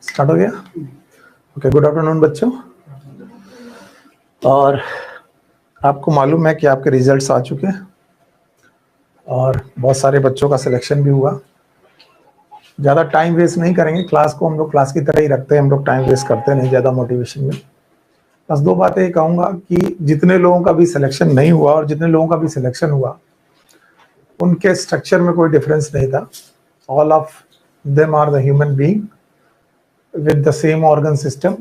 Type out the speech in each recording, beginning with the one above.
Start हो गया? Okay, good afternoon बच्चों। और आपको मालूम है कि आपके रिजल्ट्स आ चुके हैं और बहुत सारे बच्चों का सिलेक्शन भी हुआ। ज़्यादा टाइम वेस्ट नहीं करेंगे, क्लास को हम लोग क्लास की तरह ही रखते हैं, हम लोग टाइम वेस्ट करते नहीं ज़्यादा मोटिवेशन में। बस दो बातें ये कहूँगा कि जितने लोगों का भी सिलेक्शन नहीं हुआ और जितने लोगों का भी सिलेक्शन हुआ, उनके स्ट्रक्चर में कोई डिफरेंस नहीं था। All of them are the human being with the same organ system,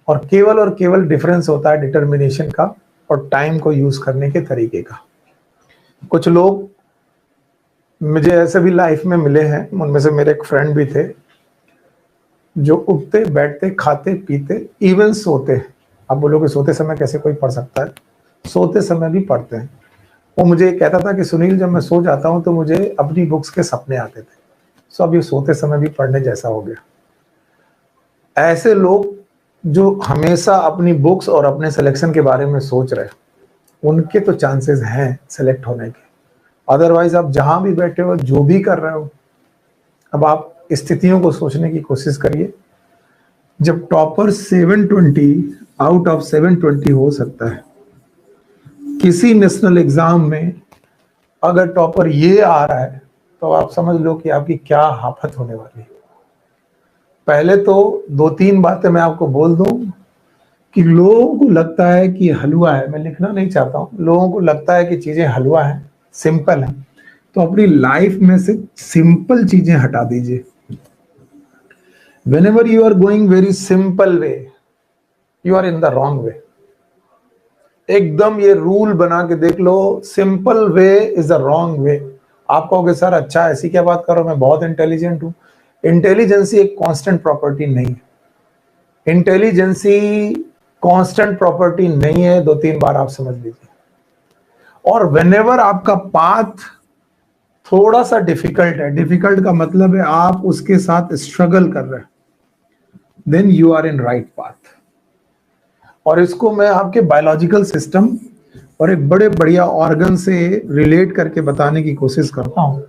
और केवल डिफरेंस होता है डिटर्मिनेशन का और टाइम को यूज करने के तरीके का। कुछ लोग मुझे ऐसे भी लाइफ में मिले हैं, उनमें से मेरे एक फ्रेंड भी थे जो उठते बैठते खाते पीते इवन सोते, आप बोलोगे सोते समय कैसे कोई पढ़ सकता है, सोते समय भी पढ़ते हैं। वो मुझे कहता था कि सुनील, जब मैं सो जाता हूं तो मुझे अपनी बुक्स के सपने आते थे। सो अब ये सोते समय भी पढ़ने जैसा हो गया। ऐसे लोग जो हमेशा अपनी बुक्स और अपने सिलेक्शन के बारे में सोच रहे हैं, उनके तो चांसेस हैं सेलेक्ट होने के। अदरवाइज आप जहां भी बैठे हो, जो भी कर रहे हो, अब आप स्थितियों को सोचने की कोशिश करिए। जब टॉपर 720 आउट ऑफ 720 हो सकता है किसी नेशनल एग्जाम में, अगर टॉपर ये आ रहा है तो आप समझ लो कि आपकी क्या हाफत होने वाली है। पहले तो दो तीन बातें मैं आपको बोल दूं कि लोगों को लगता है कि हलवा है, मैं लिखना नहीं चाहता हूं, लोगों को लगता है कि चीजें हलवा है, सिंपल है, तो अपनी लाइफ में से सिंपल चीजें हटा दीजिए। whenever you are going very simple way, you are in the wrong way। एकदम ये रूल बना के देख लो, simple way is the wrong way. आप कहोगे सर अच्छा ऐसी क्या बात करो, मैं बहुत इंटेलिजेंट हूं। इंटेलिजेंसी एक कांस्टेंट प्रॉपर्टी नहीं है। इंटेलिजेंसी कांस्टेंट प्रॉपर्टी नहीं है, दो तीन बार आप समझ लीजिए। और व्हेनेवर आपका पाथ थोड़ा सा डिफिकल्ट है, डिफिकल्ट का मतलब है आप उसके साथ स्ट्रगल कर रहे हैं, then you are in right path. और इसको मैं आपके बायोलॉजिकल सिस्टम और एक बड़े बढ़िया ऑर्गन से रिलेट करके बताने की कोशिश करता हूं।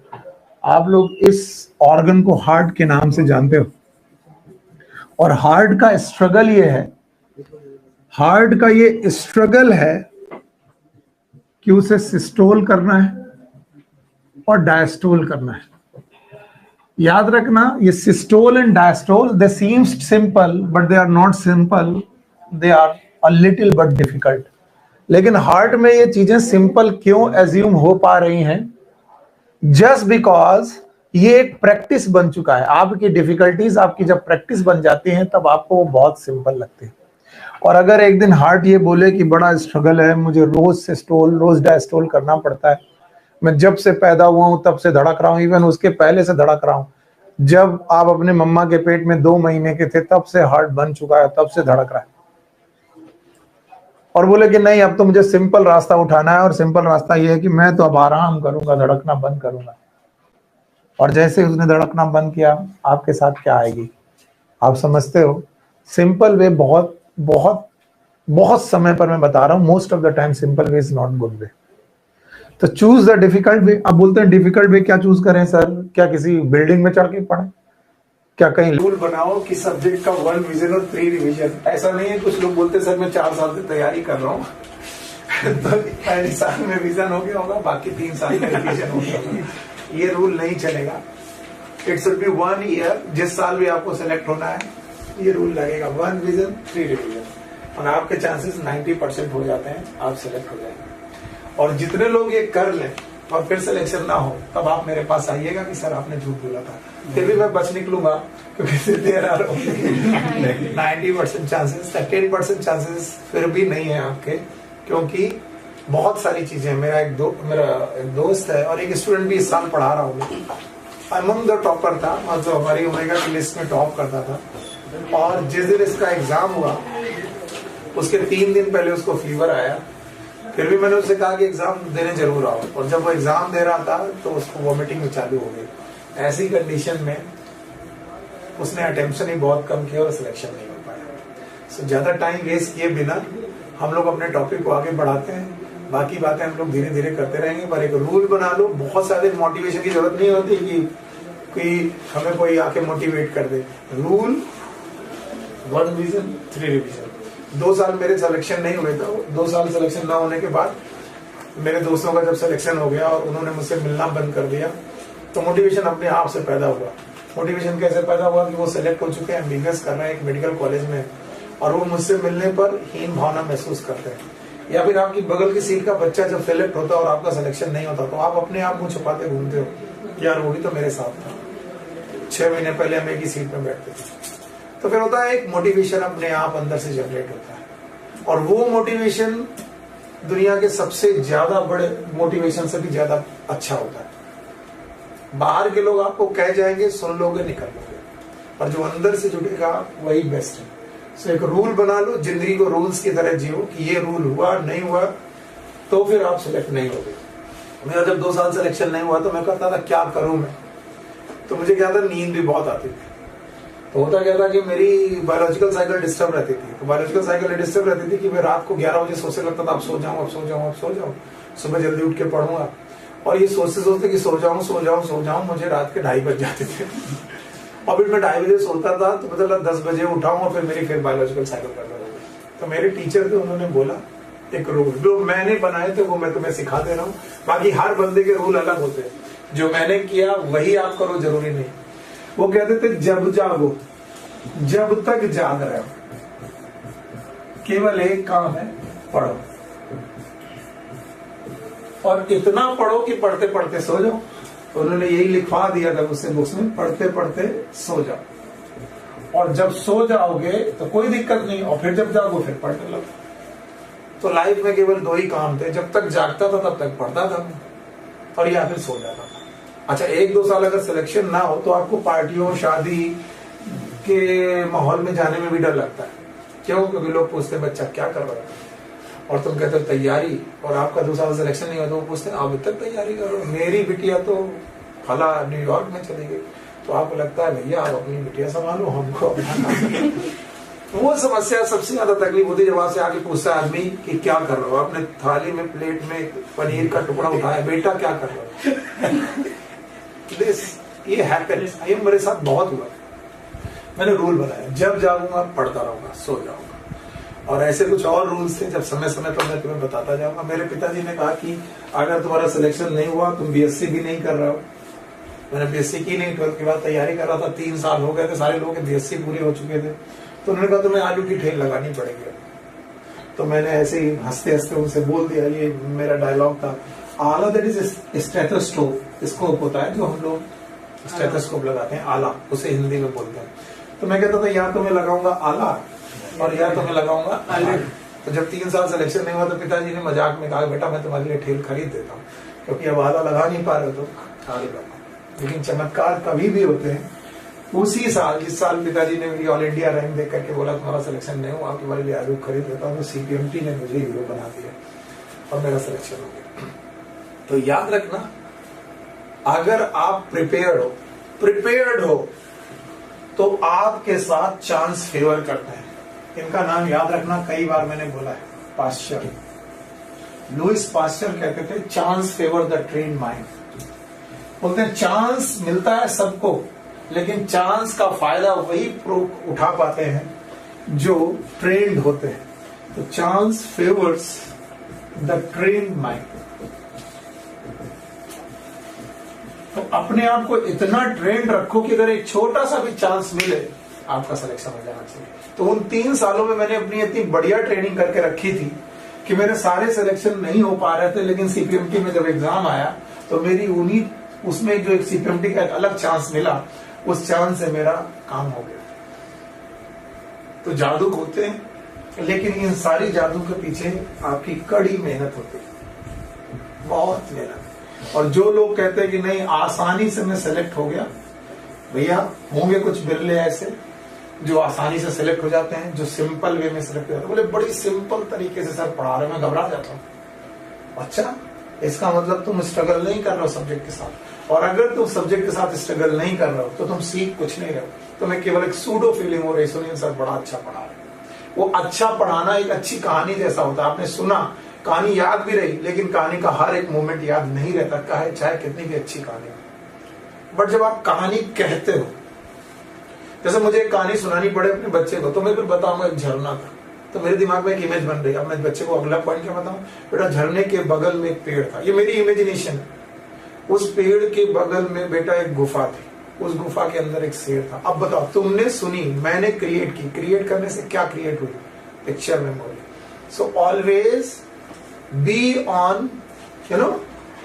आप लोग इस ऑर्गन को हार्ट के नाम से जानते हो, और हार्ट का स्ट्रगल ये है, हार्ट का ये स्ट्रगल है कि उसे सिस्टोल करना है और डायस्टोल करना है। याद रखना, ये systole and diastole they seems simple but they are not simple, they are a little but difficult. लेकिन हार्ट में ये चीजें सिंपल क्यों एज्यूम हो पा रही हैं? जस्ट बिकॉज ये एक प्रैक्टिस बन चुका है। आपकी डिफिकल्टीज आपकी जब प्रैक्टिस बन जाती हैं तब आपको वो बहुत सिंपल लगती है। और अगर एक दिन हार्ट ये बोले कि बड़ा स्ट्रगल है, मुझे रोज सिस्टोल रोज डायस्टोल करना पड़ता है, मैं जब से पैदा हुआ हूं तब से धड़क रहा हूं, इवन उसके पहले से धड़क रहा हूं, जब आप अपने मम्मा के पेट में 2 महीने के थे तब से हार्ट बन चुका है, तब से धड़क रहा है, और बोले कि नहीं अब तो मुझे सिंपल रास्ता उठाना है, और सिंपल रास्ता ये है कि मैं तो अब आराम करूंगा, धड़कना बंद करूंगा। और जैसे उसने धड़कना बंद किया, आपके साथ क्या आएगी आप समझते हो? सिंपल वे बहुत बहुत बहुत समय पर मैं बता रहा हूं, most of the time simple way is not good way. तो चूज द डिफिकल्ट वे। अब बोलते हैं डिफिकल्ट वे क्या चूज करें सर? क्या किसी बिल्डिंग में चढ़ के पढ़ें? क्या कहीं रूल बनाओ कि सब्जेक्ट का 1 विजन और 3 रिवीजन? ऐसा नहीं है। कुछ लोग बोलते सर मैं 4 साल से तैयारी कर रहा हूँ तो पहले साल में विजन हो गया होगा, बाकी 3 साल में रिवीजन हो गया होगा। ये रूल नहीं चलेगा। इट शुड बी 1 ईयर, जिस साल भी आपको सेलेक्ट होना है ये रूल लगेगा, 1 विजन 3 रिवीजन, और आपके चांसेस 90% हो जाते हैं, आप सेलेक्ट हो जाएंगे। और जितने लोग ये कर लें और फिर सिलेक्शन ना हो, तब आप मेरे पास आइएगा कि सर आपने झूठ बोला था, फिर भी मैं बच निकलूंगा, क्योंकि देयर आर 90% चांसेस, 10% चांसेस फिर भी नहीं है आपके, क्योंकि बहुत सारी चीजें। मेरा एक दोस्त है और एक स्टूडेंट भी इस साल पढ़ा रहा हूँ, अमंग द टॉपर था, मतलब हमारी ओमेगा की लिस्ट में टॉप करता था, और जिस दिन इसका एग्जाम हुआ उसके 3 दिन पहले उसको फीवर आया। फिर भी मैंने उससे कहा कि एग्जाम देने जरूर आओ, और जब वो एग्जाम दे रहा था तो उसको वॉमिटिंग में चालू हो गई। ऐसी कंडीशन में उसने अटेंशन ही बहुत कम किया और सिलेक्शन नहीं हो पाया। सो ज्यादा टाइम वेस्ट किए बिना हम लोग अपने टॉपिक को आगे बढ़ाते हैं। बाकी बातें हम लोग धीरे धीरे करते रहेंगे, पर एक रूल बना लो। बहुत सारे मोटिवेशन की जरूरत नहीं होती कि हमें कोई आके मोटिवेट कर दे। Rule 1 revision 3 revision. 2 साल मेरे सिलेक्शन नहीं हुए था, 2 साल सिलेक्शन ना होने के बाद मेरे दोस्तों का जब सिलेक्शन हो गया और उन्होंने मुझसे मिलना बंद कर दिया, तो मोटिवेशन अपने आप से पैदा हुआ। मोटिवेशन कैसे पैदा हुआ कि वो सिलेक्ट हो चुके हैं, एमबीबीएस कर रहे हैं एक मेडिकल कॉलेज में, और वो मुझसे मिलने पर हीन भावना महसूस करते हैं। या फिर आपकी बगल की सीट का बच्चा जब सिलेक्ट होता है और आपका सिलेक्शन नहीं होता, तो आप अपने आप को छुपाते घूमते हो, यार वो भी तो मेरे साथ था, 6 महीने पहले हम एक ही सीट में बैठते थे। तो फिर होता है एक मोटिवेशन अपने आप अंदर से जनरेट होता है, और वो मोटिवेशन दुनिया के सबसे ज्यादा बड़े मोटिवेशन से भी ज्यादा अच्छा होता है। बाहर के लोग आपको कह जाएंगे, सुन लोगे, निकल लोगे, और जो अंदर से जुड़ेगा वही बेस्ट है। सो एक रूल बना लो, जिंदगी को रूल्स की तरह जियो कि ये रूल हुआ नहीं हुआ तो फिर आप सिलेक्ट नहीं होगे। मेरा जब 2 साल सिलेक्शन नहीं हुआ तो मैं कहता था क्या करूं मैं, तो मुझे क्या था, नींद भी बहुत आती थी। तो होता क्या था कि मेरी बायोलॉजिकल साइकिल डिस्टर्ब रहती थी। तो बायोलॉजिकल साइकिल डिस्टर्ब रहती थी कि मैं रात को 11 बजे सोचने लगता था अब सो जाऊं, अब सो जाऊं, अब सो जाऊं, सुबह जल्दी उठ के पढ़ूंगा, और ये सोचते सोचते कि सो जाऊं मुझे रात के 2:30 बज जाते थे। और फिर मैं 2:30 बजे सोता था तो मतलब 10 बजे उठाऊं और फिर मेरी फिर बायोलॉजिकल साइकिल करना होगा। तो मेरे टीचर थे, उन्होंने बोला एक रूल जो मैंने बनाए थे वो मैं तुम्हें सिखा दे रहा हूँ, बाकी हर बंदे के रूल अलग होते हैं, जो मैंने किया वही आप करो जरूरी नहीं। वो कहते थे जब जागो, जब तक जाग रहे हो केवल एक काम है, पढ़ो, और इतना पढ़ो कि पढ़ते पढ़ते सो जाओ। उन्होंने यही लिखवा दिया था मुझसे बुक्स में, पढ़ते पढ़ते सो जाओ, और जब सो जाओगे तो कोई दिक्कत नहीं, और फिर जब जाओगे फिर पढ़ने लगो। तो लाइफ में केवल 2 ही काम थे, जब तक जागता था तब तक पढ़ता था, और या फिर सो जाता था। अच्छा 1-2 साल अगर सिलेक्शन ना हो तो आपको पार्टियों शादी के माहौल में जाने में भी डर लगता है। क्यों? क्योंकि लोग पूछते हैं बच्चा क्या कर रहा है, और तुम कहते हो तैयारी, और आपका 2 साल सिलेक्शन नहीं हुआ तो वो पूछते हैं अभी तक तैयारी करो, मेरी बिटिया तो फला न्यूयॉर्क में चली गई। तो आपको लगता है भैया आप अपनी बिटिया संभालो, हमको अपना वो समस्या सबसे ज्यादा तकलीफ होती है जब आपसे आके पूछता है आदमी कि क्या कर रहे हो, आपने थाली में प्लेट में पनीर का टुकड़ा उठाया, बेटा क्या कर रहे हो। ये हैपेंस, ये मेरे साथ बहुत हुआ। मैंने रूल बनाया, जब जाऊंगा पढ़ता रहूंगा, सो जाऊंगा, और ऐसे कुछ और रूल्स थे जब समय समय पर मैं तुम्हें बताता जाऊंगा। मेरे पिताजी ने कहा कि अगर तुम्हारा सिलेक्शन नहीं हुआ, तुम बीएससी भी नहीं कर रहे हो। मैंने बीएससी की नहीं, 12th के बाद तैयारी कर रहा था, 3 साल हो गए थे, सारे लोग बीएससी पूरी हो चुके थे। तो उन्होंने कहा तुम्हें आलू की ठेल लगानी पड़ेगी। तो मैंने ऐसे ही हंसते हंसते उनसे बोल दिया, ये मेरा डायलॉग था, आला दैट इज स्टेथोस्कोप, स्कोप होता है जो हम लोग स्टेथोस्कोप लगाते हैं, आला उसे हिंदी में बोलते हैं। तो मैं कहता था या तो मैं लगाऊंगा आला और या तो मैं लगाऊंगा आलिफ। तो जब 3 साल सिलेक्शन नहीं हुआ तो पिताजी ने मजाक में कहा बेटा मैं तुम्हारे लिए ठेल खरीद देता हूँ, क्योंकि अब आला लगा नहीं पा रहे तो आगे लगा। लेकिन चमत्कार कभी भी होते हैं। उसी साल जिस साल पिताजी ने मेरी ऑल इंडिया रैंक देख करके बोला तुम्हारा सिलेक्शन नहीं हुआ, तुम्हारे लिए आलू खरीद देता हूँ, तो सीपीएमटी ने मुझे हीरो बना दिया और मेरा सिलेक्शन हो गया। तो याद रखना, अगर आप प्रिपेयर्ड हो तो आपके साथ चांस फेवर करता है। इनका नाम याद रखना, कई बार मैंने बोला है, पास्चर, लुइस पास्चर कहते थे chance favour the trained mind. बोलते हैं चांस मिलता है सबको, लेकिन चांस का फायदा वही उठा पाते हैं जो ट्रेन्ड होते हैं। तो chance favours the trained mind. तो अपने आप को इतना ट्रेंड रखो कि अगर एक छोटा सा भी चांस मिले आपका सिलेक्शन हो जाना चाहिए। तो उन 3 सालों में मैंने अपनी इतनी बढ़िया ट्रेनिंग करके रखी थी कि मेरे सारे सिलेक्शन नहीं हो पा रहे थे, लेकिन सीपीएमटी में जब एग्जाम आया तो मेरी उन्हीं उसमें जो एक सीपीएमटी का एक अलग चांस मिला, उस चांस से मेरा काम हो गया। तो जादू होते हैं, लेकिन इन सारी जादू के पीछे आपकी कड़ी मेहनत होती है, बहुत मेहनत। और जो लोग कहते हैं कि नहीं आसानी से मैं सेलेक्ट हो गया, भैया होंगे कुछ बिरले ऐसे जो आसानी से सेलेक्ट हो जाते हैं, जो सिंपल वे में सेलेक्ट हो जाते हैं। बोले बड़ी सिंपल तरीके से सर पढ़ा रहे, मैं घबरा जाता हूँ। अच्छा, इसका मतलब तुम स्ट्रगल नहीं कर रहे हो सब्जेक्ट के साथ, और अगर तुम सब्जेक्ट के साथ स्ट्रगल नहीं कर रहे हो तो तुम सीख कुछ नहीं रहे हो। तुम्हें केवल एक सूडो फीलिंग हो रही, सुनिए सर बड़ा अच्छा पढ़ा रहे। वो अच्छा पढ़ाना एक अच्छी कहानी जैसा होता है। आपने सुना कहानी याद भी रही, लेकिन कहानी का हर एक मोमेंट याद नहीं रहता, चाहे कितनी भी अच्छी कहानी हो। बट जब आप कहानी कहते हो, जैसे मुझे एक कहानी सुनानी पड़े अपने बच्चे को, तो मैं फिर बताऊंगा एक झरना था, तो मेरे दिमाग में एक इमेज बन रही है। अब मैं बच्चे को अगला पॉइंट क्या बताऊं, बेटा झरने के बगल में एक पेड़ था, ये मेरी इमेजिनेशन है। उस पेड़ के बगल में बेटा एक गुफा थी, उस गुफा के अंदर एक शेर था। अब बताओ, तुमने सुनी, मैंने क्रिएट की, क्रिएट करने से क्या क्रिएट हुई, picture memory. So always be on,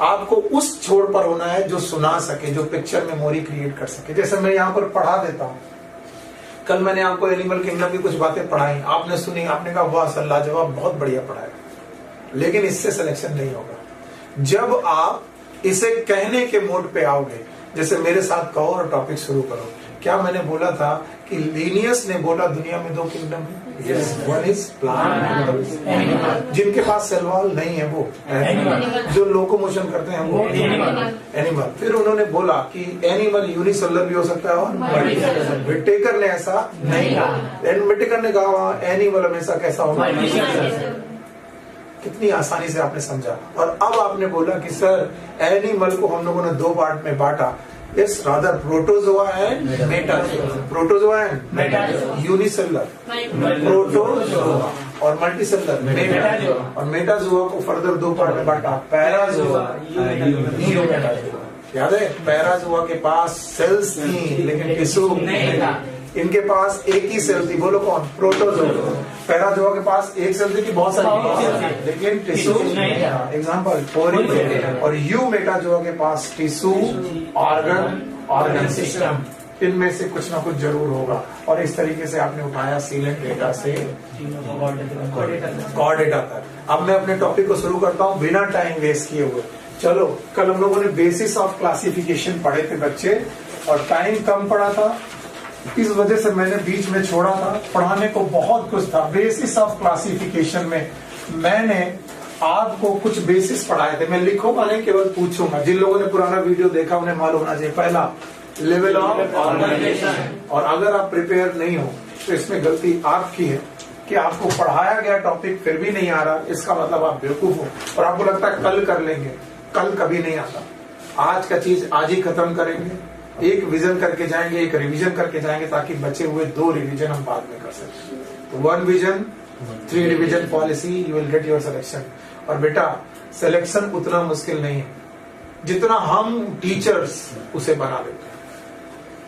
आपको उस छोर पर होना है जो सुना सके, जो पिक्चर मेमोरी क्रिएट कर सके। जैसे मैं यहाँ पर पढ़ा देता हूँ, कल मैंने आपको एनिमल किंगडम की कुछ बातें पढ़ाई, आपने सुनी, आपने कहा वाह सर लाजवाब, बहुत बढ़िया पढ़ाया, लेकिन इससे सिलेक्शन नहीं होगा। जब आप इसे कहने के मोड पे आओगे, जैसे मेरे साथ कहो और टॉपिक शुरू करो। क्या मैंने बोला था कि लीनियस ने बोला दुनिया में दो किंगडम है, वन इज प्लांट, जिनके पास सेल वॉल नहीं है वो एनिमल, जो लोकोमोशन करते हैं वो एनिमल। फिर उन्होंने बोला कि एनिमल यूनिसेलुलर भी हो सकता है और मल्टीसेलुलर। विटेकर ने ऐसा नहीं कहा, विटेकर ने कहा एनिमल हमेशा कैसा होगा, कितनी आसानी से आपने समझा। और अब आपने बोला कि सर एनिमल को हम लोगों ने दो पार्ट में बांटा, yes rather protozoa and Metazoa, protozoa and Metazoa, unicellular protozoa और मल्टीसेलुलर मेटाजोआ, और मेटाजोआ को फर्दर दो पार्ट में बांटा, पैराजोआ, याद है पैराजोआ के पास सेल्स थी लेकिन टिश्यू नहीं था, इनके पास एक ही सेल थी, बोलो कौन, प्रोटोजोआ। पैराजोआ के पास एक सेल थी कि बहुत सारी, लेकिन टिश्यू एग्जाम्पल। और यू मेटाजोआ के पास टिश्यू, ऑर्गन सिस्टम, इनमें से कुछ ना कुछ जरूर होगा। और इस तरीके से आपने उठाया सीलेंट डेटा से कॉर्डेटा तक। अब मैं अपने टॉपिक को शुरू करता हूँ बिना टाइम वेस्ट किए हुए। चलो, कल हम लोगों ने बेसिस ऑफ क्लासिफिकेशन पढ़े थे बच्चे, और टाइम कम पड़ा था, इस वजह से मैंने बीच में छोड़ा था। पढ़ाने को बहुत कुछ था। बेसिस ऑफ क्लासिफिकेशन में मैंने आपको कुछ बेसिस पढ़ाए थे। मैं लिखूंगा नहीं, केवल पूछूंगा। जिन लोगों ने पुराना वीडियो देखा उन्हें मालूम होना चाहिए। पहला लेवल ऑफ ऑर्गेनाइजेशन, और अगर आप प्रिपेयर नहीं हो तो इसमें गलती आपकी है कि आपको पढ़ाया गया टॉपिक फिर भी नहीं आ रहा, इसका मतलब आप बेवकूफ हो और आपको लगता है कल कर लेंगे। कल कभी नहीं आता। आज का चीज आज ही खत्म करेंगे, एक विजन करके जाएंगे, एक रिवीजन करके जाएंगे, ताकि बचे हुए दो रिवीजन हम बाद में कर सकें। तो 1 vision 3 revision policy, you will get your selection. और बेटा सिलेक्शन उतना मुश्किल नहीं है जितना हम टीचर्स उसे बना देते हैं।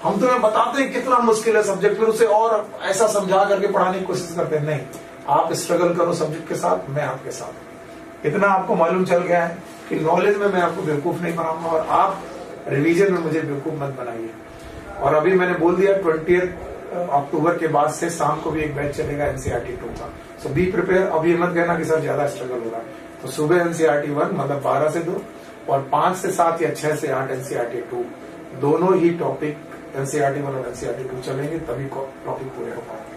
हम तुम्हें बताते हैं कितना मुश्किल है सब्जेक्ट, फिर उसे और ऐसा समझा करके पढ़ाने की कोशिश करते हैं। नहीं, आप स्ट्रगल करो सब्जेक्ट के साथ, मैं आपके साथ। इतना आपको मालूम चल गया है कि नॉलेज में मैं आपको बेवकूफ नहीं बनाऊंगा, और आप रिवीजन में मुझे बेवकूफ मत बनाइए। और अभी मैंने बोल दिया 20 अक्टूबर के बाद से शाम को भी एक बैच चलेगा NCERT 2 का। सो बी प्रिपेयर। अब ये मत कहना कि सर ज्यादा स्ट्रगल होगा। तो सुबह NCERT 1 मतलब 12 से 2, और 5 से 7 या 6 से 8 NCERT 2, दोनों ही टॉपिक NCERT 1 और NCERT 2 चलेंगे, तभी टॉपिक पूरे हो पाएंगे।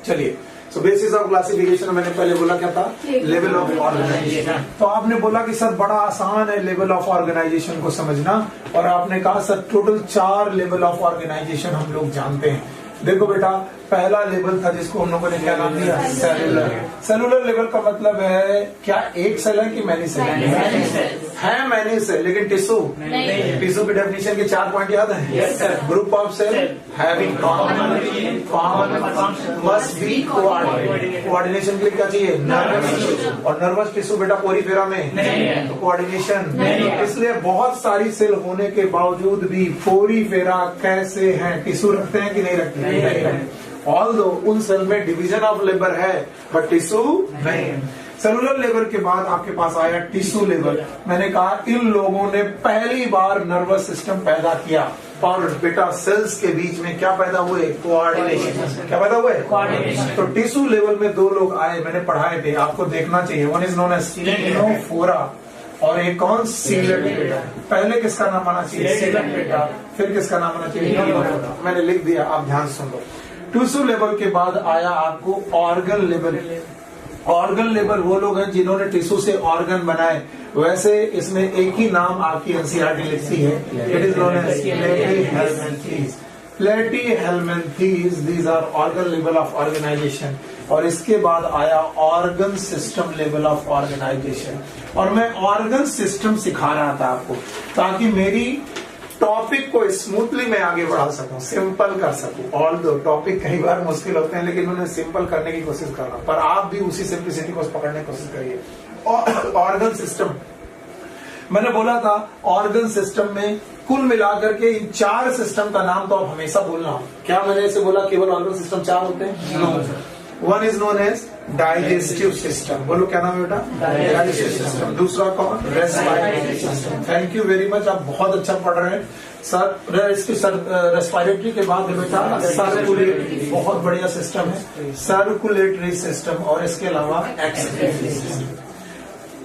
चलिए, सो बेसिस ऑफ क्लासिफिकेशन मैंने पहले बोला क्या था, लेवल ऑफ ऑर्गेनाइजेशन। तो आपने बोला कि सर बड़ा आसान है लेवल ऑफ ऑर्गेनाइजेशन को समझना, और आपने कहा sir total 4 level of organisation हम लोग जानते हैं। देखो बेटा, पहला लेवल था जिसको हम लोगों ने क्या नाम दिया, सेलुलर। सेलुलर लेवल का मतलब है क्या एक सेल है कि मैनी सेल है? मैनी सेल, लेकिन टिश्यू टिश्यू की डेफिनेशन के 4 पॉइंट याद है? Group of cell having common must be coordinated. Coordination के लिए क्या चाहिए, नर्वस टिश्यू। और नर्वस टिश्यू बेटा पोरीफेरा में नहीं है, तो कोऑर्डिनेशन। इसलिए बहुत सारी सेल होने के बावजूद भी पोरीफेरा कैसे हैं, टिश्यू रखते हैं कि नहीं रखते? ऑल्दो उन सेल में डिवीजन ऑफ लेबर है, बट टिश्यू नहीं। सेलुलर लेवल के बाद आपके पास आया टिश्यू लेवल। मैंने कहा इन लोगों ने पहली बार नर्वस सिस्टम पैदा किया, और बेटा सेल्स के बीच में क्या पैदा हुए, कोऑर्डिनेशन। क्या पैदा हुए, कोऑर्डिनेशन। तो टिश्यू लेवल में 2 लोग आए, मैंने पढ़ाए थे, आपको देखना चाहिए। One is known as Ctenophora, और एक कौन, सीलेट बेटा। पहले किसका नाम आना चाहिए, सीलेट बेटा, फिर किसका नाम आना चाहिए, मैंने लिख दिया, आप ध्यान सुन लो। टिश्यू लेवल के बाद आया आपको ऑर्गन लेवल। ऑर्गन लेवल वो लोग हैं जिन्होंने टिश्यू से ऑर्गन बनाए। वैसे इसमें एक ही नाम आपकी NCERT लिखती है, it is known as Platyhelminthes. Platyhelminthes, these are organ level of organisation. और इसके बाद आया organ system level of organisation. और मैं ऑर्गन सिस्टम सिखा रहा था आपको ताकि मेरी टॉपिक को स्मूथली मैं आगे बढ़ा सकूं, सिंपल कर सकूं। ऑल दो टॉपिक कई बार मुश्किल होते हैं, लेकिन उन्हें सिंपल करने की कोशिश कर रहा हूं, पर आप भी उसी सिंप्लिसिटी को पकड़ने की कोशिश करिए। ऑर्गन सिस्टम मैंने बोला था, ऑर्गन सिस्टम में कुल मिलाकर के इन 4 सिस्टम का नाम तो आप हमेशा बोलना। क्या मैंने ऐसे बोला केवल ऑर्गन सिस्टम 4 होते हैं? No. One is known as digestive system. बोलो क्या नाम है बेटा? Digestive system. दूसरा कौन? Respiratory system. Thank you very much, आप बहुत अच्छा पढ़ रहे हैं सर। रेस्पिरेटरी के बाद बेटा सर्कुलेटरी, बहुत बढ़िया सिस्टम है, सर्कुलेटरी सिस्टम। और इसके अलावा एक्सक्रीटरी सिस्टम।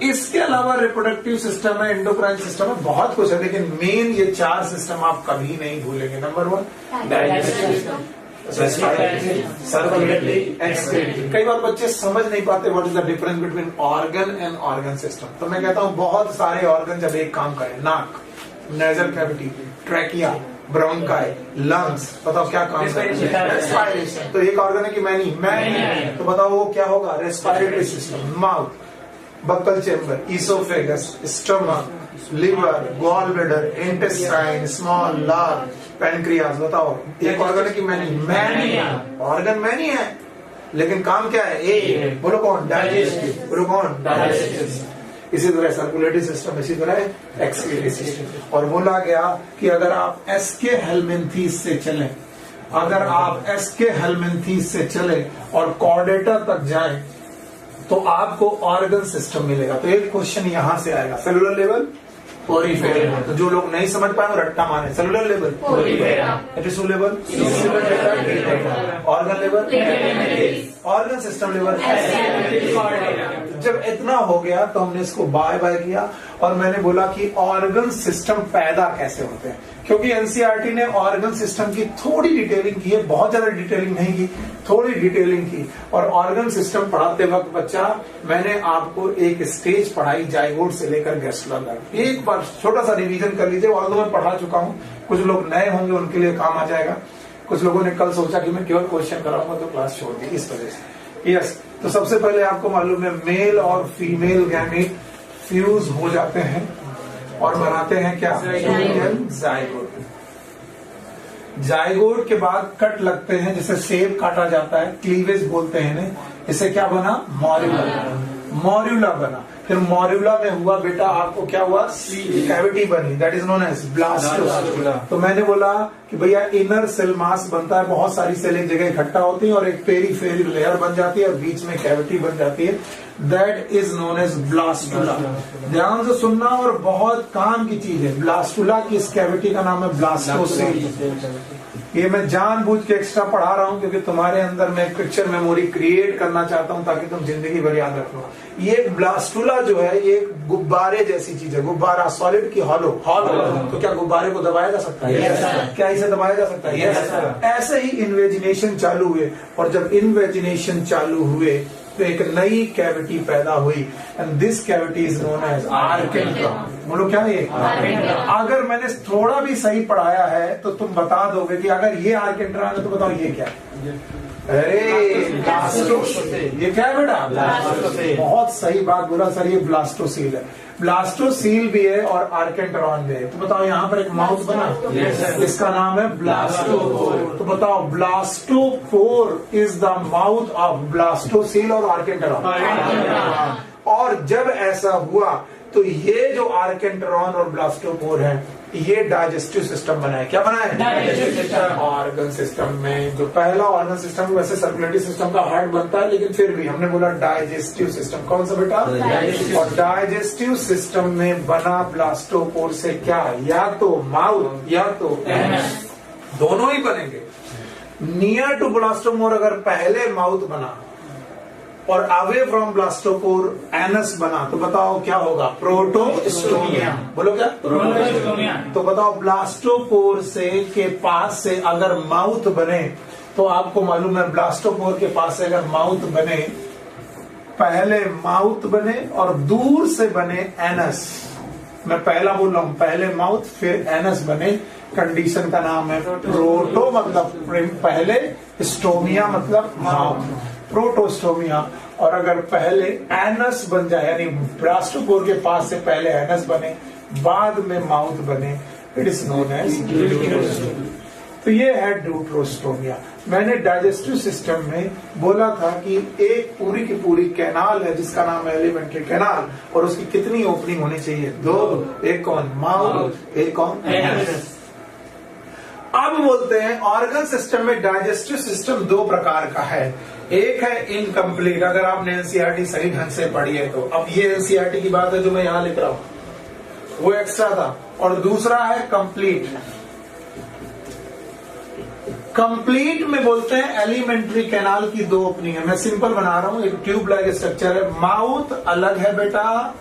इसके अलावा रिप्रोडक्टिव सिस्टम है, एंडोक्राइन सिस्टम है, बहुत कुछ है, लेकिन मेन ये 4 सिस्टम आप कभी नहीं भूलेंगे। Number 1 digestive system, respiratory, circulatory, excretory. कई बार बच्चे समझ नहीं पाते what is the difference between organ and organ system. तो मैं कहता हूं बहुत सारे ऑर्गन जब एक काम करें, नाक, nasal cavity, trachea, bronchi, lungs, बताओ क्या काम है? रेस्पिरेशन। तो एक ऑर्गन है कि मैनी? तो बताओ वो क्या होगा? Respiratory system. Mouth, buccal chamber, oesophagus, stomach, liver, gall bladder, intestine, small, large, pancreas. बताओ एक ऑर्गन है कि मैनी? ऑर्गन मैनी है, लेकिन काम क्या है? एक। बोलो कौन? डाइजेस्टिव। बोलो कौन? डाइजेस्टिव। इसी तरह सर्कुलेटरी सिस्टम, इसी तरह एक्सक्रीटरी सिस्टम। और बोला गया कि अगर आप एसके हेलमिंथीस से चलें, अगर आप एसके हेलमिंथीस से चले और कॉर्डेटा तक जाएं तो आपको ऑर्गन सिस्टम मिलेगा। तो एक क्वेश्चन यहां से आएगा, सेलुलर लेवल, पोरीफेरा। तो जो लोग नहीं समझ पाए वो रट्टा मारे। Cellular level, tissue level, organ level, organ system level. जब इतना हो गया तो हमने इसको बाय बाय किया और मैंने बोला कि ऑर्गन सिस्टम पैदा कैसे होते हैं, क्योंकि एनसीईआरटी ने ऑर्गन सिस्टम की थोड़ी डिटेलिंग की है, बहुत ज्यादा डिटेलिंग नहीं की, थोड़ी डिटेलिंग की। और ऑर्गन सिस्टम पढ़ाते वक्त बच्चा मैंने आपको एक स्टेज पढ़ाई जाइगोट से लेकर गैस्ट्रोला तक। एक बार छोटा सा रिवीजन कर लीजिए, और मैं पढ़ा चुका हूं, कुछ लोग नए होंगे उनके लिए काम आ जाएगा। कुछ लोगों ने कल सोचा कि मैं केवल क्वेश्चन कराऊंगा तो क्लास छोड़ दी, इस वजह से। यस, तो सबसे पहले आपको मालूम है मेल और फीमेल गैमेट फ्यूज हो जाते हैं और बनाते हैं क्या? जाइगोट। जाइगोट के बाद कट लगते हैं, जिसे सेब काटा जाता है, क्लीवेज बोलते हैं इन्हें। इसे क्या बना? मॉर्यूला। मॉर्यूला बना। फिर मॉर्यूला में हुआ बेटा आपको क्या हुआ? कैविटी बनी, that is known as blastocoel. तो मैंने बोला कि भैया इनर सेल मास बनता है, बहुत सारी सेल एक जगह इकट्ठा होती है और एक पेरीफेरल लेयर बन जाती है और बीच में कैविटी बन जाती है, that is known as blastula. ध्यान से सुनना, और बहुत काम की चीज है। ब्लास्टुला की इस कैविटी का नाम है ब्लास्टोसिल। ये मैं जानबूझ के एक्स्ट्रा पढ़ा रहा हूं क्योंकि तुम्हारे अंदर मैं पिक्चर मेमोरी क्रिएट करना चाहता हूं ताकि तुम जिंदगी भर याद रखो। ये ब्लास्टुला जो है ये गुब्बारे जैसी चीज है, गुब्बारा, सॉलिड की हॉलो। तो क्या गुब्बारे को दबाया जा सकता है? क्या इसे दबाया जा सकता है? ऐसे ही इन्वेजिनेशन चालू हुए, और जब इन्वेजिनेशन चालू हुए तो एक नई कैविटी पैदा हुई, and this cavity is known as archenteron. बोलो क्या ये? अगर मैंने थोड़ा भी सही पढ़ाया है तो तुम बता दोगे कि अगर ये आर्केंट्रॉन है तो बताओ ये क्या है? अरे ब्लास्टोसील। ये क्या है बेटा? ब्लास्टोसील। बहुत सही बात बोला सर, ये ब्लास्टोसील है। ब्लास्टोसील भी है और आर्केंट्रॉन भी है। तो बताओ यहाँ पर एक माउथ बना, इसका नाम है ब्लास्टोपोर। तो बताओ blastopore is the mouth of blastocoel और आर्केंट्रॉन। और जब ऐसा हुआ तो ये जो आर्केंट्रॉन और ब्लास्टोपोर है ये डाइजेस्टिव सिस्टम बना है। क्या बना है? Digestive system. ऑर्गन सिस्टम में जो पहला ऑर्गन सिस्टम वैसे सर्कुलेटरी सिस्टम का हार्ट बनता है, लेकिन फिर भी हमने बोला डाइजेस्टिव सिस्टम। कौन सा बेटा? और डाइजेस्टिव सिस्टम में बना ब्लास्टोपोर से क्या? या तो माउथ या तो एनस, दोनों ही बनेंगे। नियर टू ब्लास्टोपोर अगर पहले माउथ बना और अवे फ्रॉम ब्लास्टोपोर एनस बना तो बताओ क्या होगा? प्रोटोस्टोमिया। बोलो क्या? प्रोटोस्टोमिया। तो बताओ ब्लास्टोपोर से के पास से अगर माउथ बने तो आपको मालूम है ब्लास्टोपोर के पास से अगर माउथ बने, पहले माउथ बने और दूर से बने एनस। मैं पहला बोल रहा हूं, पहले माउथ फिर एनस बने, कंडीशन का नाम है प्रोटो मतलब पहले, स्टोमिया मतलब माउथ। प्रोटोस्टोमिया। और अगर पहले एनस बन जाए, यानी ब्लास्टोपोर के पास से पहले एनस बने, बाद में माउथ बने, इट इज नोन एज ड्यूटेरोस्टोमी। तो ये है ड्यूटेरोस्टोमिया। मैंने डाइजेस्टिव सिस्टम में बोला था कि एक पूरी की पूरी कैनाल है जिसका नाम है एलिमेंट्री कैनाल, और उसकी कितनी ओपनिंग होनी चाहिए? 2। एक कौन? माउथ, एक कौन? एनस। अब बोलते हैं ऑर्गन सिस्टम में डाइजेस्टिव सिस्टम 2 प्रकार का है। एक है इनकम्प्लीट, अगर आपने एनसीईआरटी सही ढंग से पढ़ी है तो। अब ये एनसीईआरटी की बात है जो मैं यहां लिख रहा हूं, वो एक्स्ट्रा था। और दूसरा है कंप्लीट। कंप्लीट में बोलते हैं एलिमेंट्री कैनाल की 2 ओपनिंग है। मैं सिंपल बना रहा हूं, एक ट्यूब लाइक स्ट्रक्चर है, माउथ अलग है बेटा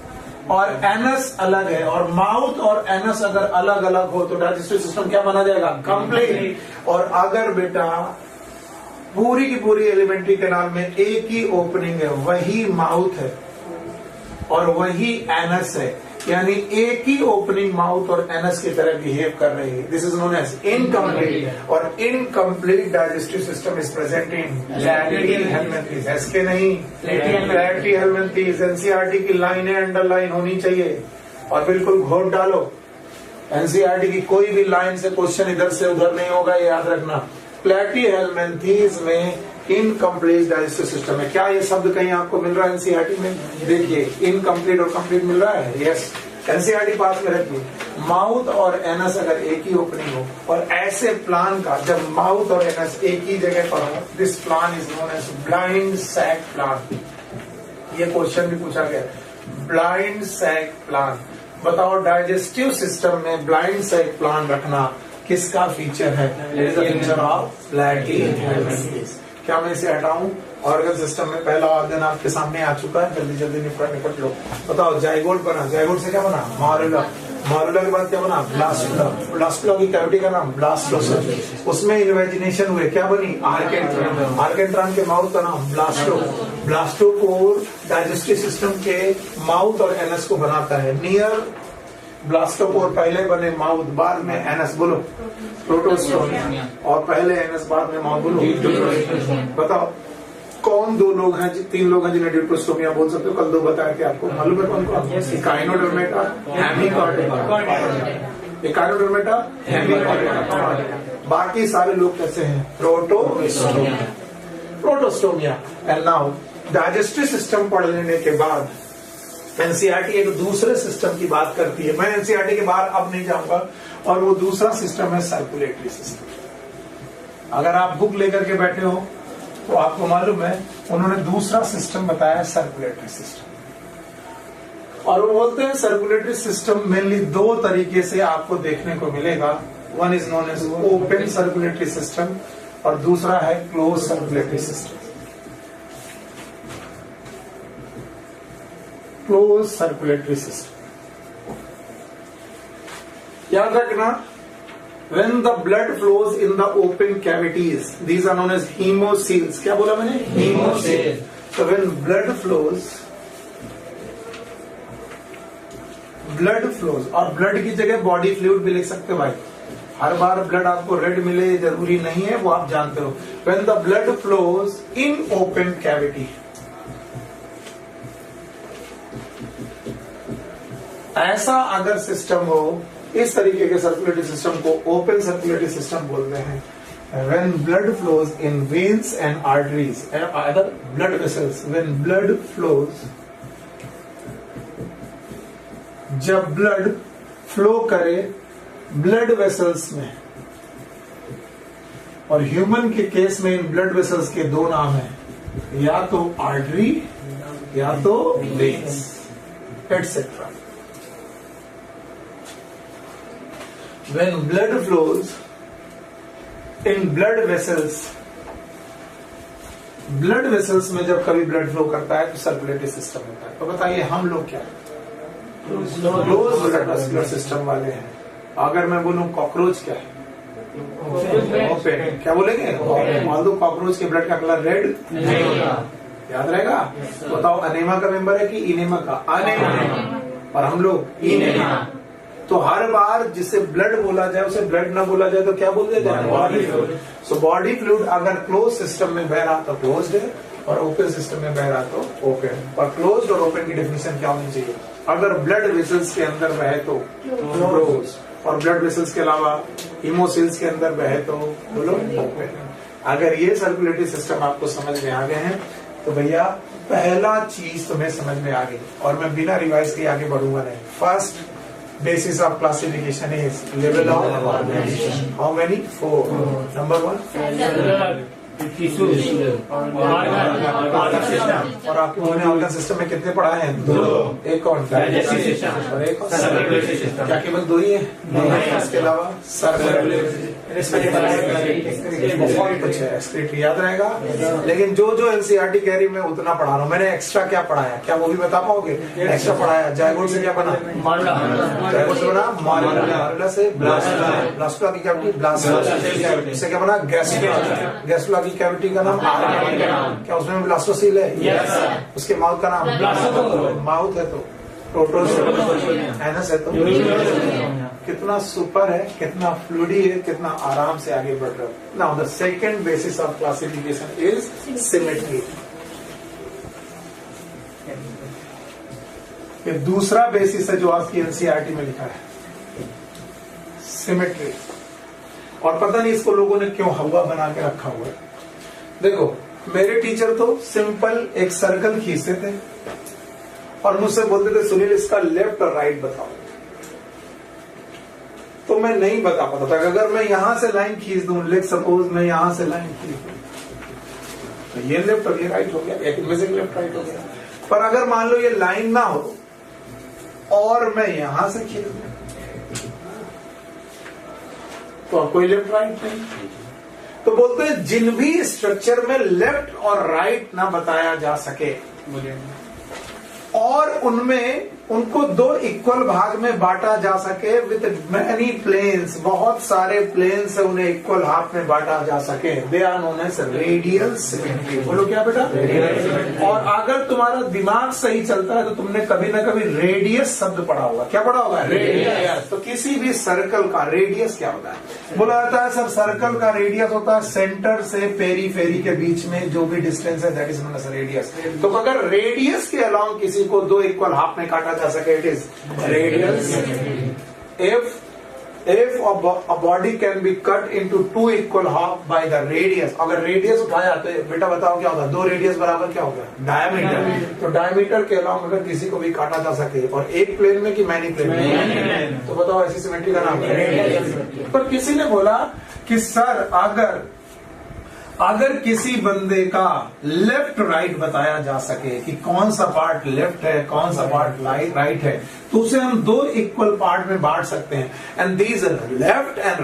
और एनस अलग है। और माउथ और एनस अगर अलग अलग हो तो डाइजेस्टिव सिस्टम क्या माना जाएगा? कंप्लीट। और अगर बेटा पूरी की पूरी एलिमेंट्री कैनाल में एक ही ओपनिंग है, वही माउथ है और वही एनस है, यानी एक ही ओपनिंग माउथ और एनस की तरह बिहेव कर रही है, this is known as incomplete. और incomplete digestive system is present in platyhelminthes. एसके नहीं, प्लैटिहेल्मिन्थेस। एनसीईआरटी की लाइनें अंडरलाइन होनी चाहिए और बिल्कुल घोट डालो। एनसीईआरटी की कोई भी लाइन से क्वेश्चन इधर से उधर नहीं होगा, ये याद रखना। प्लैटिहेल्मिन्थेस में इनकम्प्लीट डाइजेस्टिव सिस्टम है। क्या ये शब्द कहीं आपको मिल रहा है एनसीईआरटी में? देखिए, इनकम्प्लीट और कंप्लीट मिल रहा है। यस, एनसीईआरटी पास में रखिए। माउथ और एनस अगर एक ही ओपनिंग हो, और ऐसे प्लान का जब माउथ और एनस एक ही जगह पर हो, this plan is known as blind sac plan. ये क्वेश्चन भी पूछा गया, ब्लाइंड सैक प्लान। बताओ, डाइजेस्टिव सिस्टम में ब्लाइंड सैक प्लान रखना किसका फीचर है? Feature of platyhelminthes. क्या मैं इसे हटाऊं? ऑर्गन सिस्टम में पहला ऑर्गन आपके सामने आ चुका है, जल्दी जल्दी निपट लो। बताओ, जाइगोट बना, जाइगोट से क्या बना? मॉरुला। मॉरुला के बाद क्या बना? ब्लास्टुला। ब्लास्टुला की कैविटी का नाम ब्लास्टोसम। उसमें इन्वेजिनेशन हुए, क्या बनी? आर्केंट्रान। आर्केंट्रान के माउथ का नाम ब्लास्टो। ब्लास्टोपोर डाइजेस्टिव सिस्टम के माउथ और एनस को बनाता है। नियर ब्लास्टोपोर पहले बने माउथ, बाद में एनस। बोलो, प्रोटोस्टोमिया। और पहले एनस, बाद में माउथ। बोलो, बताओ कौन 2 लोग हैं, 3 लोग हैं जिन्हें ड्यूटेरोस्टोमिया बोल सकते हो? कल 2 बताया थे आपको, मालूम है कौन कौन? Echinodermata, Hemichordata. Echinodermata, Hemichordata. बाकी सारे लोग कैसे हैं? Protostomia. Protostomia. And now digestive system पढ़ लेने के बाद एनसीईआरटी एक दूसरे सिस्टम की बात करती है। मैं एनसीईआरटी के बाहर अब नहीं जाऊंगा, और वो दूसरा सिस्टम है सर्कुलेटरी सिस्टम। अगर आप बुक लेकर के बैठे हो तो आपको मालूम है उन्होंने दूसरा सिस्टम बताया, सर्कुलेटरी सिस्टम। और वो बोलते हैं सर्कुलेटरी सिस्टम मेनली 2 तरीके से आपको देखने को मिलेगा। One is known as open circulatory system और दूसरा है close circulatory system. Close circulatory system, याद रखना, when the blood flows in the open cavities, these are known as hemocoels. क्या बोला मैंने? Hemocoels. So when blood flows, और blood की जगह बॉडी फ्लूइड भी लिख सकते हो भाई। हर बार ब्लड आपको रेड मिले जरूरी नहीं है, वो आप जानते हो। when the blood flows in open cavity, ऐसा अगर सिस्टम हो, इस तरीके के सर्कुलेटरी सिस्टम को ओपन सर्कुलेटरी सिस्टम बोलते हैं। When blood flows in veins and arteries, either blood vessels, when blood flows, जब ब्लड फ्लो करे ब्लड वेसल्स में, और ह्यूमन के केस में इन ब्लड वेसल्स के 2 नाम हैं, या तो आर्टरी या तो veins etcetera. When blood flows in blood vessels में जब कभी ब्लड फ्लो करता है तो सर्कुलेटरी सिस्टम होता है। तो बताइए हम लोग क्या है? क्लोज ब्लड वेस्कुलर सिस्टम वाले हैं। अगर मैं बोलूं कॉकरोच क्या है? ओपन। क्या बोलेंगे? मान लो कॉकरोच के ब्लड का कलर रेड नहीं होगा, याद रहेगा? बताओ, अनेमा का मेंबर है कि इनेमा का? अनेमा। और हम लोग इनेमा। तो हर बार जिसे ब्लड बोला जाए उसे ब्लड ना बोला जाए तो क्या बोल देते हैं? Body fluid. So body fluid अगर क्लोज सिस्टम में बह रहा तो क्लोज्ड है, और ओपन सिस्टम में बह रहा तो ओपन। और क्लोज्ड और ओपन की डेफिनेशन क्या होनी चाहिए? अगर ब्लड वेसल्स के अंदर बहे तो क्लोज, और ब्लड वेसल्स के अलावा हीमोसिल्स के अंदर बहे तो बोलो ओपन। अगर ये सर्कुलेटरी सिस्टम आपको समझ में आ गए हैं तो भैया पहला चीज तुम्हें समझ में आ गई, और मैं बिना रिवाइज के आगे बढ़ूंगा नहीं। First basis of classification is level of organization. How many? 4. Number 1. और आपके ऑर्गन सिस्टम में कितने पढ़ा है? 2। एक कौन? डाइजेस्टिव सिस्टम और एक सर्कुलेटरी सिस्टम। क्या केवल 2 ही है? नहीं, इसके अलावा सर्कुलेटरी बहुत कुछ है। एक्सक्रीटरी याद रहेगा, लेकिन जो जो एनसीईआरटी कह रही मैं उतना पढ़ा रहा हूँ। मैंने एक्स्ट्रा क्या पढ़ाया, क्या वो भी बता पाओगे? एक्स्ट्रा पढ़ाया जायगोट से क्या बना? जायगोट से बना मारुला से ब्लास्टुला, ब्लास्टुला की कैविटी ब्लास्टुला से क्या बना? गैस्ट्रुला, गैस्ट्रुला की कैविटी का नाम क्या उसमें ब्लास्टोसील है? उसके माउथ का नाम माउथ है तो एनस है तो कितना सुपर है, कितना फ्लूडी है, कितना आराम से आगे बढ़ रहा है। Now the second basis of classification is symmetry. ये दूसरा बेसिस है जो आपकी एनसीईआरटी में लिखा है, सिमेट्री। और पता नहीं इसको लोगों ने क्यों हवा बना के रखा हुआ है। देखो मेरे टीचर तो सिंपल एक सर्कल खींचते थे और मुझसे बोलते थे सुनील इसका लेफ्ट और राइट बताओ, तो मैं नहीं बता पाता था। अगर मैं यहां से लाइन खींच दूं, लेट सपोज मैं यहां से लाइन खींच दूं तो ये लेफ्ट और ये राइट हो गया, एक में से लेफ्ट राइट हो गया। पर अगर मान लो ये लाइन ना हो और मैं यहां से खींच दूं तो कोई लेफ्ट राइट नहीं। तो बोलते हैं जिन भी स्ट्रक्चर में लेफ्ट और राइट ना बताया जा सके और उनमें उनको 2 इक्वल भाग में बांटा जा सके विद मैनी प्लेन्स, बहुत सारे प्लेन से उन्हें इक्वल हाफ में बांटा जा सके, they are known as radial symmetry. बोलो क्या बेटा? और अगर तुम्हारा दिमाग सही चलता है तो तुमने कभी ना कभी रेडियस शब्द पढ़ा होगा। क्या पढ़ा होगा? रेडियस। तो किसी भी सर्कल का रेडियस क्या होता है? बोला जाता है सर सर्कल का रेडियस होता है सेंटर से पेरीफेरी के बीच में जो भी डिस्टेंस है, that is known as radius. तो अगर रेडियस के अलाउंग किसी को 2 इक्वल हाफ में काटा जा सके, it is radial symmetry. If a body can be cut into 2 equal half by the radius, अगर रेडियस उठाया तो बेटा बताओ क्या होगा? 2 रेडियस बराबर क्या होगा? डायमीटर। तो डायमीटर के अलावा अगर किसी को भी काटा जा सके और एक प्लेन में कि मैनी प्लेन में, तो बताओ ऐसी सिमेट्री का नाम है। पर किसी ने बोला कि सर अगर किसी बंदे का लेफ्ट राइट बताया जा सके कि कौन सा पार्ट लेफ्ट है कौन सा पार्ट राइट है, तो उसे हम 2 इक्वल पार्ट में बांट सकते हैं। And these left and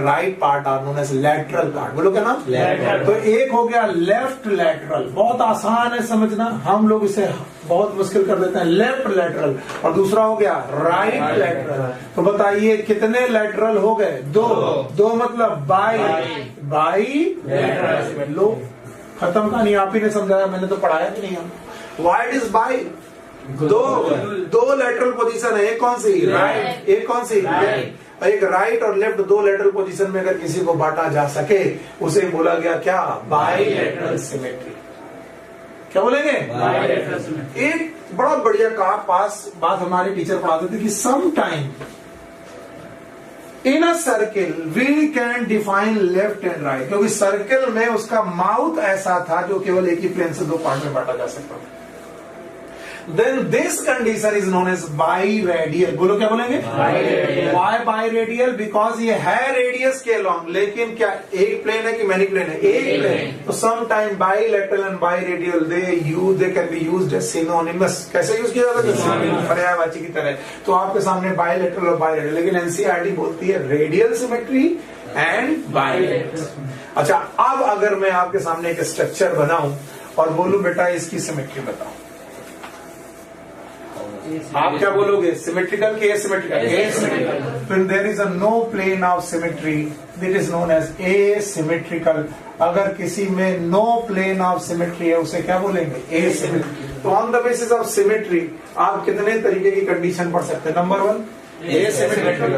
right part are known as lateral part. बोलो क्या नाम? लैटरल। तो एक हो गया लेफ्ट लैटरल, बहुत आसान है समझना, हम लोग इसे बहुत मुश्किल कर देते हैं, लेफ्ट लैटरल। और दूसरा हो गया राइट लैटरल। तो बताइए कितने लैटरल हो गए? 2 मतलब बाई लैटरल। लो खत्म कहानी, आप ही ने समझाया, मैंने तो पढ़ाया भी नहीं। हम why it is by? 2 lateral position है, एक कौन सी? राइट, एक कौन सी? लेफ्ट। एक राइट और लेफ्ट 2 लैटरल पोजीशन में अगर किसी को बांटा जा सके उसे बोला गया क्या? Bilateral symmetry. क्या बोलेंगे? एक बड़ा बढ़िया बात हमारे टीचर पढ़ाते थे कि some time in a circle we can define left and right, क्योंकि सर्किल में उसका माउथ ऐसा था जो केवल एक ही प्लेन से 2 पार्ट में बांटा जा सकता था। Then this condition is known as biradial। बोलो क्या बोलेंगे? Why biradial? Because ये है रेडियस के अलॉन्ग, लेकिन क्या एक प्लेन है कि मैनी प्लेन है? एक प्लेन। तो some time bilateral and biradial they can be used as synonymous। कैसे यूज किया जाता है? पर्यायवाची की तरह। तो आपके सामने bilateral और biradial, लेकिन एनसीईआरटी बोलती है रेडियल सिमेट्री एंड bilateral। अच्छा, अब अगर मैं आपके सामने एक स्ट्रक्चर बनाऊं और बोलूं बेटा इसकी सिमेट्री बताओ, आप क्या बोलोगे? सिमेट्रिकल के एसिमेट्रिकल? एसिमेट्रिकल। तो there is a no plane of symmetry, that is known as asymmetrical. अगर किसी में नो प्लेन ऑफ सिमेट्री है उसे क्या बोलेंगे? एसिमेट्रिकल। तो on the basis of symmetry आप कितने तरीके की कंडीशन पढ़ सकते हैं? Number 1 asymmetrical.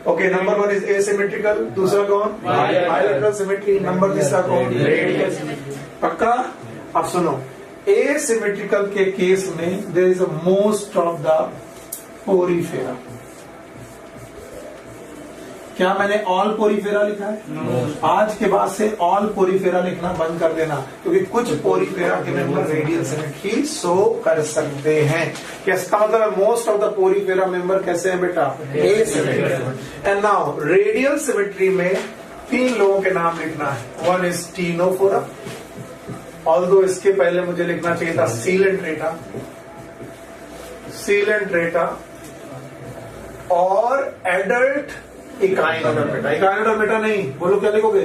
Okay, number 1 is asymmetrical. दूसरा कौन? Bilateral symmetry. नंबर तीसरा कौन? Radial symmetry. पक्का? अब सुनो, एसिमेट्रिकल के केस में there is a most of the Porifera. क्या मैंने ऑल पोरीफेरा लिखा है? आज के बाद से ऑल पोरीफेरा लिखना बंद कर देना, क्योंकि कुछ पोरीफेरा के मेंबर रेडियल सिमेट्री शो कर सकते हैं। इसका मतलब है most of the Porifera member कैसे हैं बेटा? Asymmetrical. And now radial symmetry में 3 लोगों के नाम लिखना है। वन इज टीनोफोरा, ऑल्दो इसके पहले मुझे लिखना चाहिए था सीलेंट्रेटा, सीलेंट्रेटा और एडल्ट इकाइनोडर्मेटा। इकाइनोडर्मेटा नहीं, बोलो क्या लिखोगे?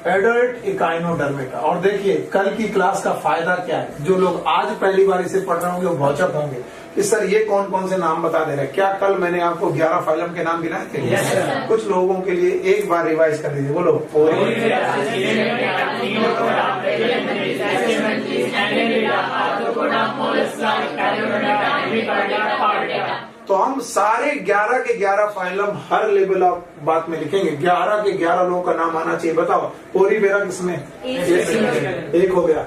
Adult Echinodermata. और देखिए कल की क्लास का फायदा क्या है, जो लोग आज पहली बार इसे पढ़ रहे होंगे वो भौचक होंगे कि सर ये कौन कौन से नाम बता दे रहे हैं। क्या कल मैंने आपको 11 फाइलम के नाम गिनाए थे? yes, कुछ लोगों के लिए एक बार रिवाइज कर दीजिए, बोलो। तो हम सारे 11 के 11 फाइलम हर लेवल ऑफ बात में लिखेंगे। 11 के 11 लोगों का नाम आना चाहिए। बताओ पोरीफेरा किसमें? एक हो गया।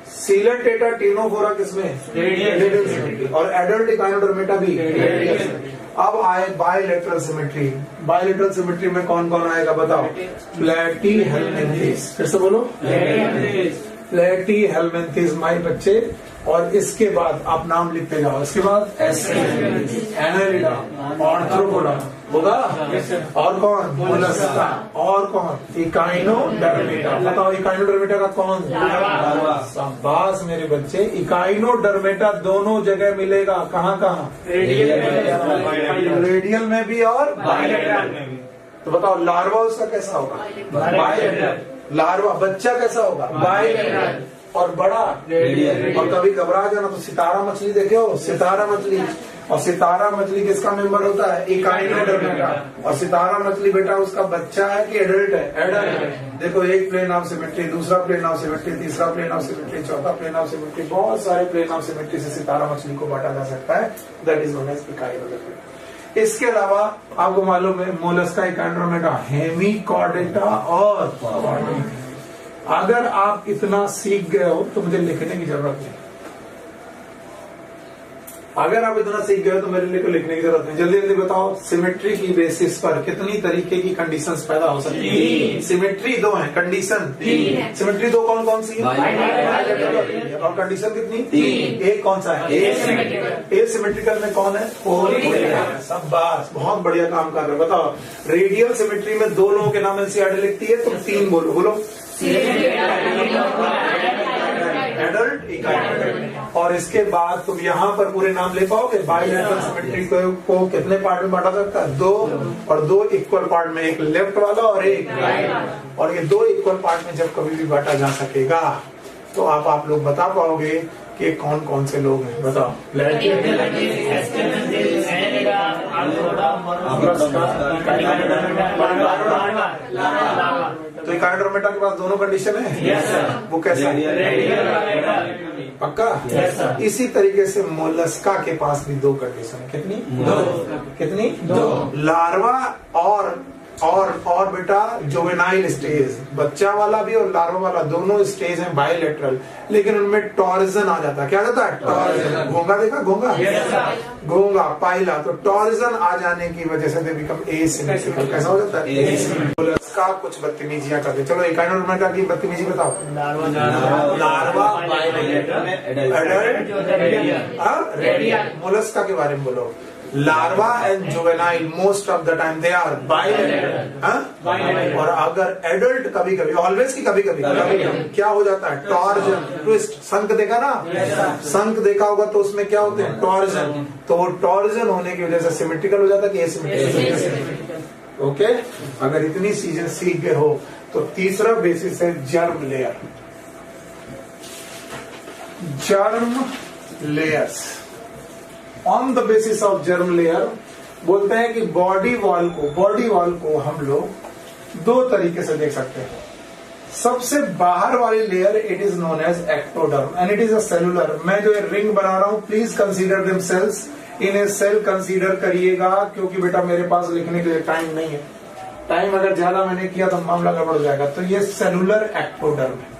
सीलेंट्रेटा टीनोफोरा किसमें? Radial symmetry. और एडल्ट इकाइनोडर्मेटा भी रेडियल सिमेट्री। अब आए बायलैटरल सिमेट्री। बायलैटरल सिमेट्री में कौन कौन आएगा बताओ? प्लैटीहेल्मिन्थेस। फिर से बोलो, प्लैटीहेल्मिन्थेस माय बच्चे। और इसके बाद आप नाम लिखते जाओ। इसके बाद एनालिडा, आर्थ्रोपोडा होगा, और कौन? मोलस्का, और कौन? इकाइनोडर्मेटा। बताओ इकाइनोडर्मेटा का कौन? शाबाश मेरे बच्चे। इकाइनोडर्मेटा दोनों जगह मिलेगा। कहाँ कहाँ? रेडियल में भी और बायलैटरल में भी। तो बताओ लार्वा उसका कैसा होगा? बायलैटरल। लार्वा बच्चा कैसा होगा? बायलैटरल। और बड़ा रेडियल। और कभी घबरा जाना तो सितारा मछली देखे हो? सितारा मछली। और सितारा मछली किसका मेंबर होता है? इकाइनोडर्मेटा। और सितारा मछली बेटा उसका बच्चा है कि एडल्ट है? एडल्ट। देखो एक प्लेन ऑफ सिमेट्री, दूसरा प्लेन ऑफ सिमेट्री, तीसरा प्लेन ऑफ सिमेट्री, चौथा प्लेन ऑफ सिमेट्री, बहुत सारे प्लेन ऑफ सिमेट्री से सितारा मछली को बांटा जा सकता है। That is known as Echinodermata. इसके अलावा आपको मालूम है मोलस्का, इकाइनोडर्मेटा, हेमिकॉर्डेटा और कॉर्डेटा। अगर आप इतना सीख गए हो तो मुझे लिखने की जरूरत नहीं। अगर आप इतना सीख गए तो मेरे लिए को लिखने की जरूरत नहीं। जल्दी जल्दी बताओ, सिमेट्री की बेसिस पर कितनी तरीके की कंडीशंस पैदा हो सकती है? सिमेट्री 2 है, कंडीशन 3। सिमेट्री 2 कौन कौन सी है? और कंडीशन कितनी? 3। एक कौन सा है? एसिमेट्रिकल में कौन है? शाबाश, बहुत बढ़िया काम कर रहे हो। बताओ रेडियल सिमेट्री में 2 लोगों के नाम एनसीईआरटी लिखती है, तुम 3 बोलो। बोलो एडल्ट, इकाइनोडर्मेटा। और इसके बाद तुम यहाँ पर पूरे नाम ले पाओगे? बायलैटरल सिमेट्री को कितने पार्ट में बांटा सकता है? 2। और 2 इक्वल पार्ट में, एक लेफ्ट वाला और एक राइट। और ये 2 इक्वल पार्ट में जब कभी भी बांटा जा सकेगा तो आप लोग बता पाओगे कि कौन कौन से लोग हैं। बताओ। तो इकाइनोडर्मेटा के पास दोनों कंडीशन है? yes, वो कैसा है? पक्का? yes, इसी तरीके से मोलस्का के पास भी 2 कंडीशन है। कितनी? 2। कितनी? 2। लार्वा और बेटा जुवेनाइल स्टेज, बच्चा वाला भी और लार्वा वाला दोनों स्टेज हैं बायलैटरल, लेकिन उनमें टॉरिजन आ जाता है। क्या जाता है? टॉरिजन। घोंगा देखा? घोंगा, घोंगा पाइला। तो टॉरिजन आ जाने की वजह से दे बिकम एसिमेट्रिकल। कैसा हो जाता है? एसिमेट्रिकल। का कुछ बदतमीजियां करते। चलो इकाइनोडर्मेटा की बदतमीजी बताओ। Larva bilateral, adult radial. Mollusca के बारे में बोलो। Larva and juvenile most of the time they are bilateral. और अगर एडल्ट कभी कभी, ऑलवेज की कभी कभी क्या हो जाता है? Torsion, twist. शंख देखा ना? शंख देखा होगा तो उसमें क्या होते हैं? टॉर्जन। तो वो टॉर्जन होने की वजह से सिमेट्रिकल हो जाता है कि एसिमेट्रिकल? ओके अगर इतनी चीजें सीख गए हो तो तीसरा बेसिस है germ layer. Germ layers. On the basis of germ layer बोलते हैं कि बॉडी वॉल को हम लोग 2 तरीके से देख सकते हैं। सबसे बाहर वाली layer it is known as ectoderm and it is a cellular. मैं जो रिंग बना रहा हूं प्लीज कंसीडर देम सेल्स। इन्हें सेल कंसीडर करिएगा क्योंकि बेटा मेरे पास लिखने के लिए टाइम नहीं है। टाइम अगर ज्यादा मैंने किया तो मामला गड़बड़ हो जाएगा। तो ये सेलुलर एक्टोडर्म है,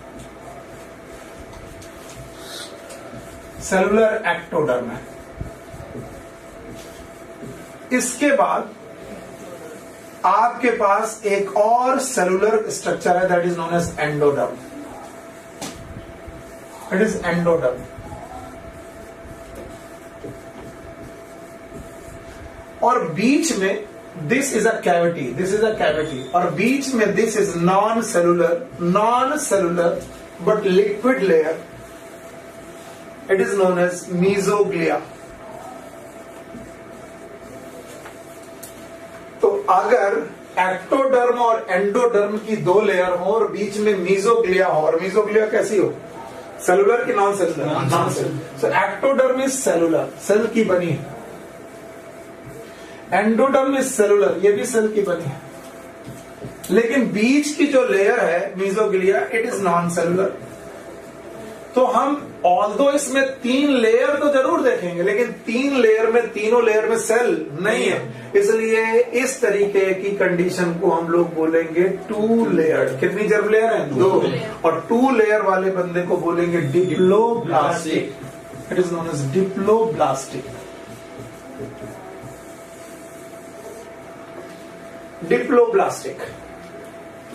सेलुलर एक्टोडर्म है। इसके बाद आपके पास एक और सेलुलर स्ट्रक्चर है, that is known as endoderm. It is endoderm. और बीच में this is a cavity, this is a cavity, और बीच में this is non cellular but liquid layer, it is known as mesoglea. तो अगर एक्टोडर्म और एंडोडर्म की दो लेयर हो और बीच में मीजोग्लिया हो, और मीजोग्लिया कैसी हो, सेलुलर की non cellular? Non cellular. So ectoderm is cellular, cell की बनी है। एंडोडर्म इज सेलुलर, ये भी सेल की बनी है। लेकिन बीच की जो लेयर है mesoglea, it is non cellular. तो हम ऑल्दो इसमें 3 लेयर तो जरूर देखेंगे, लेकिन 3 लेयर में, तीनों लेयर में सेल नहीं है, इसलिए इस तरीके की कंडीशन को हम लोग बोलेंगे 2 लेयर। कितनी जर्म लेयर है? 2। और 2 लेयर वाले बंदे को बोलेंगे diploblastic. It is known as diploblastic. Diploblastic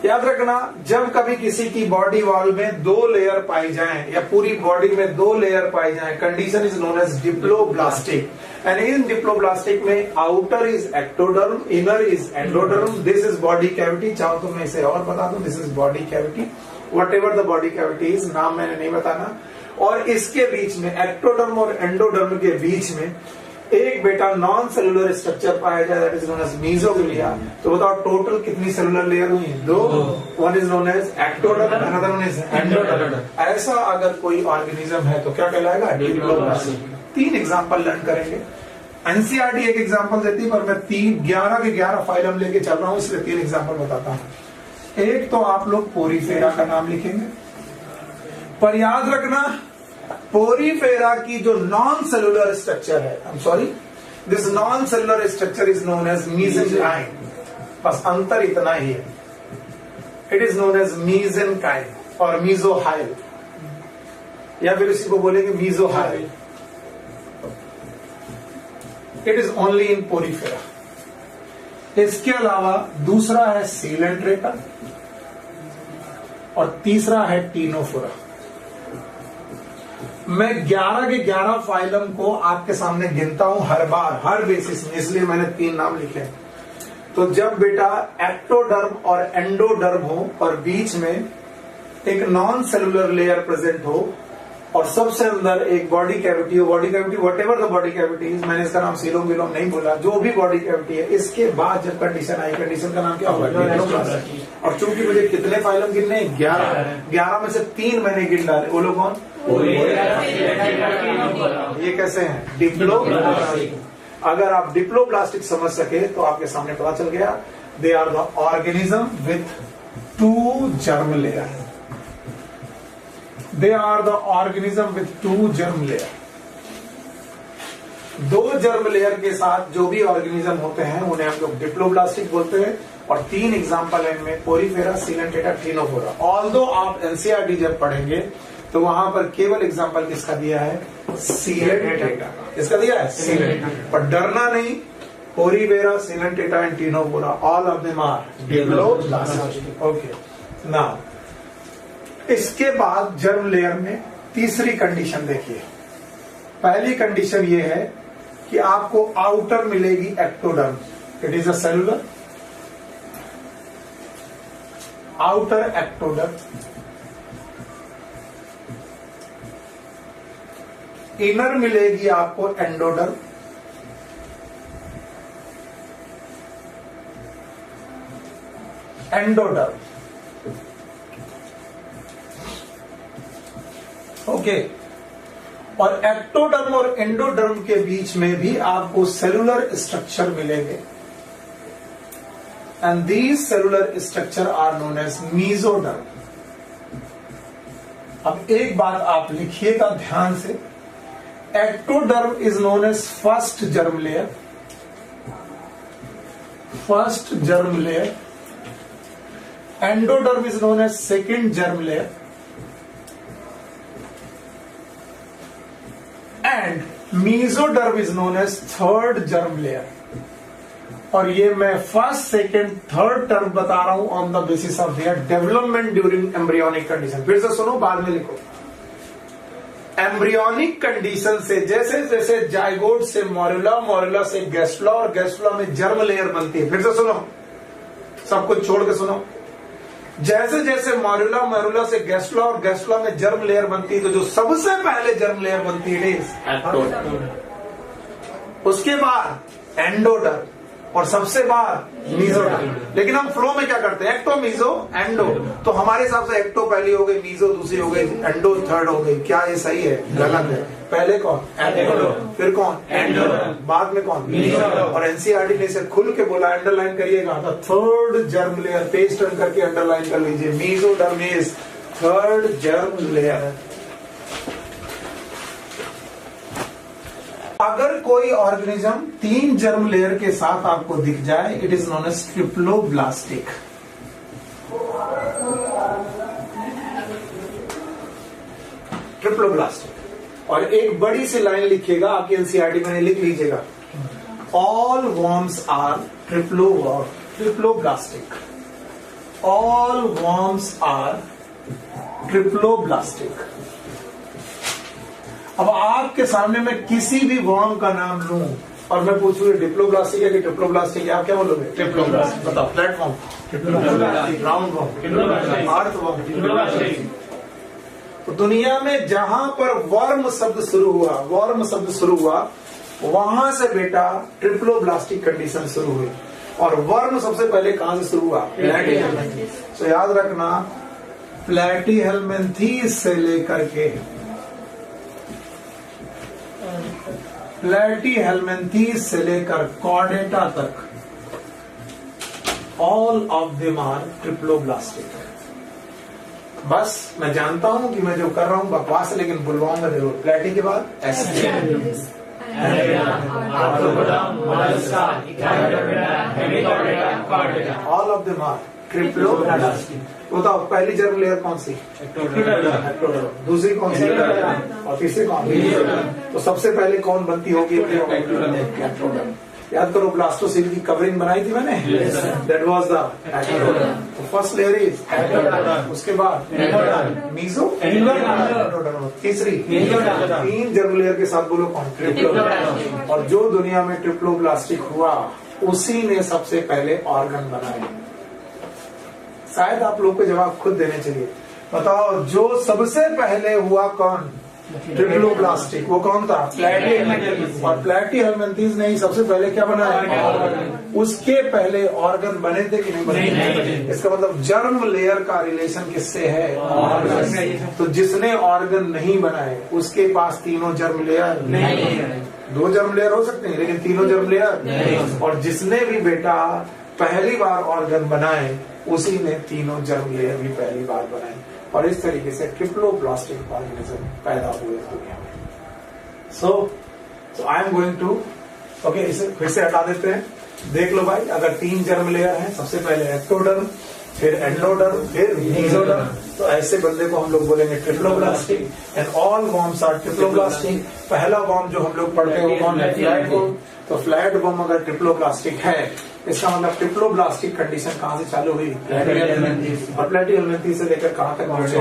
याद रखना, जब कभी किसी की बॉडी वॉल में 2 लेयर पाई जाएं या पूरी बॉडी में 2 लेयर पाई जाएं, condition is known as diploblastic. And in diploblastic में outer is ectoderm, inner is endoderm, this is body cavity. चाहो तो मैं इसे और बता दूं, this is body cavity, whatever the body cavity is, नाम मैंने नहीं बताना। और इसके बीच में, एक्टोडर्म और एंडोडर्म के बीच में एक बेटा नॉन सेलुलर स्ट्रक्चर पाया जाए, that is known as mesoglea. तो बताओ टोटल कितनी सेलुलर लेयर हुई? 2। One is known as ectoderm, another one is endoderm. ऐसा अगर कोई ऑर्गेनिज्म है तो क्या कहलाएगा? डिप्लोब्लास्टिक। 3 एग्जांपल लर्न करेंगे। एनसीईआरटी एक एग्जांपल देती है, पर मैं 11 के 11 फाइलम लेके चल रहा हूं, इसलिए 3 एग्जांपल बताता हूं। एक तो आप लोग पोरीफेरा का नाम लिखेंगे, पर याद रखना पोरीफेरा की जो नॉन सेलुलर स्ट्रक्चर है, I am sorry, this non cellular structure is known as mesenchyme. बस अंतर इतना ही है, it is known as mesenchyme और मीजोहाइल, या फिर इसी को बोलेंगे mesohyl. It is only in porifera. इसके अलावा दूसरा है सीलेंट्रेटा और तीसरा है टीनोफोरा। मैं 11 के 11 फाइलम को आपके सामने गिनता हूं हर बार, हर बेसिस में, इसलिए मैंने 3 नाम लिखे। तो जब बेटा एक्टोडर्म और एंडोडर्म हो और बीच में एक नॉन सेलुलर लेयर प्रेजेंट हो और सबसे अंदर एक बॉडी कैविटी हो, body cavity whatever the body cavity is, मैंने इसका नाम सीलोम विलोम नहीं बोला, जो भी बॉडी कैविटी है, इसके बाद जब कंडीशन आई, कंडीशन का नाम क्या होगा? और चूंकि मुझे कितने फाइलम गिनने? 11 में से 3 मैंने गिन डाले। वो लोग कौन? ये कैसे हैं? डिप्लोब्लास्टिक। अगर आप डिप्लोब्लास्टिक समझ सके तो आपके सामने पता चल गया, they are the organism with 2 germ layer. They are the organism with 2 germ layer. 2 germ layer के साथ जो भी ऑर्गेनिज्म होते हैं उन्हें हम लोग डिप्लोब्लास्टिक बोलते हैं। और 3 एग्जाम्पल है इनमें, पोरीफेरा, सीलेंट्रेटा, टीनोफोरा। ऑल्दो आप एनसीईआरटी जब पढ़ेंगे तो वहां पर केवल एग्जाम्पल किसका दिया है? सीलेंट्रेटा। किसका दिया है? सीलेंट्रेटा। पर डरना नहीं, Porifera, Coelenterata and Ctenophora, all of them are diploblastic. Okay, now इसके बाद जर्म लेयर में तीसरी कंडीशन देखिए। पहली कंडीशन ये है कि आपको आउटर मिलेगी ectoderm, it is a cellular outer ectoderm, inner मिलेगी आपको एंडोडर्म, एंडोडर्म। ओके, और एक्टोडर्म और एंडोडर्म के बीच में भी आपको सेलुलर स्ट्रक्चर मिलेंगे, and these cellular structure are known as mesoderm. अब एक बात आप लिखिएगा ध्यान से, ectoderm is known as first germ layer, first germ layer, endoderm is known as second germ layer and mesoderm is known as third germ layer. और ये मैं फर्स्ट, सेकेंड, थर्ड टर्म बता रहा हूं on the basis of their development during embryonic condition. फिर से सुनो, बाद में लिखो। एम्ब्रियोनिक कंडीशन से जैसे जैसे जाइगोट से मोरुला, मोरुला से गैस्ट्रुला और गैस्ट्रुला में जर्म लेयर बनती है। फिर से सुनो, सब कुछ छोड़ के सुनो। जैसे जैसे मोरुला, मोरुला से गैस्ट्रुला और गैस्ट्रुला में जर्म लेयर बनती है, तो जो सबसे पहले जर्म लेयर बनती है उसके बाद एंडोडर्म और सबसे बाद मीजोडर्म। लेकिन हम फ्लो में क्या करते हैं, एक्टो, मीजो, एंडो। तो हमारे हिसाब से एक्टो पहली हो गई, मीजो दूसरी हो गई, एंडो थर्ड हो गई। क्या ये सही है? गलत है। पहले कौन? एंडो, फिर कौन? एंडो, बाद में कौन? मीजो। और एनसीईआरटी ने इसे खुल के बोला, अंडरलाइन करिएगा, the third germ layer, page turn करके अंडरलाइन कर लीजिए, mesoderm is third germ layer. अगर कोई ऑर्गेनिज्म 3 जर्म लेयर के साथ आपको दिख जाए, it is known as triploblastic. Triploblastic. और एक बड़ी सी लाइन लिखिएगा, आपकी एनसीईआरटी में लिख लीजिएगा, all worms are triploblastic. All worms are triploblastic. अब आपके सामने मैं किसी भी वर्म का नाम लूं और मैं पूछूं डिप्लोब्लास्टिक है कि ट्रिप्लोब्लास्टिक है, आप क्या बोलोगे? ट्रिप्लोब्लास्टिक। बताओ, प्लेटफॉर्म ट्रिप्लोब्लास्टिक, राउंड वर्म, अर्थ वर्म। तो दुनिया में जहां पर वर्म शब्द शुरू हुआ वहां से बेटा ट्रिप्लोब्लास्टिक कंडीशन शुरू हुई। और वर्म सबसे पहले कहां से शुरू हुआ? प्लैटीहेल्मिन्थीज। तो याद रखना, प्लैटीहेल्मिन्थीज से लेकर के प्लैटीहेल्मिन्थीज से लेकर कॉर्डेटा तक all of them are triploblastic. बस मैं जानता हूं कि मैं जो कर रहा हूं बकवास है, लेकिन बुलवाऊंगा जरूर। प्लैटी के बाद all of them are triploblastic. बताओ, पहली जर्म लेयर कौन सी? एक्टोडर्म। दूसरी कौन सी? और तीसरी कौन? तो सबसे पहले कौन बनती होगी? एक्टोडर्म। याद करो, ब्लास्टोसिल की कवरिंग बनाई थी मैंने, दैट वाज द एक्टोडर्म। तो फर्स्ट लेयर इज एक्टोडर्म, उसके बाद मीजो, एंडोडर्म, तीसरी 3 जर्म लेयर के साथ बोलो कौन? ट्रिप्लोब्लास्टिक। और जो दुनिया में ट्रिप्लोब्लास्टिक हुआ उसी ने सबसे पहले ऑर्गन बनाए। शायद आप लोग को जवाब खुद देने चाहिए। बताओ, जो सबसे पहले हुआ कौन? ट्रिप्लोब्लास्टिक। वो कौन था? प्लैटीहेल्मिन्थीज। और प्लैटीहेल्मिन्थीज ने ही सबसे पहले क्या बनाया? उसके पहले ऑर्गन बने थे कि नहीं बने? इसका मतलब जर्म लेयर का रिलेशन किससे है? ऑर्गन। तो जिसने ऑर्गन नहीं बनाए उसके पास तीनों जर्म लेयर नहीं है। 2 जर्म लेयर हो सकते हैं लेकिन तीनों जर्म लेयर नहीं। और जिसने भी बेटा पहली बार ऑर्गन बनाए उसी ने तीनों जर्म लेयर भी पहली बार बनाए। और इस तरीके से ट्रिप्लोब्लास्टिक ऑर्गेनिज्म पैदा हुए दुनिया में। So I am going to okay, इसे फिर से हटा देते हैं। देख लो भाई, अगर 3 जर्म लेयर हैं, सबसे पहले एक्टोडर्म, फिर एंडोडर्म, फिर मीजोडर्म, तो ऐसे बंदे को हम लोग बोलेंगे triploblastic. And all worms are triploblastic. पहला वर्म जो हम लोग पढ़ते हैं वो कौन है? Flat worm. तो फ्लैट वर्म अगर ट्रिप्लोब्लास्टिक है, इसका मतलब ट्रिप्लोब्लास्टिक कंडीशन कहां से चालू हुई? प्लैटीहेल्मिन्थीज। और प्लैटीहेल्मिन्थीज से लेकर कहां तक पहुंचे?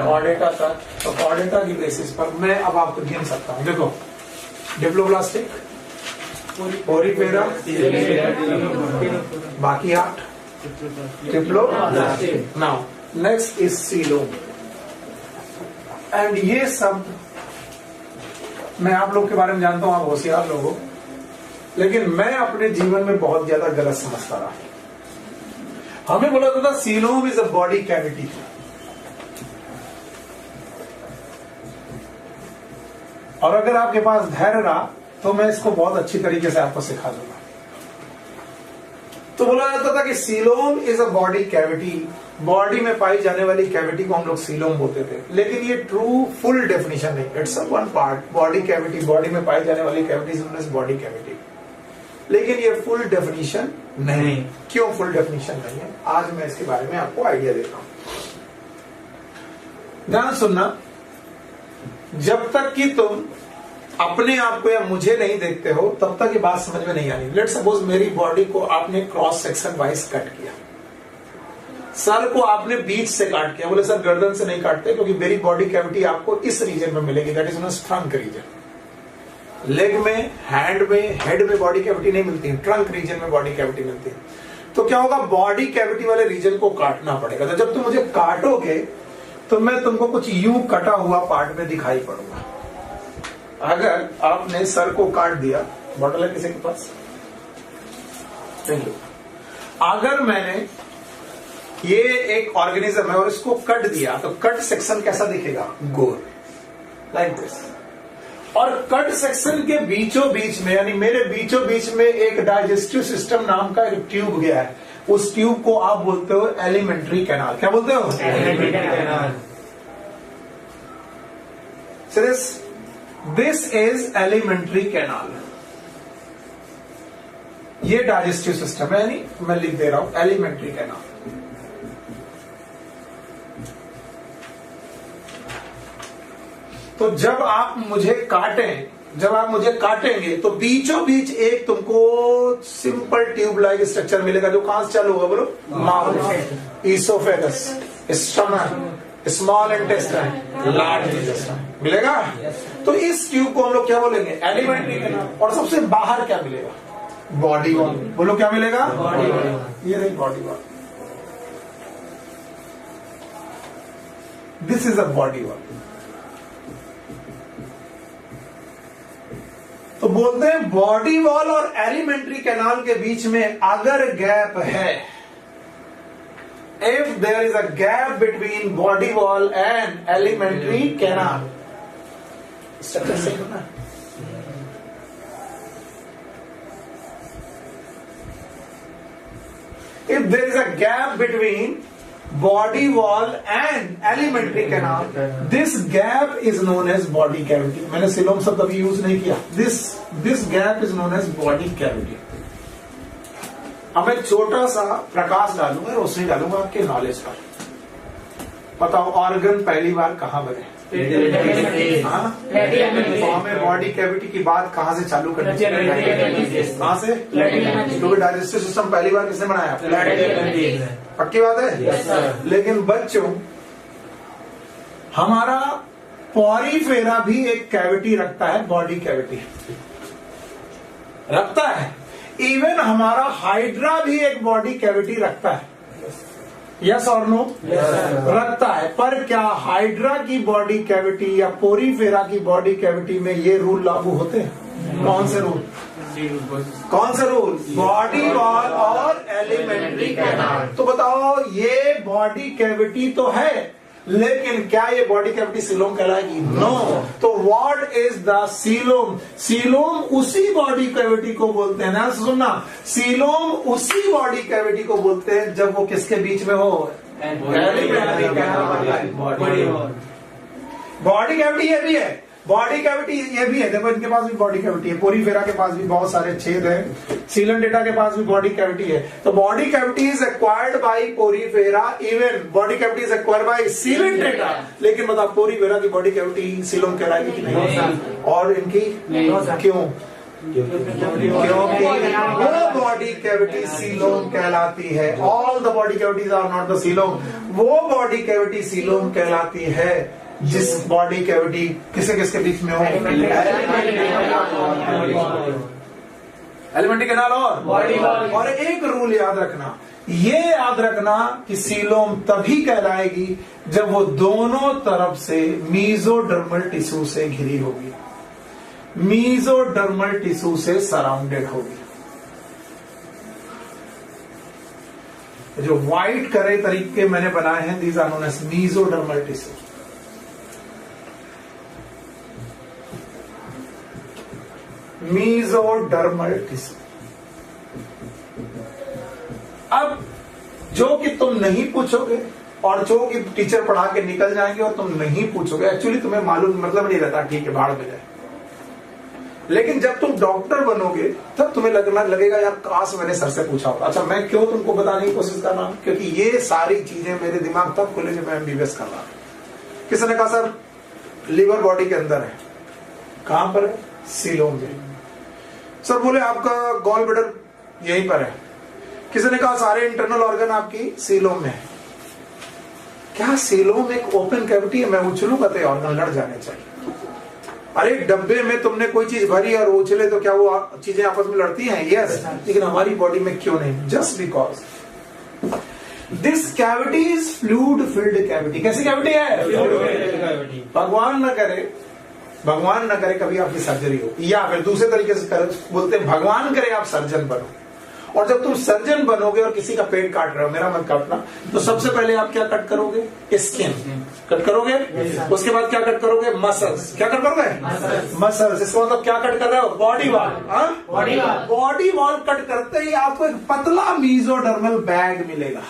कॉर्डेटा तक। तो कॉर्डेटा की बेसिस पर मैं अब आपको गिन सकता हूं। देखो, डिप्लोब्लास्टिक, ओरिफेरा, बाकी 8 triploblastic. Now next is coelom. And ये सब मैं आप लोग के बारे में जानता हूं, आप होशियार लोग हो, लेकिन मैं अपने जीवन में बहुत ज्यादा गलत समझता रहा। हमें बोला था coelom is a body cavity. और अगर आपके पास धैर्य रहा तो मैं इसको बहुत अच्छी तरीके से आपको सिखा दूंगा। तो बोला जाता था कि coelom is a body cavity. Body में पाई जाने वाली कैविटी को हम लोग सीलोम बोलते थे, लेकिन ये ट्रू फुल डेफिनेशन नहीं। It's a one part. Body cavity, body में पाई जाने वाली कैविटी बॉडी कैविटी। लेकिन ये फुल डेफिनेशन नहीं। क्यों फुल डेफिनेशन नहीं है, आज मैं इसके बारे में आपको आइडिया देता हूं। ध्यान सुनना, जब तक कि तुम अपने आप को या मुझे नहीं देखते हो तब तक ये बात समझ में नहीं आनी। लेट सपोज मेरी बॉडी को आपने क्रॉस सेक्शन वाइज कट किया, सर को आपने बीच से काट किया, बोले सर गर्दन से नहीं काटते क्योंकि मेरी बॉडी कैविटी आपको इस रीजन में मिलेगी, that is known trunk reason. Leg में, हैंड में, हेड में बॉडी कैविटी नहीं मिलती है, ट्रंक रीजन में बॉडी कैविटी मिलती है। तो क्या होगा, बॉडी कैविटी वाले रीजन को काटना पड़ेगा। तो जब तुम मुझे काटोगे तो मैं तुमको कुछ यूं कटा हुआ पार्ट में दिखाई पड़ूंगा। अगर आपने सर को काट दिया, बॉटल है किसी के पास, अगर मैंने ये एक ऑर्गेनिज्म है और इसको कट दिया तो कट सेक्शन कैसा दिखेगा, गोल, लाइक दिस। और कट सेक्शन के बीचों बीच में, यानी मेरे बीचों बीच में एक डाइजेस्टिव सिस्टम नाम का एक ट्यूब गया है, उस ट्यूब को आप बोलते हो एलिमेंट्री कैनाल। क्या बोलते हो, alimentary canal. This is alimentary canal. ये डाइजेस्टिव सिस्टम है, यानी मैं लिख दे रहा हूं एलिमेंट्री कैनाल। तो जब आप मुझे काटेंगे तो बीचों बीच एक तुमको सिंपल ट्यूब लाइक स्ट्रक्चर मिलेगा, जो कहां से चालू होगा, बोलो, mouth, oesophagus, stomach, small intestine, large intestine मिलेगा। तो इस ट्यूब को हम लोग क्या बोलेंगे, एलिमेंट्री कैनाल। और सबसे बाहर क्या मिलेगा, बॉडी वॉल। बोलो क्या मिलेगा, बॉडी वॉल। ये रही body wall, this is a body wall. तो बोलते हैं बॉडी वॉल और एलिमेंट्री कैनाल के बीच में अगर गैप है, if there is a gap between body wall and alimentary canal, structure सही होना है। If there is a gap between body wall and alimentary canal, this gap is known as body cavity. मैंने coelom शब्द अभी use नहीं किया। This gap is known as body cavity. अब मैं छोटा सा प्रकाश डालूंगा, रोशनी डालूंगा आपके नॉलेज पर। बताओ ऑर्गन पहली बार कहाँ बने, तो हमें बॉडी कैविटी की बात कहां से चालू करनी चाहिए, कहां से, क्योंकि डाइजेस्टिव सिस्टम पहली बार किसने बनाया, पक्की बात है। लेकिन बच्चों, हमारा पॉरीफेरा भी एक कैविटी रखता है, बॉडी कैविटी रखता है। इवन हमारा हाइड्रा भी एक बॉडी कैविटी रखता है, यस और नो, रखता है। पर क्या हाइड्रा की बॉडी कैविटी या पोरीफेरा की बॉडी कैविटी में ये रूल लागू होते हैं? कौन से रूल, बॉडी वॉल और एलिमेंट्री कैनाल। तो बताओ, ये बॉडी कैविटी तो है, लेकिन क्या ये बॉडी कैविटी सीलोम कहलाएगी? नो। तो what is the coelom? Coelom उसी बॉडी कैविटी को बोलते हैं ना, सुनना, सीलोम उसी बॉडी कैविटी को बोलते हैं जब वो किसके बीच में हो, एलिमेंट्री कैनाल। बॉडी कैविटी ये भी है, बॉडी कैविटी ये भी है। देखो, इनके पास भी बॉडी कैविटी है, पोरीफेरा के पास भी बहुत सारे छेद हैं, सीलेंडेटा के पास भी बॉडी कैविटी है। तो body cavity is acquired by porifera, even body cavity is acquired by coelenterata. लेकिन बताओ, पोरीफेरा की बॉडी कैविटी सीलोम कहलाएगी कि नहीं? और इनकी क्यों? क्योंकि वो बॉडी कैविटी सीलोम कहलाती है। All the body cavities are not the coelom. वो बॉडी कैविटी सीलोम कहलाती है जिस बॉडी कैविटी किसे किसके बीच में हो, एलिमेंट्री कैनाल और बॉडी वॉल। और एक रूल याद रखना, ये याद रखना कि सीलोम तभी कहलाएगी जब वो दोनों तरफ से मीजोडर्मल टिश्यू से घिरी होगी, मीजोडर्मल टिश्यू से सराउंडेड होगी। जो व्हाइट करे तरीके मैंने बनाए हैं, these are known as mesodermal tissue. Mesodermal tissue. अब जो कि तुम नहीं पूछोगे और जो कि टीचर पढ़ा के निकल जाएंगे और तुम नहीं पूछोगे, एक्चुअली तुम्हें मालूम मतलब नहीं रहता, ठीक है, भाड़ में जाए। लेकिन जब तुम डॉक्टर बनोगे तब तुम्हें लगेगा यार काश मैंने सर से पूछा होता। अच्छा, मैं क्यों तुमको बताने की कोशिश कर रहा हूं, क्योंकि ये सारी चीजें मेरे दिमाग तब खुले जब मैं एमबीबीएस कर रहा हूं। किसी ने कहा सर लीवर बॉडी के अंदर है, कहां पर है? सीलोम में। सर बोले आपका गॉल ब्लैडर यहीं पर है। किसी ने कहा सारे इंटरनल ऑर्गन आपकी सीलोम में है। क्या सीलोम एक ओपन कैविटी है? मैं उछलूंगा तो ऑर्गन लड़ जाने चाहिए। अरे एक डब्बे में तुमने कोई चीज भरी और उछले तो क्या वो चीजें आपस में लड़ती हैं? यस, लेकिन हमारी बॉडी में क्यों नहीं? Just because this cavity is fluid filled cavity. कैसी कैविटी है? भगवान न करे कभी आपकी सर्जरी हो, या फिर दूसरे तरीके से बोलते हैं भगवान करे आप सर्जन बनो। और जब तुम सर्जन बनोगे और किसी का पेट काट रहे हो, मेरा मत काटना, तो सबसे पहले आप क्या कट करोगे? स्किन कट करोगे। उसके बाद क्या कट करोगे? मसल्स। क्या कट करोगे? मसल्स। इसका मतलब क्या कट कर रहे हो? Body wall. Body wall cut करते ही आपको एक पतला मीजोडर्मल बैग मिलेगा।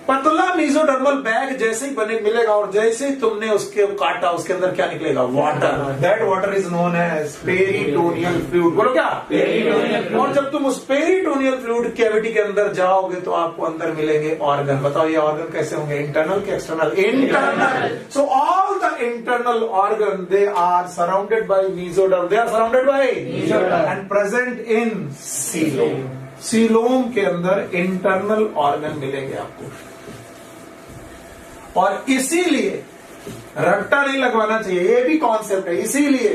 पतला मीजोडर्मल बैग जैसे ही बने मिलेगा और जैसे ही तुमने उसके काटा उसके अंदर क्या निकलेगा? Water. That water is known as peritoneal fluid. बोलो क्या? पेरिटोनियल। और जब तुम उस पेरिटोनियल फ्लूइड कैविटी के अंदर जाओगे तो आपको अंदर मिलेंगे ऑर्गन। बताओ ये ऑर्गन कैसे होंगे? इंटरनल के external? Internal. So all the internal organ they are surrounded by mesoderm. They are surrounded by mesoderm and present in coelom. Coelom के अंदर इंटरनल ऑर्गन मिलेंगे आपको। और इसीलिए रट्टा नहीं लगवाना चाहिए, ये भी कॉन्सेप्ट है। इसीलिए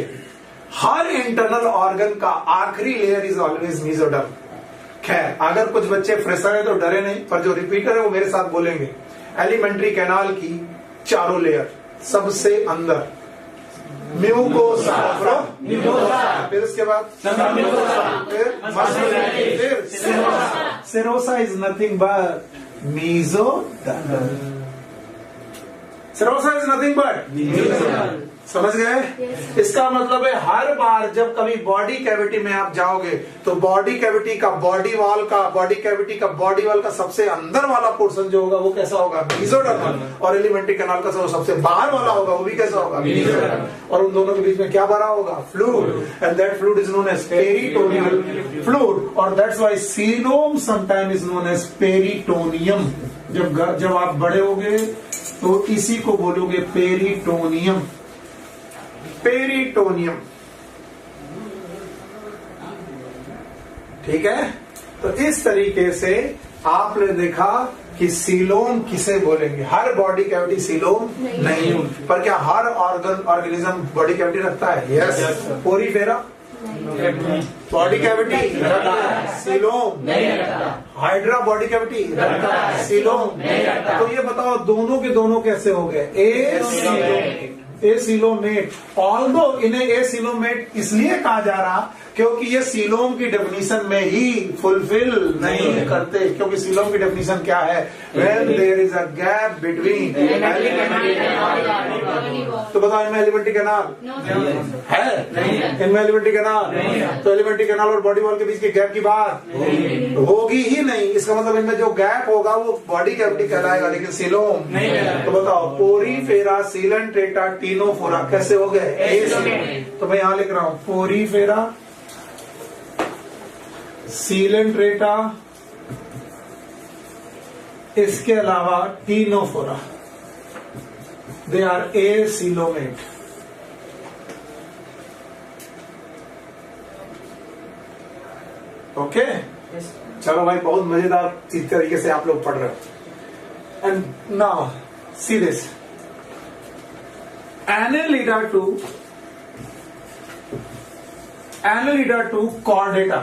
हर इंटरनल ऑर्गन का आखिरी लेयर इज ऑलवेज मीजोडर्म। खैर, अगर कुछ बच्चे फ्रेशर है तो डरे नहीं, पर जो रिपीटर है वो मेरे साथ बोलेंगे। एलिमेंट्री कैनाल की चारों लेयर, सबसे अंदर म्यूकोसा, फिर उसके बाद फिर serosa is nothing but mesoderm. Serosa is nothing but, समझ गए? इसका मतलब है हर बार जब कभी बॉडी कैविटी में आप जाओगे तो बॉडी कैविटी का बॉडी वॉल का सबसे अंदर वाला पोर्शन जो होगा वो कैसा होगा? मीजोडर्मल। और एलिमेंट्री कैनाल का सबसे बाहर वाला होगा वो भी कैसा होगा? मीजोडर्मल। और उन दोनों के बीच में क्या भरा होगा? Fluid. And that fluid is known as peritoneal fluid. और that's why coelom sometime is known as peritoneum. जब आप बड़े होगे तो इसी को बोलोगे पेरिटोनियम। पेरिटोनियम, ठीक है? तो इस तरीके से आपने देखा कि सीलोम किसे बोलेंगे। हर बॉडी कैविटी सीलोम नहीं, पर क्या हर ऑर्गेनिज्म बॉडी कैविटी रखता है? यस। पोरीफेरा बॉडी कैविटी रखता है, सीलोम नहीं रखता। हाइड्रा बॉडी कैविटी रखता है, सीलोम नहीं रखता। तो ये बताओ दोनों के दोनों कैसे हो गए? एसीलोमेट। ऑल्दो इन्हें एसीलोमेट इसलिए कहा जा रहा क्योंकि ये सीलोम की डेफिनेशन में ही फुलफिल नहीं करते। क्योंकि सीलोम की डेफिनेशन क्या है? When there is a gap between alimentary canal. तो बताओ इनमें एलिमेंट्री कैनाल है? इनमें एलिमेंट्री कैनाल, तो एलिमेंट्री कैनाल और बॉडी वॉल के बीच के गैप की बात होगी ही नहीं। इसका मतलब इनमें जो गैप होगा वो बॉडी कैविटी कहलाएगा, लेकिन सीलोम नहीं। तो बताओ पोरीफेरा, सीलेंट्रेटा, टीनोफोरा कैसे हो गए? तो मैं यहां लिख रहा हूं पोरीफेरा, सीलेंट्रेटा, इसके अलावा टीनोफोरा, दे आर एसीलोमेट। ओके, चलो भाई, बहुत मजेदार इस तरीके से आप लोग पढ़ रहे हो। And now see this, Annelida to chordata,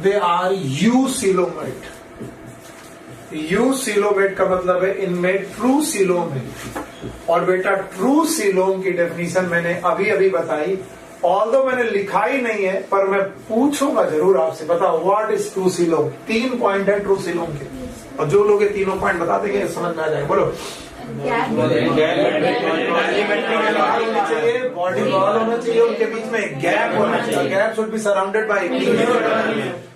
they are eucoelomate। Eucoelomate का मतलब है इनमें ट्रू सीलोम है। और बेटा ट्रू सीलोम की डेफिनेशन मैंने अभी अभी बताई, ऑल्दो मैंने लिखा ही नहीं है, पर मैं पूछूंगा जरूर आपसे। बताओ what is true coelom? 3 point है ट्रू सीलोम के, और जो लोग ये तीनों पॉइंट बता देंगे समझ में आ जाएगा। बोलो। चाहिए, बॉडी वॉल होना चाहिए, उनके बीच में गैप होना चाहिए, gap should be surrounded bye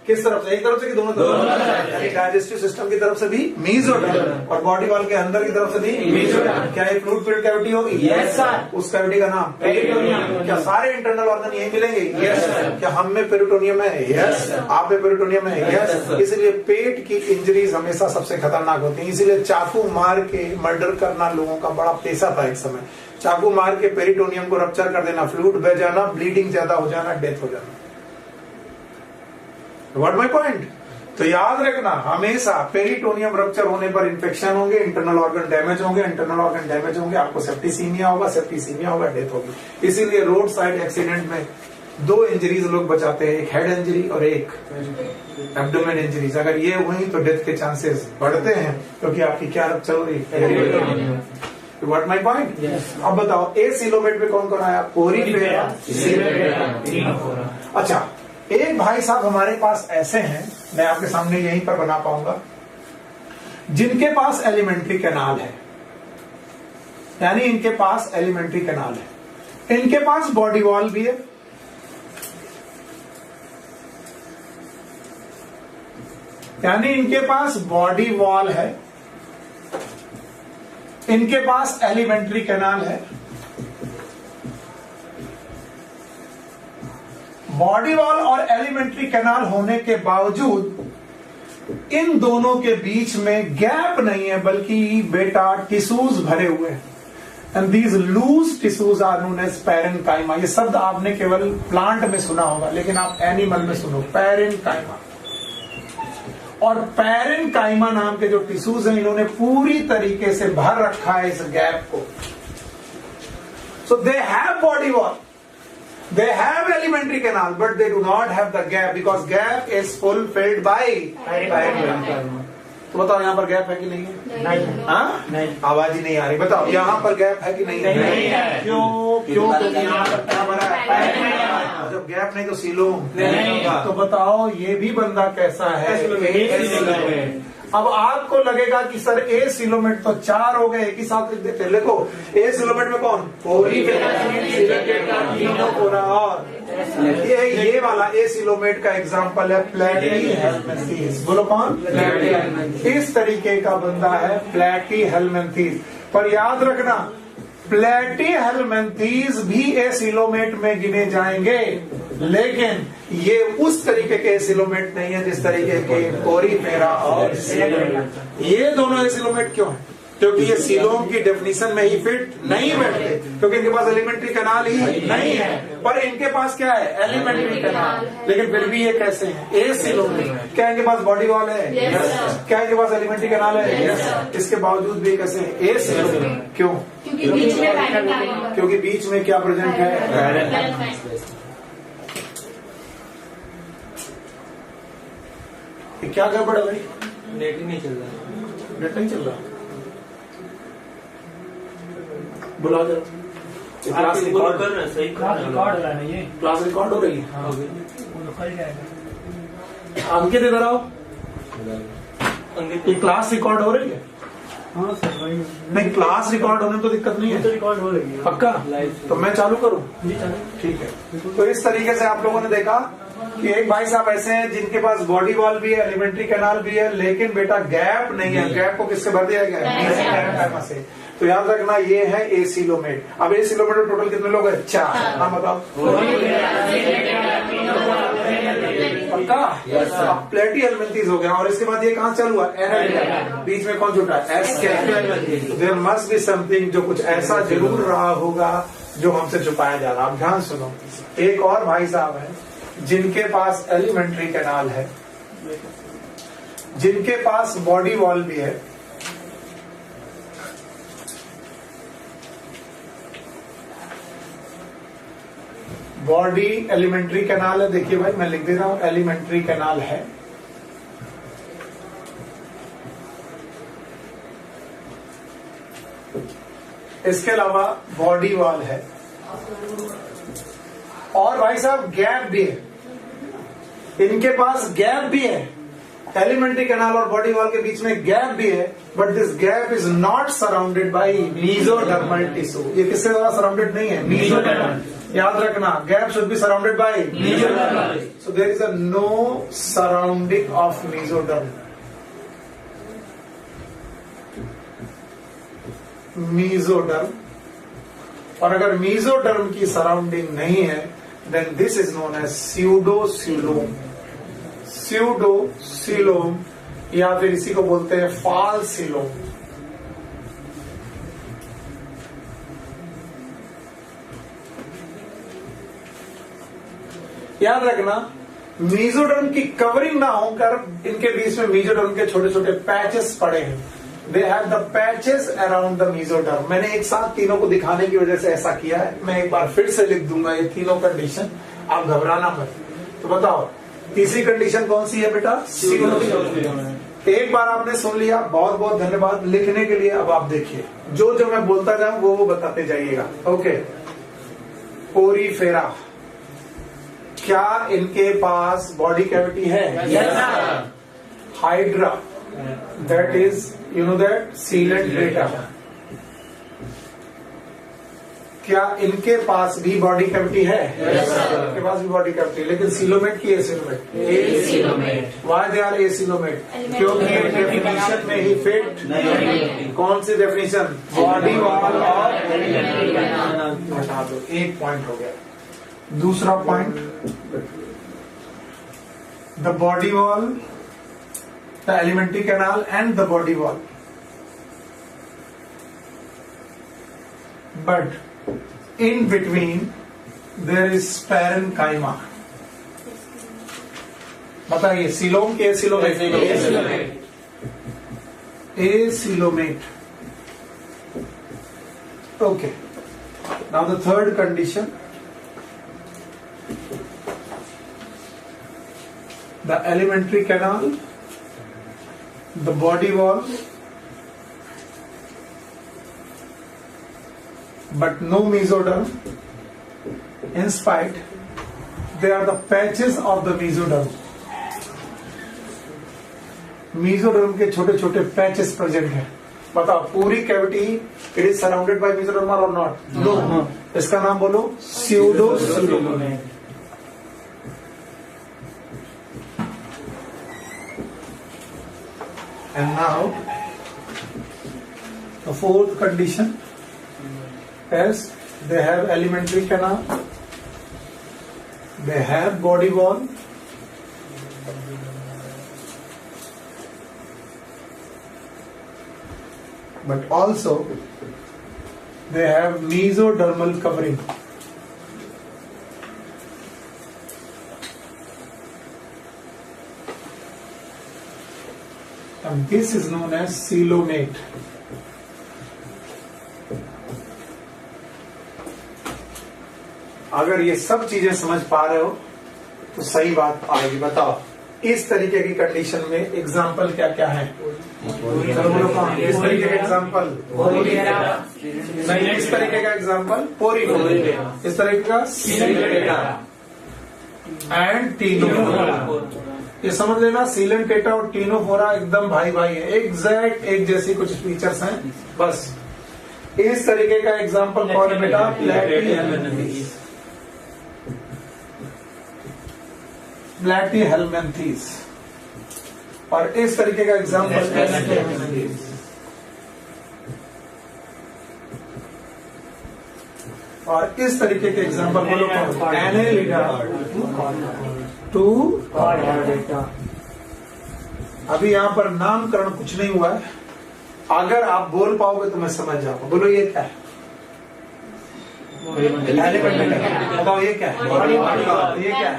किस तरफ से, एक तरफ से कि दोनों तरफ? यानी डाइजेस्टिव सिस्टम की तरफ से भी मेसोडर्म और बॉडी वॉल के अंदर की तरफ से भी मेसोडर्म। क्या एक फ्लूइड फिल्ड कैविटी होगी? Yes sir. उस कैविटी का नाम पेरिटोनियम। क्या सारे इंटरनल ऑर्गन यही मिलेंगे? Yes sir. क्या हम में पेरिटोनियम है? यस। आप में पेरिटोनियम है? यस। इसलिए पेट की इंजरीज हमेशा सबसे खतरनाक होती है। इसीलिए चाकू मार के मर्डर करना लोगों का बड़ा पेशा था एक समय। चाकू मार के पेरिटोनियम को रप्चर कर देना, फ्लूइड बह जाना, ब्लीडिंग ज्यादा हो जाना, डेथ हो जाना। What my point? तो याद रखना हमेशा पेरिटोनियम रप्चर होने पर इंफेक्शन होंगे, इंटरनल ऑर्गन डैमेज होंगे, इंटरनल ऑर्गन डैमेज होंगे, आपको सेप्टिसीमिया होगा, सेप्टिसीमिया होगा, डेथ होगी। इसीलिए रोड साइड एक्सीडेंट में 2 इंजरीज लोग बचाते हैं, एक हेड इंजरी और एक एब्डोमेन इंजरीज। अगर ये हुई तो डेथ के चांसेस बढ़ते हैं, क्योंकि आपकी क्या रप्चर हो रही? What my point? अब बताओ ए सिलोमेट में कौन कौन आया? पोरीफेरा, अच्छा एक भाई साहब हमारे पास ऐसे हैं, मैं आपके सामने यहीं पर बना पाऊंगा, जिनके पास एलिमेंट्री कैनाल है, यानी इनके पास एलिमेंट्री कैनाल है, इनके पास बॉडी वॉल भी है, यानी इनके पास बॉडी वॉल है, इनके पास एलिमेंट्री कैनाल है। बॉडी वॉल और एलिमेंट्री कैनाल होने के बावजूद इन दोनों के बीच में गैप नहीं है, बल्कि बेटा टिश्यूज भरे हुए हैं। And these loose tissues are known as parenchyma. ये शब्द आपने केवल प्लांट में सुना होगा, लेकिन आप एनिमल में सुनो पैरेन्काइमा। और पैरेन्काइमा नाम के जो टिश्यूज हैं, इन्होंने पूरी तरीके से भर रखा है इस गैप को। So they have body wall, they have elementary canal, but they do not have the gap because gap is fulfilled by parenchyma। तो बताओ यहाँ पर गैप है कि नहीं है? नहीं। हाँ? नहीं। आवाज ही नहीं आ रही। बताओ यहाँ पर गैप है कि नहीं है? नहीं है। क्यों? क्योंकि यहाँ पर क्या भरा है? जब गैप नहीं तो सीलो नहीं। तो बताओ ये भी बंदा कैसा है? अब आपको लगेगा कि सर ए सिलोमेट तो 4 हो गए, एक ही साथ लिख देते। देखो ए सिलोमेट में कौन? और ये वाला ए सिलोमेट का एग्जांपल है प्लैटीहेल्मिन्थेस। बोलो कौन? इस तरीके का बंदा है प्लैटीहेल्मिन्थेस। पर याद रखना प्लैटीहेल्मिन्थेस भी ए सिलोमेट में गिने जाएंगे, लेकिन ये उस तरीके के एसिलोमेट नहीं है जिस तरीके के पोरीफेरा और ये दोनों एसिलोमेट क्यों है? क्योंकि ये सीलोम की डेफिनेशन में ही फिट नहीं बैठते, क्योंकि इनके पास एलिमेंट्री कैनाल ही नहीं है। पर इनके पास क्या है? Alimentary canal. लेकिन फिर भी ये कैसे हैं? एसिलोमेट। क्या इनके पास बॉडी वॉल है? क्या इनके पास एलिमेंट्री कैनाल है? इसके बावजूद भी कैसे हैं? एसिलोमेट। क्यों? क्योंकि बीच में क्या प्रेजेंट है? क्या गड़बड़ है भाई? नेट ही नहीं चल रहा। नेट नहीं चल रहा? बुलाओ जरा। क्लास रिकॉर्ड कर रहे हैं? सही क्लास रिकॉर्ड है ना? ये क्लास रिकॉर्ड हो रही है? वो कल जाएगा। अंकित इधर आओ। अंकित क्लास रिकॉर्ड हो रही है? हाँ सर भाई। नहीं क्लास रिकॉर्ड होने में तो दिक्कत नहीं है। तो रिकॉर्ड हो रही है पक्का? तो मैं चालू करूं? जी चालू। ठीक है। तो इस तरीके से आप लोगों ने देखा कि एक भाई साहब ऐसे हैं जिनके पास बॉडी वॉल भी है, एलिमेंट्री कैनाल भी है, लेकिन बेटा गैप नहीं है। गैप को किससे भर दिया गया है? से। तो याद रखना ये है एसिलोमेट। अब एसिलोमेट में टोटल कितने लोग हैं? 4। हाँ बताओ। पक्का? अब प्लैटीहेल्मिन्थेस हो गया, और इसके बाद ये कहाँ चालू हुआ? बीच में कौन छूटा? S. There must be something, जो कुछ ऐसा जरूर रहा होगा जो हमसे छुपाया जा रहा। आप ध्यान सुनो। एक और भाई साहब है जिनके पास एलिमेंट्री कैनाल है, जिनके पास बॉडी वॉल भी है, बॉडी एलिमेंट्री कैनाल है। देखिए भाई मैं लिख दे रहा हूं, एलिमेंट्री कैनाल है, इसके अलावा बॉडी वॉल है, और भाई साहब गैप भी है। इनके पास गैप भी है, एलिमेंट्री कैनाल और बॉडी वॉल के बीच में गैप भी है, but this gap is not surrounded by mesodermal tissue. ये किससे द्वारा सराउंडेड नहीं है? मीजोडर्मल। याद रखना, gap should be surrounded by mesoderm. So there is a no surrounding of mesoderm. Mesoderm, और अगर मीजोडर्म की सराउंडिंग नहीं है, then this is known as pseudocoelom. Pseudocoelom या फिर इसी को बोलते हैं फाल्सिलोम। याद रखना, मीजोडर्म की कवरिंग ना होकर इनके बीच में मीजोडर्म के छोटे छोटे पैचेस पड़े हैं। They have the patches around the mesoderm. मैंने एक साथ तीनों को दिखाने की वजह से ऐसा किया है। मैं एक बार फिर से लिख दूंगा ये तीनों कंडीशन, आप घबराना मत। तो बताओ तीसरी कंडीशन कौन सी है बेटा? एक बार आपने सुन लिया, बहुत बहुत धन्यवाद लिखने के लिए। अब आप देखिए, जो जो मैं बोलता जाऊं वो बताते जाइएगा। ओके, पोरीफेरा, क्या इनके पास बॉडी कैविटी है? Hydra, that is you know that sealant data, क्या इनके पास भी बॉडी कैविटी है? इनके पास भी बॉडी कैविटी, लेकिन सिलोमेट की acoelomate. Why they are acoelomate? क्योंकि डेफिनेशन में ही फिट। कौन सी डेफिनेशन? बॉडी वॉल और हटा दो, एक पॉइंट हो गया। दूसरा point, the body wall, the alimentary canal and the body wall, but in between there is parenchyma। बताइए, सिलोम के acoelomate? Acoelomate. Okay, now the third condition, the elementary canal, the body wall, but no mesoderm. In spite, they are the patches of the mesoderm. mesoderm के छोटे छोटे patches present हैं। बताओ, पूरी cavity it is surrounded by mesoderm और not? No. इसका नाम बोलो, स्यूडोसिलोम। And now the fourth condition is they have elementary canal, they have body wall, but also they have mesodermal covering. And this is known as coelomate. अगर ये सब चीजें समझ पा रहे हो तो सही बात आएगी। बताओ, इस तरीके की कंडीशन में एग्जाम्पल क्या क्या है? इस तरीके का एग्जाम्पल नहीं, इस तरीके का एग्जाम्पल पोरीफेरा, इस तरीके का सीलेंटेटा एंड टीनोफोरा। ये समझ लेना, सीलेंटेटा और टीनोफोरा एकदम भाई भाई है, एग्जैक्ट एक जैसी कुछ फीचर्स हैं बस। इस तरीके का एग्जाम्पल कौन है बेटा? प्लैटीहेल्मिन्थीस। प्लैटीहेल्मिन्थीस। और इस तरीके का एग्जाम्पल एस्केहेल्मिन्थीस। और इस तरीके के एग्जाम्पल बोलो कौन? Annelida to Chordata. अभी यहाँ पर नामकरण कुछ नहीं हुआ है, अगर आप बोल पाओगे तो मैं समझ जाऊंगा। बोलो ये क्या है? बताओ ये क्या है? ये क्या है?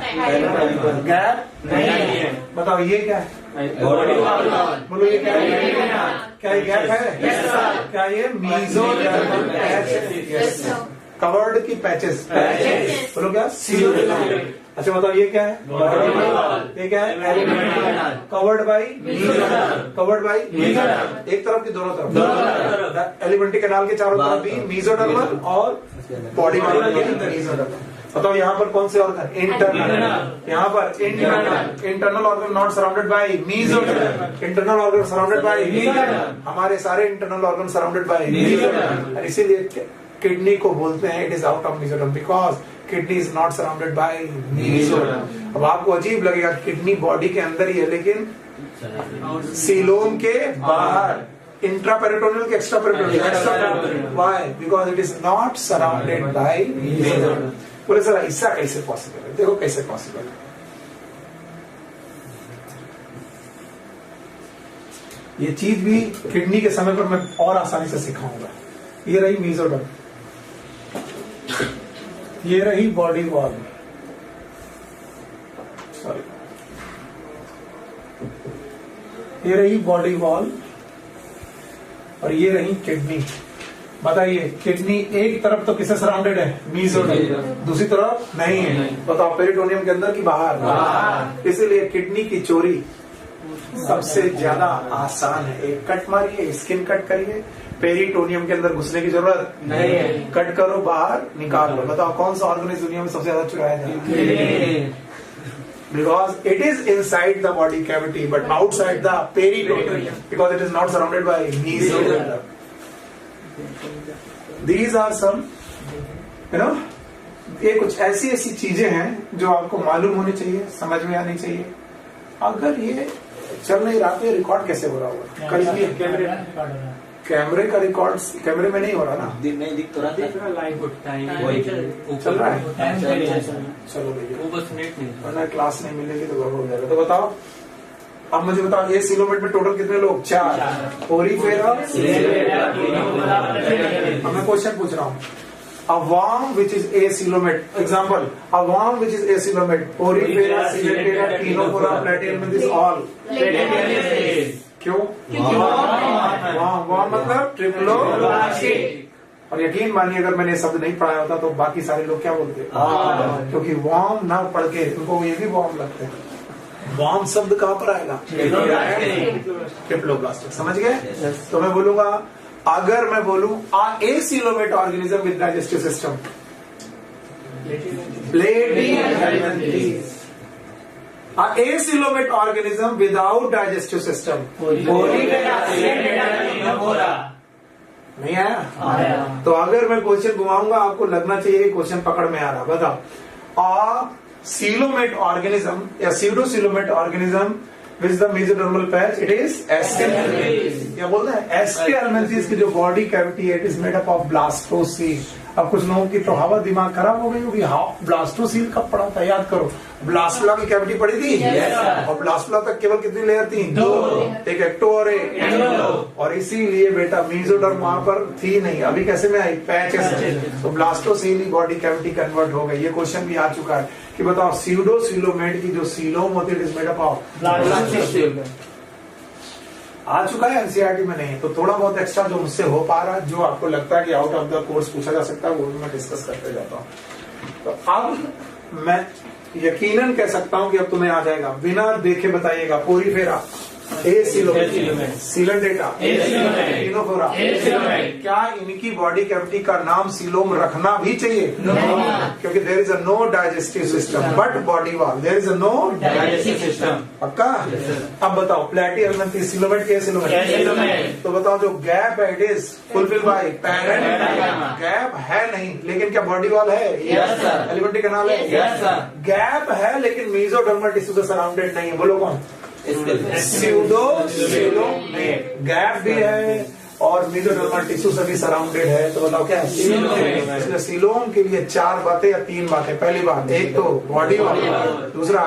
गैप नहीं है। बताओ ये क्या है? बोलो ये क्या है? क्या ये गैप है? क्या ये मीजोडर्मल पैच? कवर्ड की पैचेस। बोलो क्या? सीलोम। अच्छा बताओ ये क्या है? ये क्या है? कवर्ड बाई एक तरफ की दोनों तरफ? एलिमेंट्री कैनाल के चारों तरफ भी मीजोडर्मल और बॉडी मीजोडर्मल। बताओ यहाँ पर कौन से ऑर्गन? इंटरनल। यहाँ पर internal organ not surrounded by mesoderm, internal organ surrounded by हमारे सारे internal organ surrounded by mesoderm. इसीलिए किडनी को बोलते हैं it is out of mesoderm because kidney is not surrounded by mesoderm. अब आपको अजीब लगेगा किडनी बॉडी के अंदर ही है लेकिन सीलोम के बाहर, इंट्रापेरिटोनियल के extraperitoneal. Why? Because it is not surrounded by mesoderm. बोले सर ऐसा कैसे पॉसिबल है? देखो कैसे पॉसिबल है। ये चीज भी किडनी के समय पर मैं और आसानी से सिखाऊंगा। ये रही मीजोडर्म, ये रही बॉडी वॉल, सॉरी ये रही बॉडी वॉल और ये रही किडनी। बताइए किडनी एक तरफ तो किससे सराउंडेड है? मीजोडर्म। दूसरी तरफ नहीं है। बताओ पेरिटोनियम के अंदर की बाहर? इसीलिए किडनी की चोरी सबसे ज्यादा आसान है। एक कट मारिए, स्किन कट करिए, पेरिटोनियम के अंदर घुसने की जरूरत नहीं है। कट करो, बाहर निकाल लो। बताओ कौन सा ऑर्गन इस दुनिया में सबसे ज्यादा चुराया जाता है? Because it is inside the body cavity but outside the peritoneum because it is not surrounded by mesoderm. These are some, ये कुछ ऐसी ऐसी चीजें हैं जो आपको मालूम होनी चाहिए, समझ में आनी चाहिए। अगर ये चल नहीं रहा तो ये रिकॉर्ड कैसे हो रहा होगा? कल कैमरे का रिकॉर्ड कैमरे में नहीं हो रहा ना? नहीं दिख तो रहा, लाइव उठता है, चल रहा है। चलो भैया, वो बस नेट नहीं, वरना क्लास नहीं मिलेगी तो गड़बड़ हो जाएगा। तो बताओ, अब मुझे बताओ ये सीलोमेट में टोटल कितने लोग? 4। ओरीफेरा। अब मैं क्वेश्चन पूछ रहा हूँ। A worm which is acoelomate, example, a worm which is acoelomate, Porifera, Coleoptera, Ctenophora, Platyhelminths, all. क्यों? वर्म मतलब ट्रिप्लोब्लास्टिक। और यकीन मानिए अगर मैंने शब्द नहीं पढ़ाया होता तो बाकी सारे लोग क्या बोलते? क्योंकि वर्म ना पढ़ के उनको ये भी वर्म लगते हैं। वर्म शब्द कहाँ पर आएगा? ट्रिप्लोब्लास्टिक। समझ गए? तो मैं बोलूंगा, अगर मैं बोलूं acoelomate organism with digestive system, platyhelminthes. acoelomate organism without digestive system, नहीं आया? तो अगर मैं क्वेश्चन घुमाऊंगा आपको लगना चाहिए कि क्वेश्चन पकड़ में आ रहा। बताओ, सीलोमेट ऑर्गेनिज्म या सीडोसीलोमेट organism with the mesodermal patch, it is SK. क्या बोलते हैं? SK की जो बॉडी कैविटी है, it is made up of blastocoel. अब कुछ लोगों की तो हवा दिमाग खराब हो गई होगी। ब्लास्टोसील कब पढ़ा था? याद करो। ब्लास्टुला की कैविटी पड़ी थी और ब्लास्टुला तक केवल कितनी लेयर थी? 2, एक एक्टो और एक एंडो। और इसीलिए बेटा मेसोडर्म वहां पर थी नहीं, अभी कैसे में आई? पैचेस में। तो ब्लास्टोसील ही बॉडी कैविटी कन्वर्ट हो गई। ये क्वेश्चन भी आ चुका है कि बताओ सीडोसीलोमेट की जो सीलोम होती है, it is made up of blastocoel. आ चुका है एनसीईआरटी में, नहीं तो थोड़ा बहुत एक्स्ट्रा जो मुझसे हो पा रहा है, जो आपको लगता है कि आउट ऑफ द कोर्स पूछा जा सकता है, वो भी मैं डिस्कस करते जाता हूँ। तो अब मैं यकीनन कह सकता हूं कि अब तुम्हें आ जाएगा। बिना देखे बताइएगा। पोरीफेरा, सीलेंडेटा, क्टीनोफोरा। क्या इनकी बॉडी कैविटी का नाम सीलोम रखना भी चाहिए? क्योंकि there is a no digestive system but body wall, there is a no digestive system. पक्का? अब बताओ, प्लैटिहेल्मिन्थेस सीलोमेट के सीलोमेट। तो बताओ जो गैप है, it is fulfil bye parenchyma. Gap है नहीं, लेकिन क्या बॉडी वॉल है? एलिमेंट्री कैनाल है? गैप है लेकिन मेसोडर्मल टिश्यू से सराउंडेड नहीं है। बोलो कौन? सीडोसीलोमेट। गैप भी है और मेसोडर्मल टिश्यू से भी सराउंडेड है। तो बताओ क्या है? सीलोम। सीलोम के लिए 4 बातें या 3 बातें। पहली बात, एक तो बॉडी वॉल, दूसरा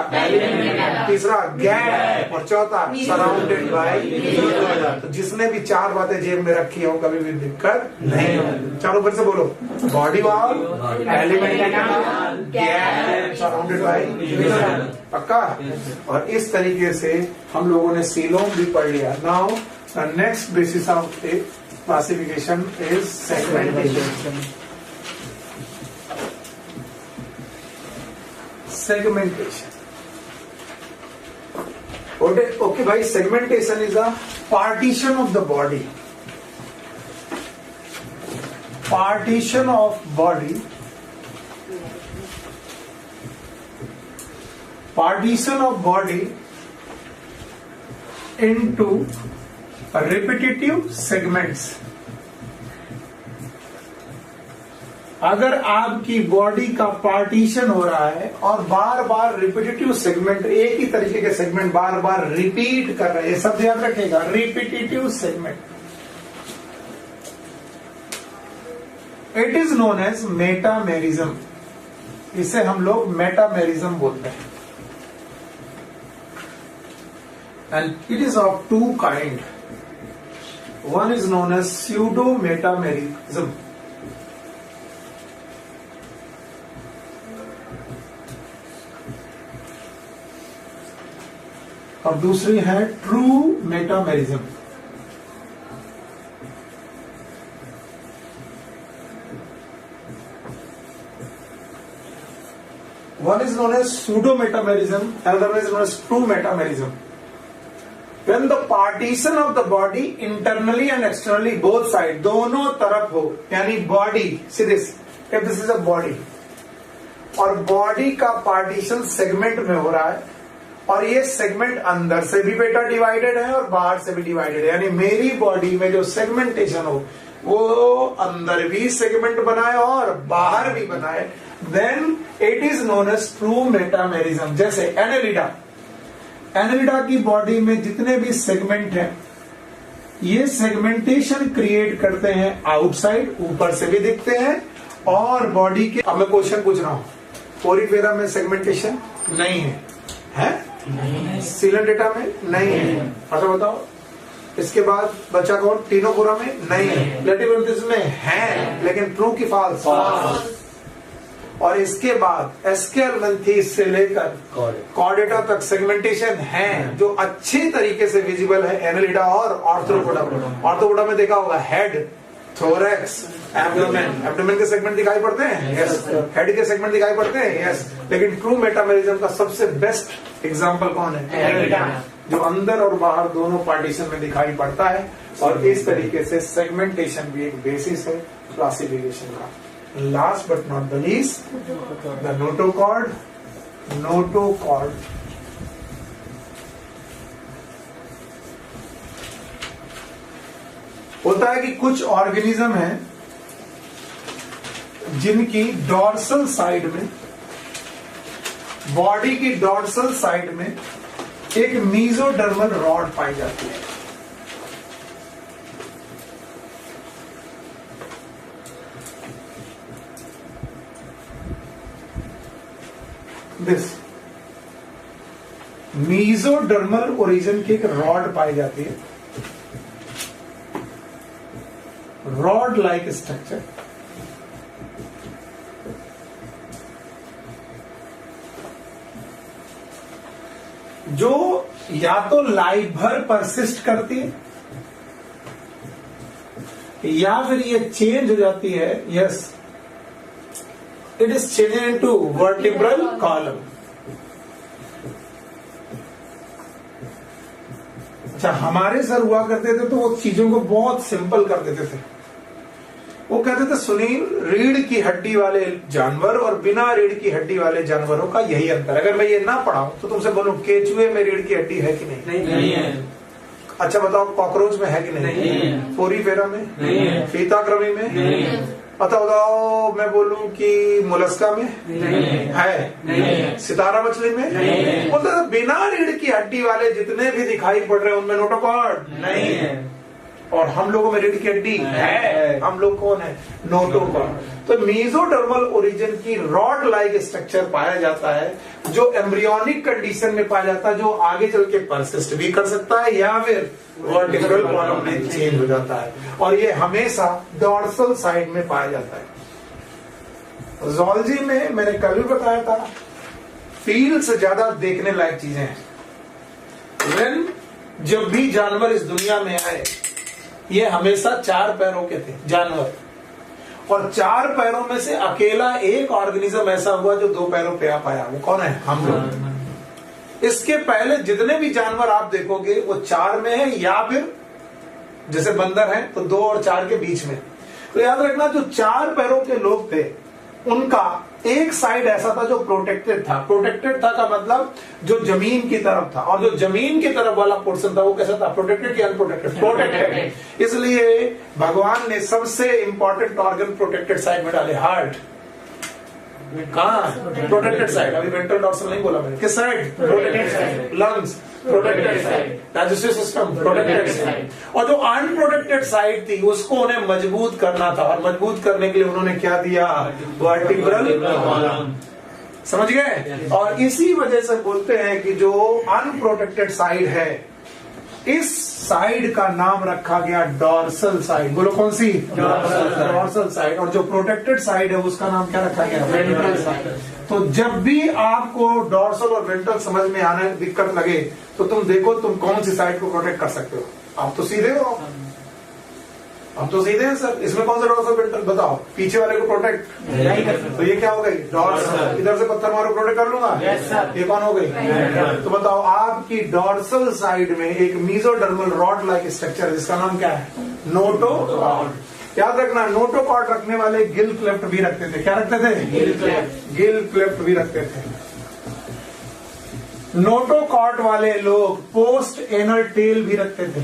तीसरा गैप और चौथा सराउंडेड बाय। तो जिसने भी 4 बातें जेब में रखी हो कभी भी दिक्कत नहीं हो। चारों फिर से बोलो, body wall, alimentary canal, gap, surrounded by. पक्का? और इस तरीके से हम लोगों ने सीलोम भी पढ़ लिया। Now the next basis of a classification is segmentation. Okay, bhai, segmentation is a partition of the body. Partition of body partition of body into repetitive segments। अगर आपकी बॉडी का पार्टीशन हो रहा है और बार बार रिपीटेटिव सेगमेंट, एक ही तरीके के सेगमेंट बार बार रिपीट कर रहे हैं, सब याद रखेगा, repetitive segment, it is known as metamerism. इसे हम लोग मेटामेरिज्म बोलते हैं। And it is of two kind. One is known as pseudo metamerism, और दूसरी है true metamerism. One is known as pseudo metamerism, another one is known as true metamerism. When the partition of the body internally and externally both side, दोनों तरफ हो, यानी body, see this, if this is a body, और body का partition segment में हो रहा है, और ये सेगमेंट अंदर से भी बेटा डिवाइडेड है और बाहर से भी डिवाइडेड है, यानी मेरी बॉडी में जो सेगमेंटेशन हो वो अंदर भी सेगमेंट बनाए और बाहर भी बनाए, then it is known as true metamerism. जैसे एनेलिडा, एनेलिडा की बॉडी में जितने भी सेगमेंट हैं, ये सेगमेंटेशन क्रिएट करते हैं आउटसाइड, ऊपर से भी दिखते हैं और बॉडी के। अब मैं क्वेश्चन पूछ रहा हूं, पोरीफेरा में सेगमेंटेशन नहीं है, सीलन डेटा में नहीं है, अच्छा बताओ। इसके बाद बच्चा कौन, टीनोकोरा में नहीं है, लेटिवंतिस में है, लेकिन ट्रू की फॉल्स। और इसके बाद एस्केलमेंथिस से लेकर कॉर्डेटा तक सेगमेंटेशन है जो अच्छी तरीके से विजिबल है एनेलिडा और ऑर्थ्रोपोडा। ऑर्थ्रोपोडा में देखा होगा हेड, थोरैक्स, एब्डोमेन, एब्डोमेन के सेगमेंट दिखाई पड़ते हैं, यस। हेड के सेगमेंट दिखाई पड़ते हैं, यस। लेकिन ट्रू मेटामेरिज्म का सबसे बेस्ट एग्जांपल कौन है, एनेलिडा, जो अंदर और बाहर दोनों पार्टीशन में दिखाई पड़ता है। और इस तरीके से सेगमेंटेशन भी एक बेसिस है क्लासिफिकेशन का। Last but not the least, the notochord. Notochord होता है कि कुछ ऑर्गेनिज्म है जिनकी डॉर्सल साइड में, बॉडी की डॉर्सल साइड में एक मीजोडर्मल रॉड पाई जाती है। दिस मीजोडर्मल ओरिजिन की एक रॉड पाई जाती है, रॉड लाइक स्ट्रक्चर। जो या तो लाइफ भर परसिस्ट करती है या फिर ये चेंज हो जाती है, yes, it is change into vertebral column. अच्छा, हमारे सर हुआ करते थे तो वो चीजों को बहुत सिंपल कर देते थे। वो कहते थे सुनील, रीढ़ की हड्डी वाले जानवर और बिना रीढ़ की हड्डी वाले जानवरों का यही अंतर। अगर मैं ये ना पढ़ाऊं तो तुमसे बोलूं केचुए में रीढ़ की हड्डी है कि नहीं? नहीं है। अच्छा बताओ, कॉकरोच में है कि नहीं? पोरीफेरा में नहीं है। फीताकृमि में नहीं है। बताओ, मैं बोलूं कि मोलस्का में नहीं है? नहीं है। सितारा मछली में नहीं है। बोलते थे बिना रीढ़ की हड्डी वाले जितने भी दिखाई पड़ रहे हैं उनमें नोटोकॉर्ड नहीं है, और हम लोगों में रीढ़ की हड्डी है। हम लोग कौन है? नोटोकॉर्ड। तो मीजोडर्मल ओरिजिन की रॉड लाइक स्ट्रक्चर पाया जाता है जो एम्ब्रियोनिक कंडीशन में पाया जाता है, जो आगे चल के परसिस्ट भी कर सकता है या फिर वर्टिब्रल कॉलम में चेंज हो जाता है, और ये हमेशा डॉर्सल साइड में पाया जाता है। ज़ूलॉजी में मैंने कल भी बताया था, फील से ज्यादा देखने लायक चीजें हैं। When जब भी जानवर इस दुनिया में आए, ये हमेशा 4 पैरों के थे जानवर, और 4 पैरों में से अकेला एक ऑर्गेनिज्म ऐसा हुआ जो 2 पैरों पे आ पाया। वो कौन है? हम लोग। इसके पहले जितने भी जानवर आप देखोगे वो 4 में है, या फिर जैसे बंदर है तो 2 और 4 के बीच में। तो याद रखना, जो 4 पैरों के लोग थे उनका एक साइड ऐसा था जो प्रोटेक्टेड था। प्रोटेक्टेड था का मतलब जो जमीन की तरफ था, और जो जमीन की तरफ वाला पोर्शन था वो कैसा था, प्रोटेक्टेड या अनप्रोटेक्टेड? प्रोटेक्टेड। इसलिए भगवान ने सबसे इंपॉर्टेंट ऑर्गन प्रोटेक्टेड साइड में डाले, हार्ट। कहाँ? Protected side. अभी वेंट्रल डॉर्सल नहीं बोला मैंने, किस side? Protected side. Lungs protected side, digestive system protected side. और जो अनप्रोटेक्टेड साइड थी उसको उन्हें मजबूत करना था, और मजबूत करने के लिए उन्होंने क्या दिया? Vertebral column. समझ गए? और इसी वजह से बोलते हैं कि जो अनप्रोटेक्टेड साइड है, इस साइड का नाम रखा गया डॉर्सल साइड। बोलो कौन सी? Dorsal side. और जो प्रोटेक्टेड साइड है उसका नाम क्या रखा गया? Ventral side. तो जब भी आपको डॉर्सल और वेंट्रल समझ में आने दिक्कत लगे तो तुम देखो तुम कौन सी साइड को प्रोटेक्ट कर सकते हो। आप तो सीधे हो, हम तो सीधे हैं सर, इसमें कौन सा डॉर्सल वेंट्रल बताओ? पीछे वाले को प्रोटेक्ट नहीं कर सकते, तो ये क्या हो गई? डॉर्सल। इधर से पत्थर मारो प्रोटेक्ट कर लूंगा, ये कौन हो गई? तो बताओ आपकी डॉर्सल साइड में एक मीजोडर्मल रॉड लाइक स्ट्रक्चर, जिसका नाम क्या है? नोटोकॉर्ड। याद रखना, नोटोकॉर्ड रखने वाले गिल क्लेफ्ट भी रखते थे। क्या रखते थे? गिल क्लेफ्ट भी रखते थे। नोटोकॉर्ड वाले लोग पोस्ट एनल टेल भी रखते थे।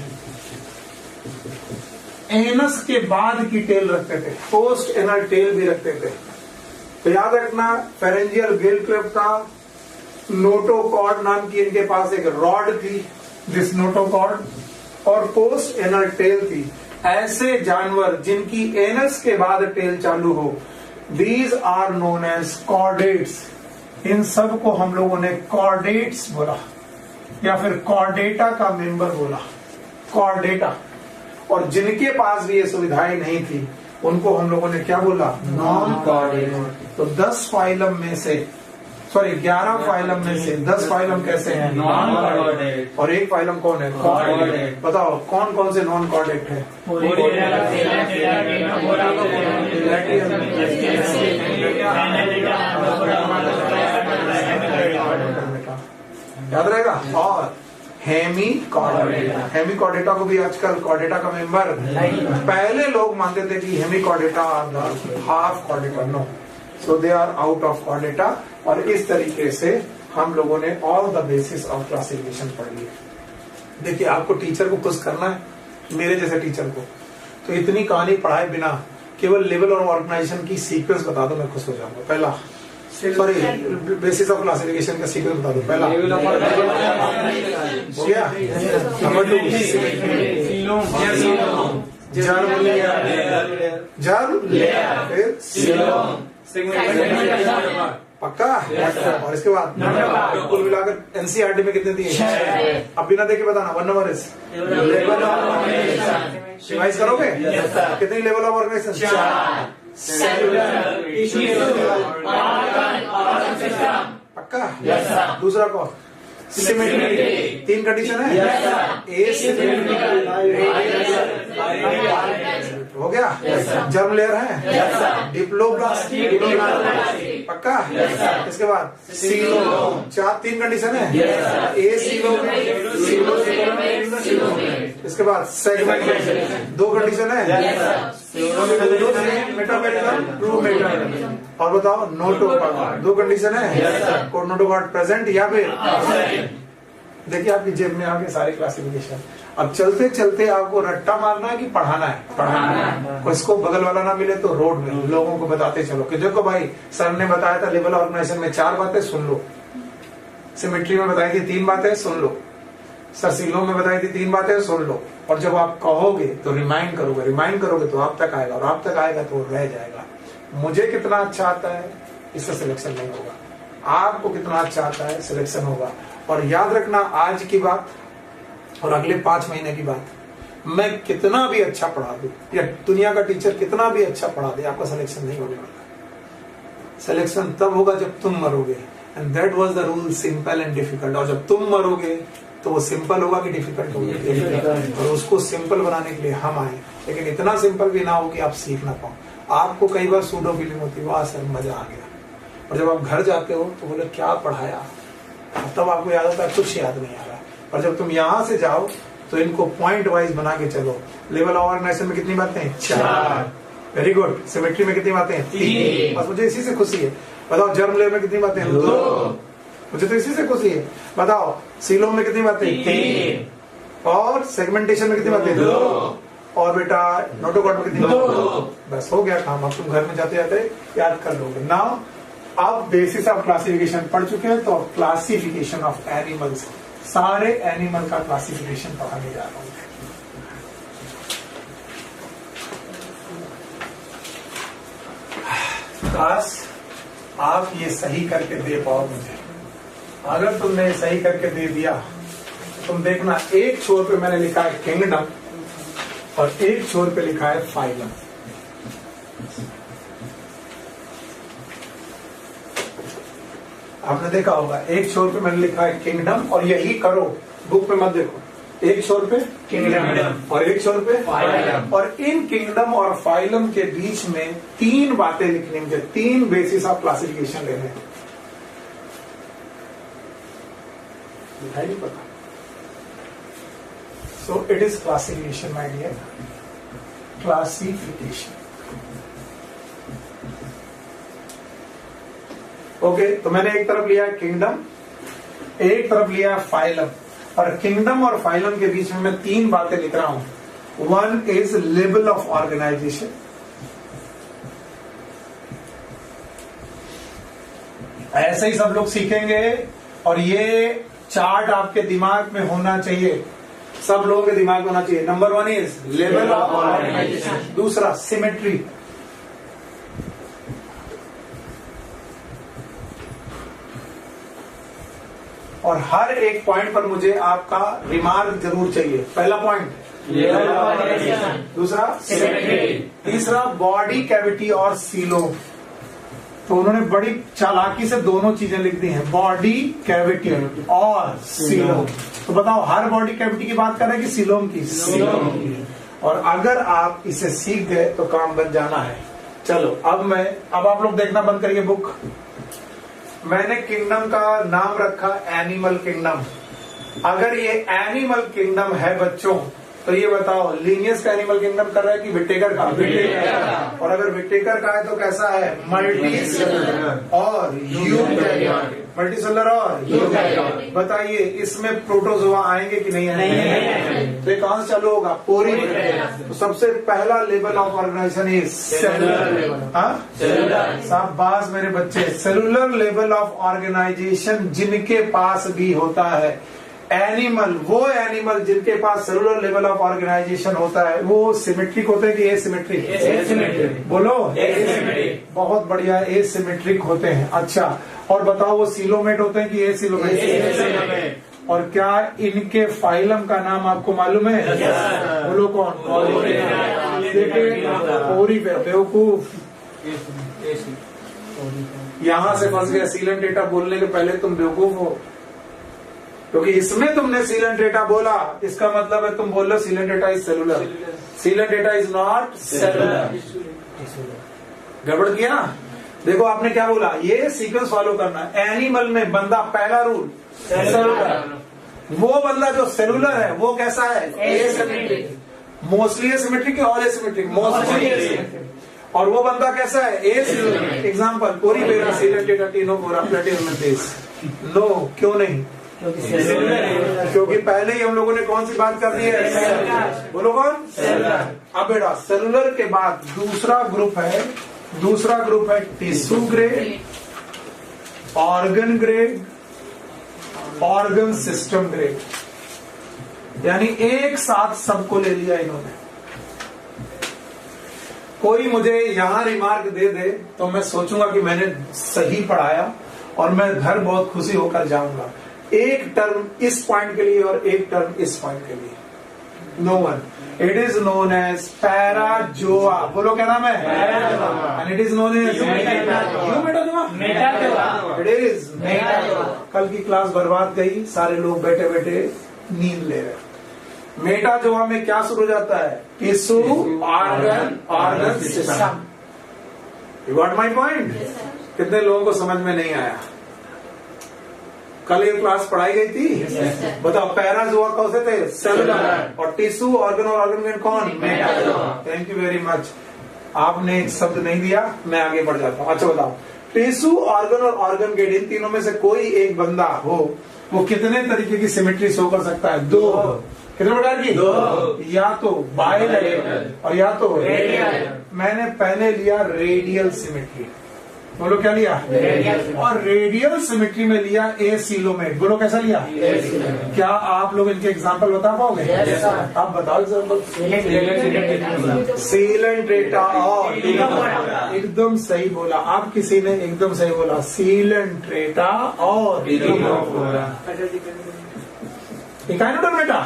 एनस के बाद की टेल रखते थे, पोस्ट एनल टेल भी रखते थे। तो याद रखना, फेरेंजियल गिल क्लेफ्ट था, नोटोकॉर्ड नाम की इनके पास एक रॉड थी, दिस नोटोकॉर्ड, और पोस्ट एनल टेल थी। ऐसे जानवर जिनकी एनस के बाद टेल चालू हो, these are known as chordates. इन सब को हम लोगों ने कॉर्डेट्स बोला, या फिर कॉर्डेटा का मेंबर बोला, कॉर्डेटा। और जिनके पास भी ये सुविधाएं नहीं थी उनको हम लोगों ने क्या बोला? Non chordate. तो 10 फाइलम में से, सॉरी 11 फाइलम में से 10 फाइलम कैसे हैं? Non chordate. और एक फाइलम कौन है? कॉर्डेट। बताओ कौन कौन से नॉन कॉर्डेट है? याद रहेगा। और हेमीकॉर्डेटा, हेमीकॉर्डेटा को भी आजकल कॉर्डेटा का मेंबर पहले लोग मानते थे कि hemichordata half chordata, no, so they are out of chordata. और इस तरीके से हम लोगों ने all the basis of classification पढ़ लिया। देखिए आपको टीचर को खुश करना है, मेरे जैसे टीचर को, तो इतनी कहानी पढ़ाए बिना केवल लेवल और ऑर्गेनाइजेशन की सीक्वेंस बता दो, मैं खुश हो जाऊंगा। पहला, सॉरी बेसिस ऑफ क्लासिफिकेशन का सीक्वेंस बता दो। पहला क्या? नंबर 2 पक्का। और इसके बाद कुल मिलाकर एनसीईआरटी में कितने दिए? अब बिना देखे बताना। 1 नंबर इज रिवाइज करोगे? कितनी लेवल ऑफ ऑर्गेनाइजेशन? 4। पक्का। दूसरा कौन? सिमेट्री। 3 कंडीशन है, हो गया। जर्म लेयर है, डिप्लोब्लास्ट, पक्का। इसके बाद सीलोम, 3 कंडीशन है, ए सीलोम, इसके बाद सेगमेंट, 2 कंडीशन है, मेटामेरिज्म, ट्रू मेटामेरिज्म। और बताओ नोटोकॉर्ड, 2 कंडीशन है, नोटोकॉर्ड प्रेजेंट या फिर। देखिए आपकी जेब में आगे सारे क्लासिफिकेशन। अब चलते चलते आपको रट्टा मारना है कि पढ़ाना है? पढ़ाना है। इसको बगल वाला ना मिले तो रोड में लोगों को बताते चलो कि देखो भाई सर ने बताया था लेवल ऑर्गेनाइजेशन में 4 बातें, सुन लो। सिमेट्री में बताई थी 3 बातें, सुन लो। सर सीलोम में बताई थी 3 बातें, सुन लो। और जब आप कहोगे तो रिमाइंड करोगे तो आप तक आएगा, और आप तक आएगा तो रह जाएगा। मुझे कितना अच्छा आता है इससे सिलेक्शन नहीं होगा, आपको कितना अच्छा आता है सिलेक्शन होगा। और याद रखना आज की बात और अगले 5 महीने की बात, मैं कितना भी अच्छा पढ़ा दूं या दुनिया का टीचर कितना भी अच्छा पढ़ा दे, आपका सिलेक्शन नहीं होने वाला। सिलेक्शन तब होगा जब तुम मरोगे, and that was the rule, simple and difficult. और जब तुम मरोगे तो वो सिंपल होगा कि डिफिकल्ट होगा, और उसको सिंपल बनाने के लिए हम आए, लेकिन इतना सिंपल भी ना हो कि आप सीख ना पाओ। आपको कई बार सूडो फीलिंग होती है, वाह सर मजा आ गया, और जब आप घर जाते हो तो बोले क्या पढ़ाया, तब आपको याद होता है कुछ याद नहीं आ रहा। और जब तुम यहाँ से जाओ तो इनको पॉइंट वाइज बना के चलो। लेवल ऑफ ऑर्गेनाइजेशन में कितनी बातें? 4। Very good. सिमेट्री में कितनी बातें हैं? 3। बस मुझे इसी से खुशी है। बताओ जर्म लेयर में कितनी बातें हैं? 2। मुझे तो इसी से खुशी है। बताओ सीलोम में कितनी बातें? 3। और सेगमेंटेशन में कितनी बातें? 2। और बेटा नोटोकॉर्ड में कितनी? 2। बस हो गया काम। अब तुम घर में जाते जाते याद कर लोगे। नाउ अब बेसिस ऑफ क्लासिफिकेशन पढ़ चुके हैं, तो क्लासिफिकेशन ऑफ एनिमल्स, सारे एनिमल का क्लासिफिकेशन पढ़ाने जा रहा हूं। काश आप ये सही करके दे पाओ मुझे। अगर तुमने सही करके दे दिया, तुम देखना एक छोर पे मैंने लिखा है किंगडम और एक छोर पे लिखा है फाइलम। आपने देखा होगा एक छोर पे मैंने लिखा है किंगडम, और यही करो, बुक पे मत देखो। एक छोर पे किंगडम और एक छोर पे फाइलम, और इन किंगडम और फाइलम के बीच में 3 बातें लिखनी मुझे, 3 बेसिस ऑफ क्लासिफिकेशन लेने। दिखाई नहीं पता। So it is classification my dear, classification. Okay, तो मैंने एक तरफ लिया किंगडम, एक तरफ लिया फाइलम, और किंगडम और फाइलम के बीच में मैं 3 बातें लिख रहा हूं। 1 इज लेवल ऑफ ऑर्गेनाइजेशन, ऐसे ही सब लोग सीखेंगे, और ये चार्ट आपके दिमाग में होना चाहिए, सब लोगों के दिमाग में होना चाहिए। Number 1 is level of organisation, दूसरा सिमेट्री, और हर एक पॉइंट पर मुझे आपका रिमार्क जरूर चाहिए। पहला पॉइंट लेवल ऑफ ऑर्गेनाइजेशन, दूसरा सिमेट्री, तीसरा बॉडी कैविटी और सीलोम। तो उन्होंने बड़ी चालाकी से दोनों चीजें लिख दी हैं, बॉडी कैविटी और सीलोम। तो बताओ हर बॉडी कैविटी की बात कर रहे हैं कि सीलोम की? सीलोम की। और अगर आप इसे सीख गए तो काम बन जाना है। चलो अब आप लोग देखना बंद करिए बुक। मैंने किंगडम का नाम रखा एनिमल किंगडम। अगर ये एनिमल किंगडम है बच्चों, तो ये बताओ लीनियस का एनिमल किंगडम कर रहा है कि विटेकर का? विटेकर। और अगर विटेकर का है तो कैसा है? मल्टीसेलुलर और यूकैरियोटिक। मल्टीसेलुलर और यूकैरियोटिक। बताइए इसमें प्रोटोजोआ आएंगे कि नहीं आएंगे? तो ये कहां से चालू होगा? पूरी। तो सबसे पहला level of organisation is cellular level. Cellular. शाबाश मेरे बच्चे। सेलुलर लेवल ऑफ ऑर्गेनाइजेशन जिनके पास भी होता है एनिमल, वो एनिमल जिनके पास सेलुलर लेवल ऑफ ऑर्गेनाइजेशन होता है, वो सिमेट्रिक होते हैं कि एसिमेट्रिक? एसिमेट्रिक। बोलो एसिमेट्रिक। बहुत बढ़िया, एसिमेट्रिक होते हैं। अच्छा, और बताओ वो सीलोमेट होते हैं कि एसिलोमेट? और क्या इनके फाइलम का नाम आपको मालूम है? बोलो कौन? पोरी। बेवकूफ, यहां से फंस गया। सीलन डेटा बोलने के पहले तुम बेवकूफ हो, क्योंकि इसमें तुमने सीलन डेटा बोला, इसका मतलब है तुम बोल रहे हो सीलन डेटा इज सेलुलर। सीलन डेटा इज नॉट सेलुलर। गड़बड़ किया ना? देखो आपने क्या बोला, ये सीक्वेंस फॉलो करना। एनिमल में बंदा, पहला रूल सेलुलर। वो बंदा जो सेलुलर है वो कैसा है? एसिमेट्रिक। मोस्टली एसिमेट्रिक या ऑल एसिमेट्रिक? Mostly asymmetric. और वो बंदा कैसा है? एसिमेट्रिक। एग्जांपल पोरी बेरा सीलन डेटा टीनो बोरा प्लेटिनम। नो, क्यों नहीं? क्योंकि पहले ही हम लोगों ने कौन सी बात कर दी है? बोलो कौन? सेलुलर। अब बेटा सेलुलर के बाद दूसरा ग्रुप है tissue grade, organ grade, organ system grade. यानी एक साथ सबको ले लिया इन्होंने। कोई मुझे यहां रिमार्क दे दे तो मैं सोचूंगा कि मैंने सही पढ़ाया और मैं घर बहुत खुशी होकर जाऊंगा। एक टर्म इस पॉइंट के लिए और एक टर्म इस पॉइंट के लिए। No one. It is known as Parazoa. बोलो क्या नाम है? And it is known as Metazoa. It is Metazoa. कल की क्लास बर्बाद गई, सारे लोग बैठे बैठे नींद ले रहे। मेटाजोआ में क्या शुरू हो जाता है? Tissue, organ system. You got my point? कितने लोगों को समझ में नहीं आया? कल ये क्लास पढ़ाई गई थी? बताओ पैराजोआ कौन से थे? सेलुलर। और टिश्यू, ऑर्गन और ऑर्गन कौन? Metazoa. Thank you very much. आपने एक शब्द नहीं दिया, मैं आगे बढ़ जाता हूँ। अच्छा बताओ, टिश्यू, ऑर्गन और ऑर्गन गेट, इन तीनों में से कोई एक बंदा हो, वो कितने तरीके की सिमेट्री शो कर सकता है? 2। कितने प्रकार की? 2। या तो बायलैटरल और या तो रेडियल। मैंने पहले लिया रेडियल सिमेट्री। बोलो क्या लिया? रेडियल। और रेडियल सिमेट्री में लिया एसिलोमेट। बोलो कैसा लिया? क्या आप लोग इनके एग्जांपल बता पाओगे? yes, आप बताओ एग्जांपल। सीलेंट्रेटा और एकदम सही बोला आप, किसी ने एकदम सही बोला। सीलेंट्रेटा और इकाइनोडर्मेटा।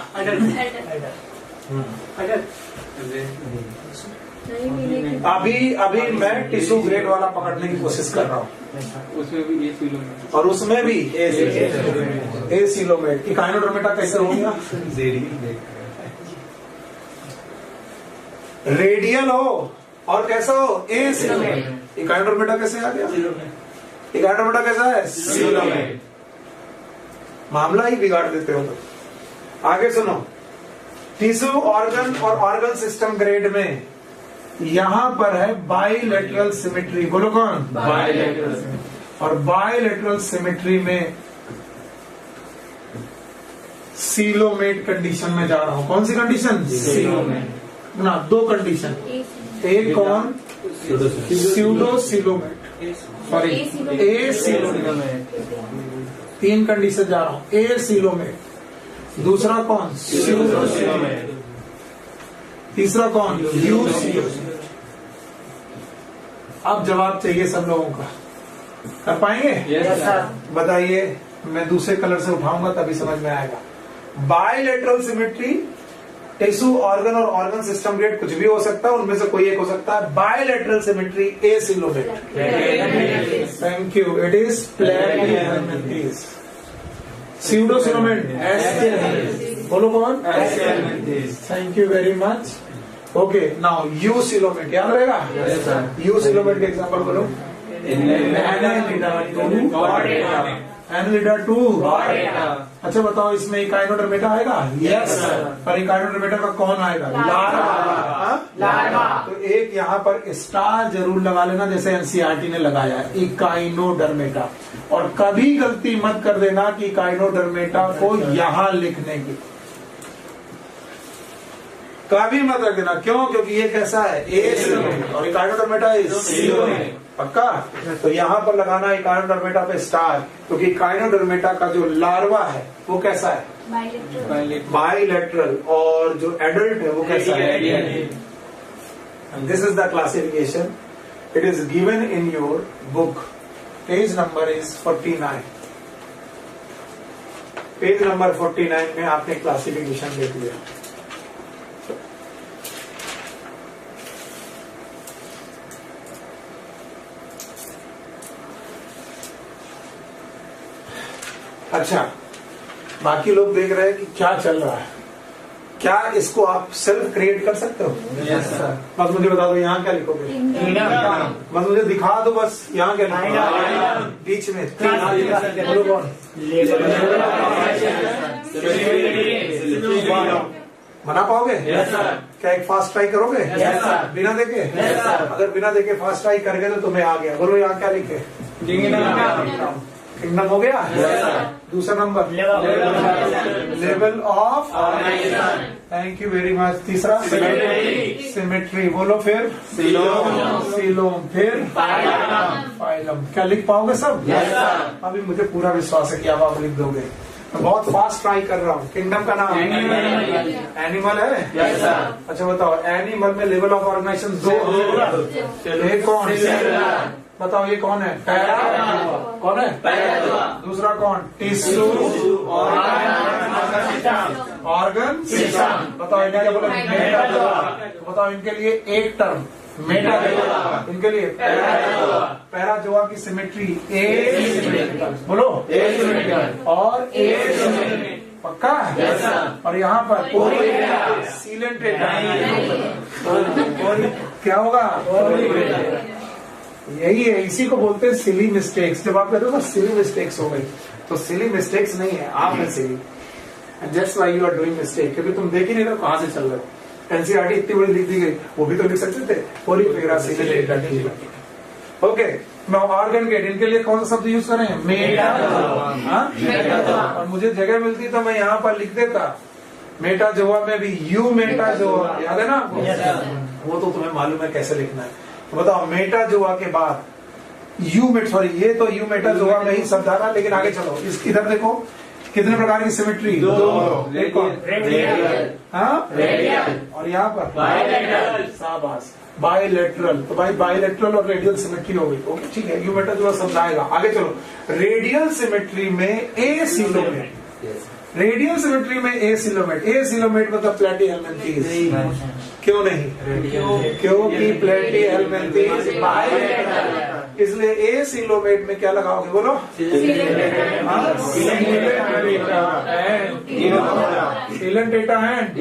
अभी मैं टिश्यू ग्रेड वाला पकड़ने की कोशिश कर रहा हूँ। उसमें भी ए सिलोमेट और उसमें भी ए सिलोमेट। इकाइनोडर्मेटा कैसे हो गया? रेडियल हो और कैसा हो? ए सिलोमेट। इकाइनोडर्मेटा कैसे आ गया? इकाइनोडर्मेटा कैसा है? सिलोमेट। मामला ही बिगाड़ देते हो। तो आगे सुनो, टिश्यू, ऑर्गन और ऑर्गन सिस्टम ग्रेड में यहां पर है बाइलेटरल सिमेट्री। बोलो कौन? बाइलेटरल। और बाइलेटरल सिमेट्री में सीलोमेट कंडीशन में जा रहा हूं। कौन सी कंडीशन? सीलोमेट ना, 2 कंडीशन। एक कौन? स्यूडो सिलोमेट, सॉरी ए सिलोमेट। 3 कंडीशन जा रहा हूं। ए सिलोमेट, दूसरा कौन? स्यूडो सिलोमेट, तीसरा कौन? You coelomate. अब जवाब चाहिए सब लोगों का, कर पाएंगे? yes, बताइए, मैं दूसरे कलर से उठाऊंगा तभी समझ में आएगा। बायलैटरल सिमेट्री, टिश्यू, ऑर्गन और ऑर्गन सिस्टम ग्रेड कुछ भी हो सकता है, उनमें से कोई एक हो सकता है। Bilateral symmetry acoelomate. Thank you, it is platyhelminthes. Pseudo coelomates, बोलो कौन? Thank you very much. Okay, now eucoelomate याद रहेगा? यू सिलोमेट के एग्जांपल बोलो। एनालिडा 2। अच्छा बताओ, इसमें इकाइनोडर्मेटा आएगा? यस। पर इकाइनोडर्मेटा का कौन आएगा? लार्वा। तो एक यहाँ पर स्टार जरूर लगा लेना, जैसे एनसीईआरटी ने लगाया है, इकाइनोडर्मेटा। और कभी गलती मत कर देना कि इकाइनोडर्मेटा को यहाँ लिखने की, कभी मत रख देना। क्यों? क्योंकि ये कैसा है? ए सिलोमेट और इकाइनोडर्मेटा इज सिलोमेट। पक्का? तो यहाँ पर लगाना इकाइनोडर्मेटा पे स्टार, क्योंकि इकाइनोडर्मेटा का जो लार्वा है वो कैसा है? बाइलेटरल। और जो एडल्ट है वो कैसा है? This is the classification, it is given in your book. Page number is 49। Page number 49 में आपने क्लासिफिकेशन देख लिया। अच्छा, बाकी लोग देख रहे हैं कि क्या चल रहा है। क्या इसको आप सेल्फ क्रिएट कर सकते हो? Yes sir. बस मुझे बता दो यहाँ क्या लिखोगे? बस मुझे दिखा दो, बस यहाँ क्या लिखोगे? बीच में बोलो कौन? बना पाओगे? Yes sir. क्या एक फास्ट ट्राई करोगे? Yes sir. बिना देखे? Yes sir. अगर बिना देखे फास्ट ट्राई कर गए तो तुम्हें आ गया। बोलो यहाँ क्या लिखे? किंगडम हो गया? दूसरा नंबर level of organisation. Thank you very much. तीसरा सिमेट्री। बोलो फिर सीलोम, फिर फाइलम। क्या लिख पाओगे सब? अभी मुझे पूरा विश्वास है कि आप लिख दोगे। मैं बहुत फास्ट ट्राई कर रहा हूँ। किंगडम का नाम एनिमल है? अच्छा बताओ, एनिमल में लेवल ऑफ ऑर्गेनाइजेशन 2। एक कौन? बताओ ये कौन है? पैरा। कौन है? पैरा। दूसरा कौन? Tissue, organ system. बताओ इनके क्या बोले? मेटा। बताओ इनके लिए एक टर्म मेटा। इनके लिए पैरा जोआ की सिमेट्री ए। बोलो और ए। पक्का? और यहाँ पर सीलेंट्रेटा क्या होगा? यही है, इसी को बोलते हैं सिली मिस्टेक्स। जब आप कहते हो ना सिली मिस्टेक्स हो गई, तो सिली मिस्टेक्स नहीं है, आप है silly. That's why you are doing mistake, क्योंकि तुम देख ही नहीं रहे कहां से चल रहे हो। एनसीईआरटी इतनी बड़ी लिख दी गई, वो भी तो लिख सकते थे, Porifera Coelenterata. Okay, now organ grade, इनके लिए कौन सा शब्द यूज करें? मेटा। और मुझे जगह मिलती तो मैं यहाँ पर लिख देता मेटा जोआ में भी यू मेटा जोआ, याद है ना आपको? वो तो तुम्हें मालूम है कैसे लिखना है। तो बताओ मेटा जोआ के बाद यू मेट, सॉरी ये तो यू मेटा जोआ में ही शब्द आ रहा, लेकिन आगे चलो इस इधर देखो कितने प्रकार की सिमेट्री? दो। और यहाँ पर बायलैटरल। शाबाश, बायलैटरल। तो भाई बायलैटरल और रेडियल सिमेट्री हो गई। ओके ठीक है, यू मेटा जोआ शब्द आएगा। आगे चलो, रेडियल सिमेट्री में ए सिलोमेट, रेडियल सिमेट्री में ए सिलोमेट, ए सिलोमेट मतलब प्लेटीहेल्मिन्थीज। क्यों नहीं? क्योंकि प्लेटीहेल्मिन्थीज बायलैटरल, इसलिए ए सिलोमेट में क्या लगाओगे? बोलो सीलेंट डेटा एंड।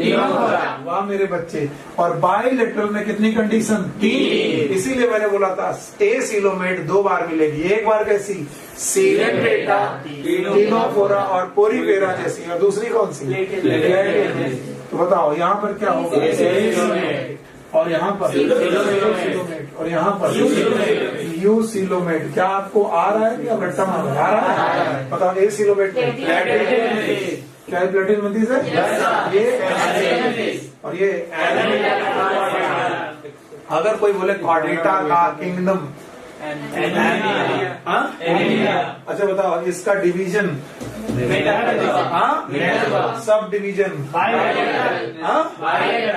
वाह मेरे बच्चे। और बायलैटरल में कितनी कंडीशन? 3। इसीलिए मैंने बोला था ए सिलोमेट 2 बार मिलेगी, एक बार कैसी? सीलेंट डेटा, टिनोफोरा और पोरीफेरा जैसी, और दूसरी कौन सी? तो बताओ यहाँ पर क्या होगा? और यहाँ पर सिलोमेट, और यहाँ पर यू सिलोमेट। क्या आपको आ रहा है या रट्टा मार आ रहा है? बताओ ए सिलोमेट में क्या है? प्लेटीहेल्मिन्थीज है ये, और ये। अगर कोई बोले क्वाड्रेटा का किंगडम, अच्छा बताओ इसका डिवीजन, सब डिवीजन,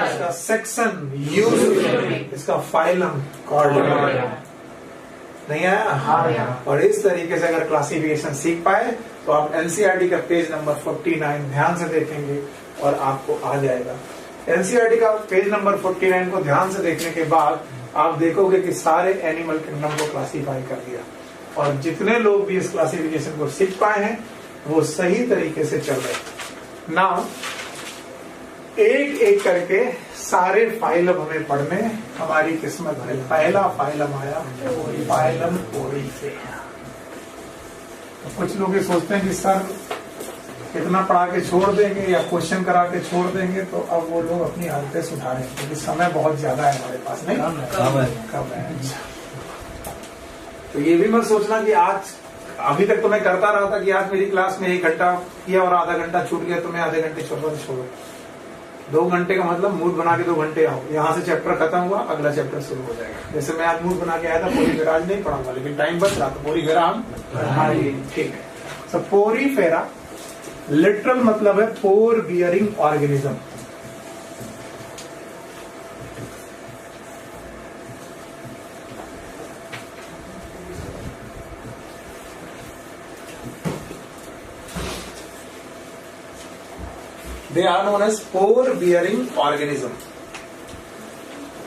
इसका सेक्शन यू, इसका फाइलम कॉर्डिनेट। नहीं आया? और इस तरीके से अगर क्लासिफिकेशन सीख पाए तो आप एनसीईआरटी का पेज नंबर 49 ध्यान से देखेंगे और आपको आ जाएगा। एनसीईआरटी का पेज नंबर 49 को ध्यान से देखने के बाद आप देखोगे कि सारे एनिमल किंगडम को क्लासिफाई कर दिया, और जितने लोग भी इस क्लासिफिकेशन को सीख पाए हैं वो सही तरीके से चल रहे। नाउ एक एक करके सारे फाइलम हमें पढ़ने, हमारी किस्मत है। पहला फाइलम आया फाइलम पोरीफेरा। तो कुछ लोग ये सोचते हैं कि सर इतना पढ़ा के छोड़ देंगे या क्वेश्चन करा के छोड़ देंगे, तो अब वो लोग अपनी हालतें सुधारें, क्योंकि समय बहुत ज्यादा है हमारे पास। नहीं कब है? तो ये भी मत सोचना कि आज, अभी तक तो मैं करता रहा था कि आज मेरी क्लास में 1 घंटा किया और आधा घंटा छूट गया तो मैं आधे घंटे छोड़ो। 2 घंटे का मतलब मूड बना के 2 घंटे आओ, यहाँ से चैप्टर खत्म हुआ, अगला चैप्टर शुरू हो जाएगा। जैसे मैं आज मूड बना के आया था पोरीफेरा, आज नहीं पढ़ाऊंगा, लेकिन टाइम बच रहा तो पोरीफेरा हम ठीक है। सो पोरीफेरा लिटरल मतलब है पोर bearing organism. They are known as pore-bearing organism.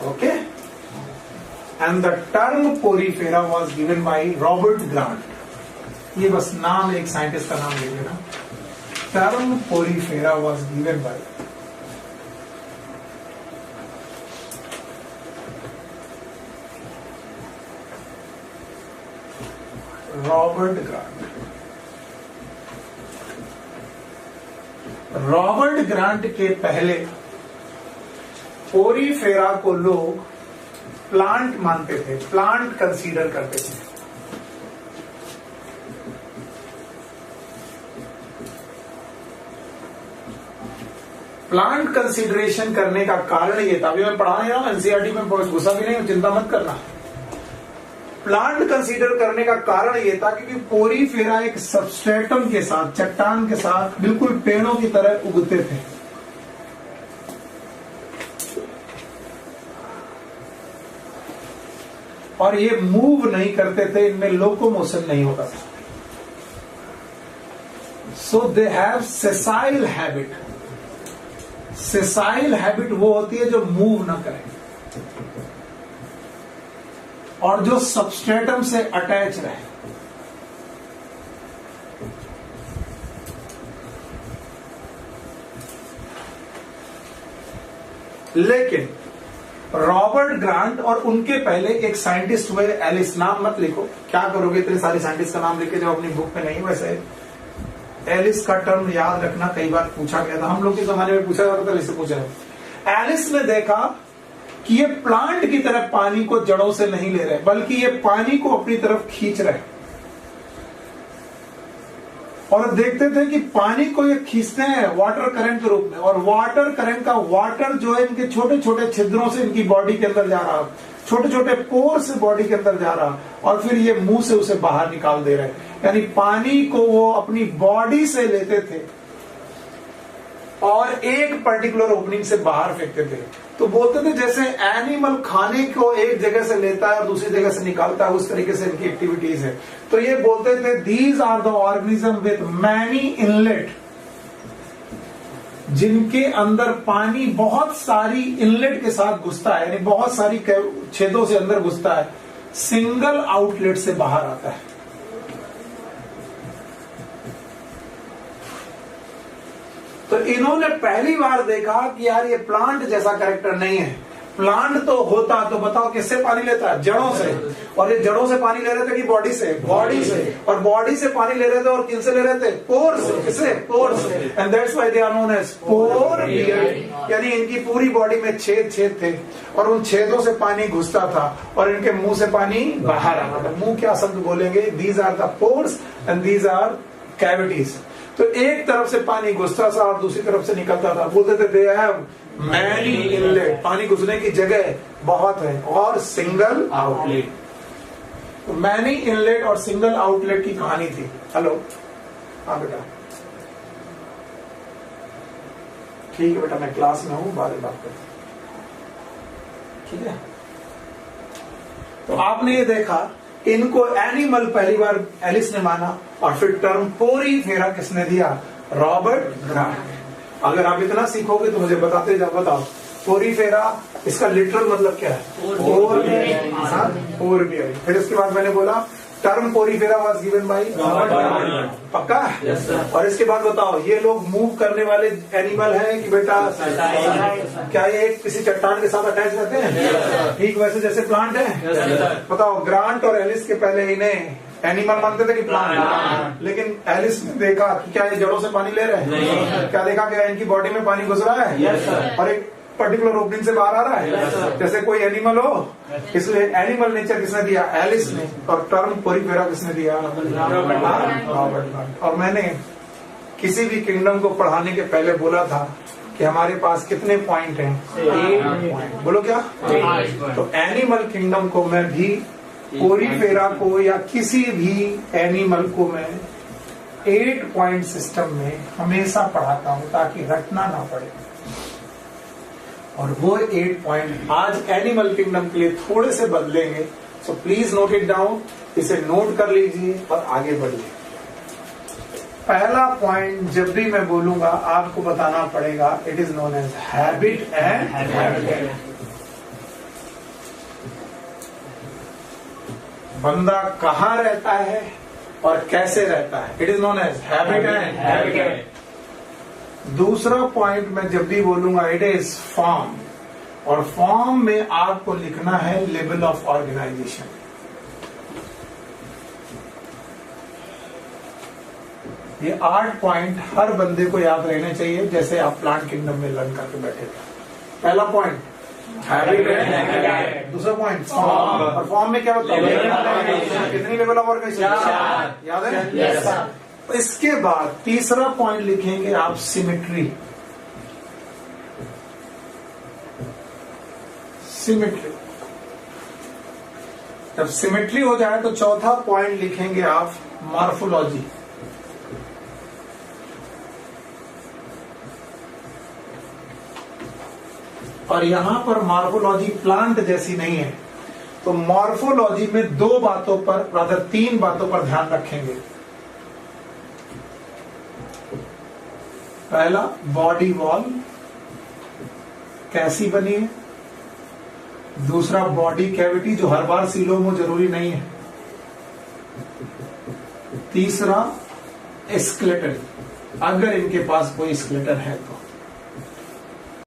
Okay? And the term porifera was given by Robert Grant. ये बस नाम, एक साइंटिस्ट का नाम ले लेना। Term porifera was given by Robert Grant. Robert grant के पहले पोरीफेरा को लोग प्लांट मानते थे, प्लांट कंसीडर करते थे। प्लांट कंसीडरेशन करने का कारण ये था, अभी मैं पढ़ाने रहा हूं एनसीईआरटी में, घुसा भी नहीं, चिंता मत करना। प्लांट कंसीडर करने का कारण यह था क्योंकि पोरीफेरा एक सबस्ट्रेटम के साथ, चट्टान के साथ बिल्कुल पेड़ों की तरह उगते थे। और ये मूव नहीं करते थे, इनमें लोकोमोशन नहीं होता था। So they have sessile habit. Sessile habit वो होती है जो मूव ना करे और जो सबस्ट्रेटम से अटैच रहे। लेकिन रॉबर्ट ग्रांट और उनके पहले एक साइंटिस्ट हुए एलिस, नाम मत लिखो, क्या करोगे इतने सारे साइंटिस्ट का नाम लिखे जो अपनी बुक में नहीं। वैसे एलिस का टर्म याद रखना, कई बार पूछा गया था, हम लोग के जमाने में पूछा जाता था, इससे पूछा एलिस ने देखा कि ये प्लांट की तरह पानी को जड़ों से नहीं ले रहे, बल्कि ये पानी को अपनी तरफ खींच रहे। और देखते थे कि पानी को ये खींचते हैं वाटर करंट के रूप में, और वाटर करंट का वाटर जो है इनके छोटे छोटे छिद्रों से इनकी बॉडी के अंदर जा रहा, छोटे छोटे पोर से बॉडी के अंदर जा रहा, और फिर ये मुंह से उसे बाहर निकाल दे रहे। यानी पानी को वो अपनी बॉडी से लेते थे और एक पर्टिकुलर ओपनिंग से बाहर फेंकते थे। तो बोलते थे जैसे एनिमल खाने को एक जगह से लेता है और दूसरी जगह से निकालता है, उस तरीके से इनकी एक्टिविटीज है। तो ये बोलते थे these are the organism with many inlet, जिनके अंदर पानी बहुत सारी इनलेट के साथ घुसता है, यानी बहुत सारी छेदों से अंदर घुसता है, सिंगल आउटलेट से बाहर आता है। तो इन्होंने पहली बार देखा कि यार ये प्लांट जैसा कैरेक्टर नहीं है। प्लांट तो होता तो बताओ किससे पानी लेता है? जड़ों से। और ये जड़ों से पानी ले रहे थे कि बॉडी से? बॉडी से। और बॉडी से पानी ले रहे थे और किनसे ले रहे थे? पोर से। किससे? पोर से। And that's why they are known as pore bearer. यानी इनकी पूरी बॉडी में छेद छेद थे और उन छेदों से पानी घुसता था और इनके मुंह से पानी बाहर आता था। मुंह क्या शब्द बोलेंगे? These are the pores and these are cavities. तो एक तरफ से पानी घुसता था और दूसरी तरफ से निकलता था। बोलते थे दे हैव मैनी इनलेट, पानी घुसने की जगह बहुत है, और सिंगल आउटलेट। तो मैनी इनलेट और सिंगल आउटलेट की कहानी थी। हेलो, हाँ बेटा, ठीक है बेटा, मैं क्लास में हूं, बाद में बात करते हैं, ठीक है। तो आपने ये देखा, इनको एनिमल पहली बार एलिस ने माना, और फिर टर्म पोरीफेरा किसने दिया? Robert grant. अगर आप इतना सीखोगे तो मुझे बताते जाओ। बताओ पोरीफेरा, इसका लिटरल मतलब क्या है? पोर बियरिंग। फिर इसके बाद मैंने बोला term Porifera was given by पक्का? और इसके बाद बताओ ये लोग मूव करने वाले एनिमल हैं कि बेटा क्या ये किसी चट्टान के साथ अटैच रहते हैं? ठीक वैसे जैसे प्लांट है। बताओ ग्रांट और एलिस के पहले इन्हें एनिमल मानते थे कि प्लांट, लेकिन एलिस ने देखा कि क्या ये जड़ों से पानी ले रहे हैं? क्या देखा क्या इनकी बॉडी में पानी घुस रहा है और एक पर्टिकुलर ओपनिंग से बाहर आ रहा है, जैसे कोई एनिमल हो। इसलिए एनिमल नेचर किसने दिया? एलिस ने। और टर्म पोरीफेरा किसने दिया? रॉबर्ट। और मैंने किसी भी किंगडम को पढ़ाने के पहले बोला था कि हमारे पास कितने पॉइंट हैं? 8 पॉइंट। बोलो क्या? तो एनिमल किंगडम को मैं भी, पोरीफेरा को या किसी भी एनिमल को मैं 8 पॉइंट सिस्टम में हमेशा पढ़ाता हूं ताकि रटना ना पड़े। और वो 8 पॉइंट आज एनिमल किंगडम के लिए थोड़े से बदलेंगे। So please note it down, इसे नोट कर लीजिए और आगे बढ़िए। पहला पॉइंट जब भी मैं बोलूंगा आपको बताना पड़ेगा, it is known as habit and habitat. बंदा कहाँ रहता है और कैसे रहता है, it is known as habit and habitat. दूसरा पॉइंट मैं जब भी बोलूंगा इट इज फॉर्म, और फॉर्म में आपको लिखना है लेवल ऑफ ऑर्गेनाइजेशन। ये 8 पॉइंट हर बंदे को याद रहने चाहिए, जैसे आप प्लांट किंगडम में लर्न करके बैठे थे। पहला पॉइंट हैबिट है, दूसरा पॉइंट फॉर्म। और फॉर्म में क्या होता है? कितनी लेवल ऑफ ऑर्गेनाइजेशन याद है? yes. इसके बाद तीसरा पॉइंट लिखेंगे आप सिमेट्री। सिमेट्री, जब सिमेट्री हो जाए तो चौथा पॉइंट लिखेंगे आप मॉर्फोलॉजी। और यहां पर मॉर्फोलॉजी प्लांट जैसी नहीं है, तो मॉर्फोलॉजी में 2 बातों पर, रादर 3 बातों पर ध्यान रखेंगे। पहला, बॉडी वॉल कैसी बनी है। दूसरा, बॉडी कैविटी जो हर बार सीलो हो जरूरी नहीं है। तीसरा, स्केलेटन, अगर इनके पास कोई स्केलेटन है तो।